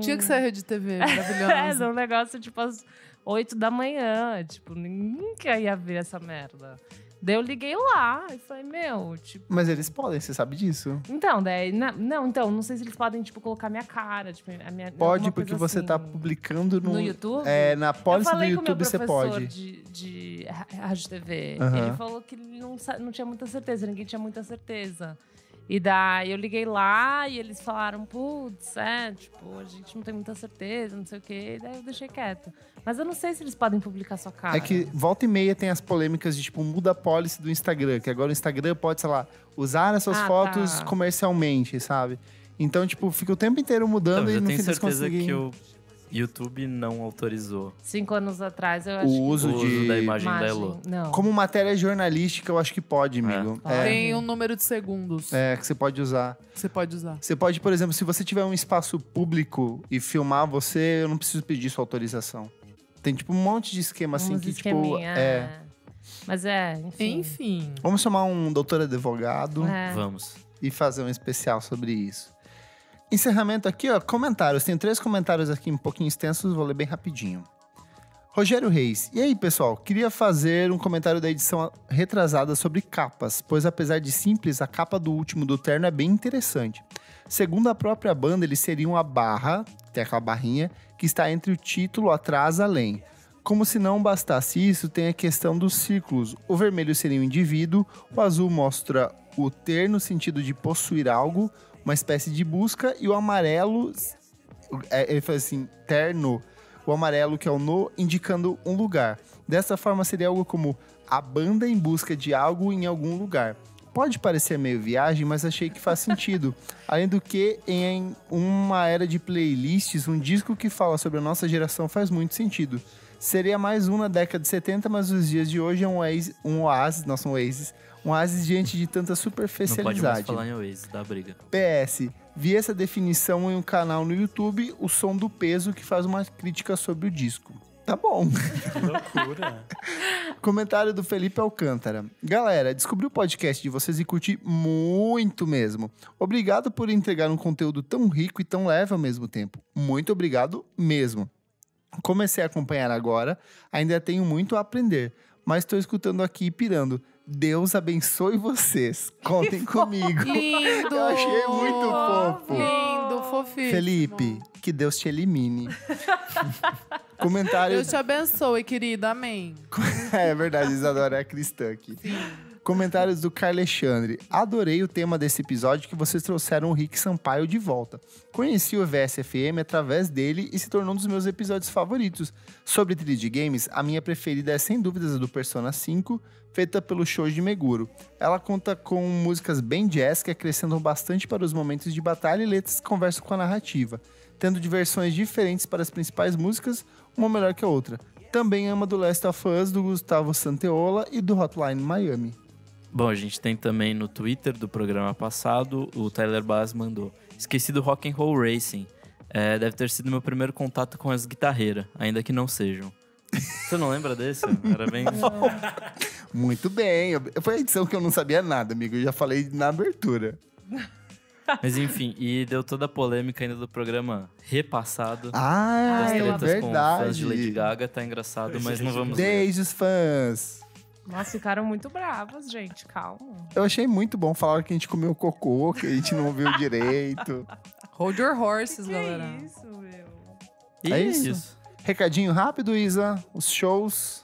Tinha que ser a Rede TV, É, maravilhosa. num negócio, tipo, às 8 da manhã. Tipo, ninguém ia ver essa merda. Daí eu liguei lá e falei, tipo... Mas eles podem, você sabe disso. Então, daí... Não sei se eles podem, tipo, colocar minha cara. Tipo, a minha, Pode, alguma porque coisa você assim. tá publicando No YouTube? Na Eu pólice do falei com o meu YouTube você professor pode. de rádio TV. Aham. Ele falou que ele não tinha muita certeza, ninguém tinha muita certeza. E daí eu liguei lá e eles falaram, putz, tipo, a gente não tem muita certeza, não sei o quê. E daí eu deixei quieto. Mas eu não sei se eles podem publicar sua cara. É que volta e meia tem as polêmicas de, tipo, muda a policy do Instagram. Que agora o Instagram pode, sei lá, usar essas fotos tá. comercialmente, sabe? Então, tipo, fica o tempo inteiro mudando Então, e eu no tenho fim das contas certeza ninguém... que o YouTube não autorizou 5 anos atrás, eu acho O uso o uso de... da imagem da Elo. Não. Como matéria jornalística, eu acho que pode, amigo. É, Tem um número de segundos que você pode usar. que você pode usar. Você pode, por exemplo, se você tiver um espaço público e filmar você, eu não preciso pedir sua autorização. Tem, tipo, um monte de esquema assim Uns que, tipo... esqueminha, Mas enfim. Enfim. Vamos chamar um doutor advogado Vamos. e fazer um especial sobre isso. Encerramento aqui, ó, comentários. Tem 3 comentários aqui um pouquinho extensos, vou ler bem rapidinho. Rogério Reis. E aí, pessoal? Queria fazer um comentário da edição retrasada sobre capas, pois apesar de simples, a capa do último do Terno é bem interessante. Segundo a própria banda, eles seriam a barra, tem aquela barrinha, que está entre o título atrás além. Como se não bastasse isso, tem a questão dos círculos. O vermelho seria um indivíduo, o azul mostra o ter no sentido de possuir algo, uma espécie de busca, e o amarelo, ele faz assim, terno, o amarelo que é o no, indicando um lugar. Dessa forma seria algo como a banda em busca de algo em algum lugar. Pode parecer meio viagem, mas achei que faz sentido. Além do que, em uma era de playlists, um disco que fala sobre a nossa geração faz muito sentido. Seria mais um na década de 70, mas os dias de hoje é um oásis diante de tanta Não superficialidade. pode mais falar em Oasis, dá briga. PS, vi essa definição em um canal no YouTube, O Som do Peso, que faz uma crítica sobre o disco. Tá bom. Que loucura. Comentário do Felipe Alcântara. Galera, descobri o podcast de vocês e curti muito mesmo. Obrigado por entregar um conteúdo tão rico e tão leve ao mesmo tempo. Muito obrigado mesmo. Comecei a acompanhar agora, ainda tenho muito a aprender, mas estou escutando aqui e pirando. Deus abençoe vocês. Contem comigo. Lindo! Eu achei muito fofo. Lindo, fofinho. Felipe, que Deus te elimine. Comentário... Deus te abençoe, querida. Amém. É verdade, Isadora é cristã aqui. Comentários do Carlos Alexandre. Adorei o tema desse episódio que vocês trouxeram o Rick Sampaio de volta. Conheci o VSFM através dele e se tornou um dos meus episódios favoritos. Sobre trilha de games, a minha preferida é sem dúvidas a do Persona 5, feita pelo Shoji Meguro. Ela conta com músicas bem jazz que acrescentam bastante para os momentos de batalha e letras que conversam com a narrativa, tendo diversões diferentes para as principais músicas, uma melhor que a outra. Também ama do Last of Us, do Gustavo Santaola e do Hotline Miami. Bom, a gente tem também no Twitter do programa passado, o Tyler Bass mandou. Esqueci do Rock and Roll Racing. Deve ter sido meu primeiro contato com as guitarreiras, ainda que não sejam. Você não lembra desse? Era bem... Muito bem. Foi a edição que eu não sabia nada, amigo. Eu já falei na abertura. Mas enfim, e deu toda a polêmica ainda do programa repassado. Ah, das é tretas com fãs de Lady verdade. Gaga. Tá engraçado, mas não vamos ver. Desde os fãs. Nossa, ficaram muito bravas, gente. Calma. Eu achei muito bom. Falaram que a gente comeu cocô, que a gente não ouviu direito. Hold your horses, Que galera. isso, meu? E É isso? Recadinho rápido, Isa. Os shows.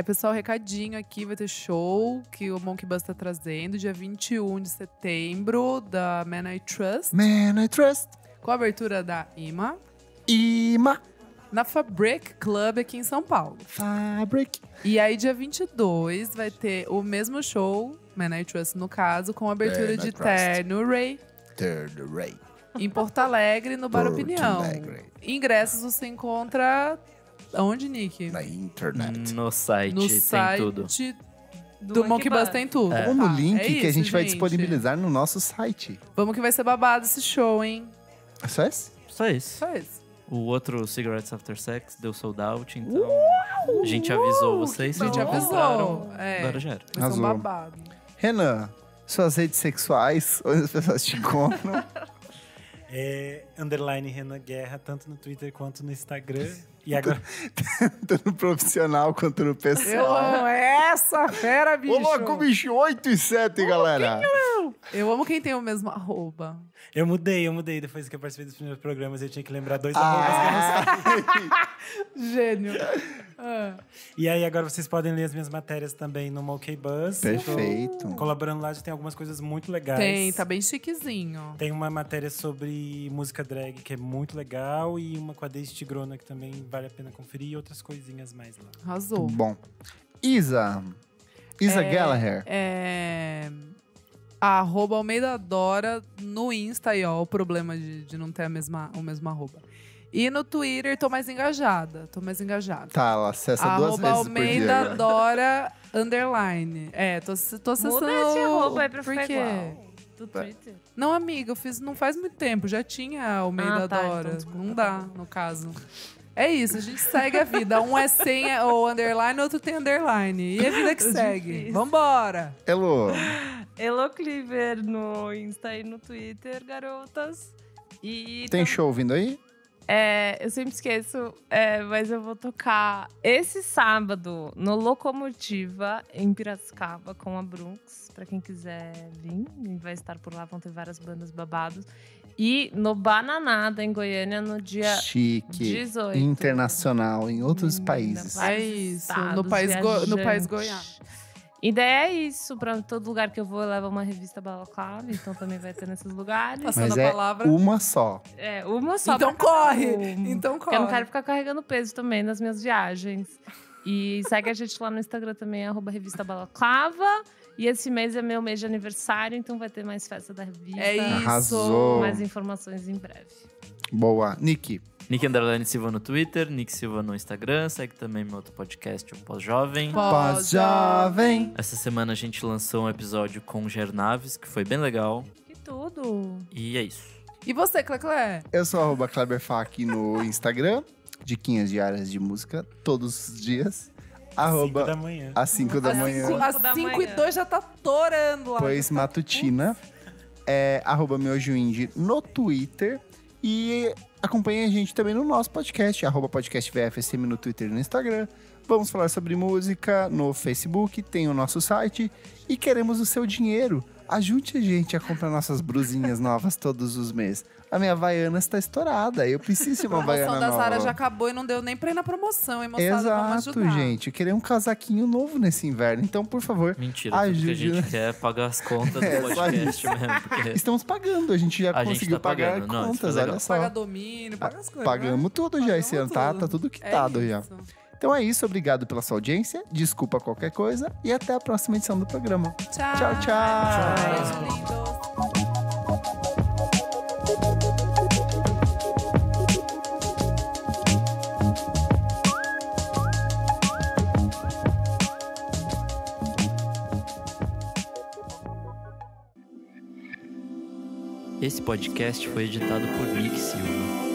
Pessoal, recadinho aqui, vai ter show que o Monkey Bus tá trazendo, dia 21 de setembro, da Man I Trust, Man, I trust. com a abertura da IMA, Ima. na Fabric Club aqui em São Paulo. Fabric. E aí, dia 22, vai ter o mesmo show, Man I Trust no caso, com a abertura Man I de Trust. Terno Ray, Third Ray. em Porto Alegre, no Bar Porto Opinião. Alegre. Ingressos você encontra... Onde, Nick? Na internet. No site, No tem site tudo. Do Monkey Bus tem tudo. Ou no link É que a isso, gente vai gente. disponibilizar no nosso site. Vamos que vai ser babado esse show, hein? É só esse? Só isso. Só isso. O outro Cigarettes After Sex deu sold out, então a gente avisou vocês. A gente vocês avisou. compraram, É. Agora já era. Vai ser um Arrasou. babado. Renan, suas redes sexuais, onde as pessoas te encontram. Underline Renan Guerra, tanto no Twitter quanto no Instagram. E agora, Tanto no profissional quanto no Eu pessoal. amo essa fera, bicho. Ô, louco, bicho, 8 e 7, galera. Eu amo quem tem o mesmo arroba. eu mudei depois que eu participei dos primeiros programas. Eu tinha que lembrar 2 arrobas que eu não sabia. Gênio. Ah. E aí, agora vocês podem ler as minhas matérias também no Monkey Bus. Perfeito. Tô colaborando lá, já tem algumas coisas muito legais. Tem, tá bem chiquezinho. Tem uma matéria sobre música drag que é muito legal e uma com a Daisy Tigrona que também vale a pena conferir e outras coisinhas mais lá. Arrasou. Bom. Isa Gallagher. Arroba Almeida Dora no Insta aí, ó. O problema de não ter o mesmo arroba. E no Twitter tô mais engajada. Tá, ela acessa 2 Arroba vezes por dia. Almeida Dora _. Tô acessando. Muda esse arroba aí pra Por ficar quê? igual. Do Twitter. Não, amiga, eu fiz não faz muito tempo. Já tinha Almeida Ah, tá, Dora. então desculpa, não tá dá, no caso. É isso, a gente segue a vida. Um é sem o underline, outro tem underline. E a vida que segue. Difícil. Vambora! Elo, Elo Cleaver no Insta e no Twitter, garotas. E tem show vindo aí? eu sempre esqueço, mas eu vou tocar esse sábado no Locomotiva, em Piracicaba, com a Brunx. Pra quem quiser vir, vai estar por lá, vão ter várias bandas babados. E no Bananada, em Goiânia, no dia Chique. 18. Internacional, em outros países. Vários É isso, estados, no país viajantes. Goiás. Ideia é isso, pra todo lugar que eu vou, eu levo uma revista Balaclava, então também vai ter nesses lugares. Passando Mas a é palavra. uma só. Uma só Então pra cada corre! um. Então Porque eu não corre. quero ficar carregando peso também nas minhas viagens. E segue a gente lá no Instagram também, @revista Balaclava. E esse mês é meu mês de aniversário, então vai ter mais festa da revista. É isso. Arrasou. Mais informações em breve. Boa. Nick, Nick Underline Silva no Twitter, Nick Silva no Instagram. Segue também meu outro podcast, o Pós-Jovem. pós-jovem. Essa semana a gente lançou um episódio com o Ger Naves, que foi bem legal. Que tudo! E é isso. E você, Cleclé? Eu sou @KleberFac no Instagram. Diquinhas diárias de música, todos os dias. 5 da manhã. Às 5 da manhã. Às da 5h02 manhã. já tá torando lá. Pois matutina. @meujoindie no Twitter. E acompanhe a gente também no nosso podcast, @podcastvfsm no Twitter e no Instagram. Vamos falar sobre música no Facebook, tem o nosso site. E queremos o seu dinheiro. Ajude a gente a comprar nossas brusinhas novas todos os meses. A minha Havaiana está estourada, eu preciso de A uma promoção Havaiana da nova. Zara já acabou e não deu nem pra ir na promoção, hein, moçada? Vamos Exato, ajudar. gente. Eu queria um casaquinho novo nesse inverno. Então, por favor, Mentira, tudo que a ajude. gente quer é pagar as contas do É, só podcast mesmo. Porque Estamos pagando. A gente já A gente conseguiu tá pagar pagando. Não, isso contas, foi olha legal. só. Paga domínio, paga as coisas. Pagamos né? tudo já esse ano, Pagamos tá? Tá tudo É quitado já. isso. Então é isso, obrigado pela sua audiência. Desculpa qualquer coisa e até a próxima edição do programa. Tchau. Tchau, tchau. Beijo, lindos. esse podcast foi editado por Nick Silva.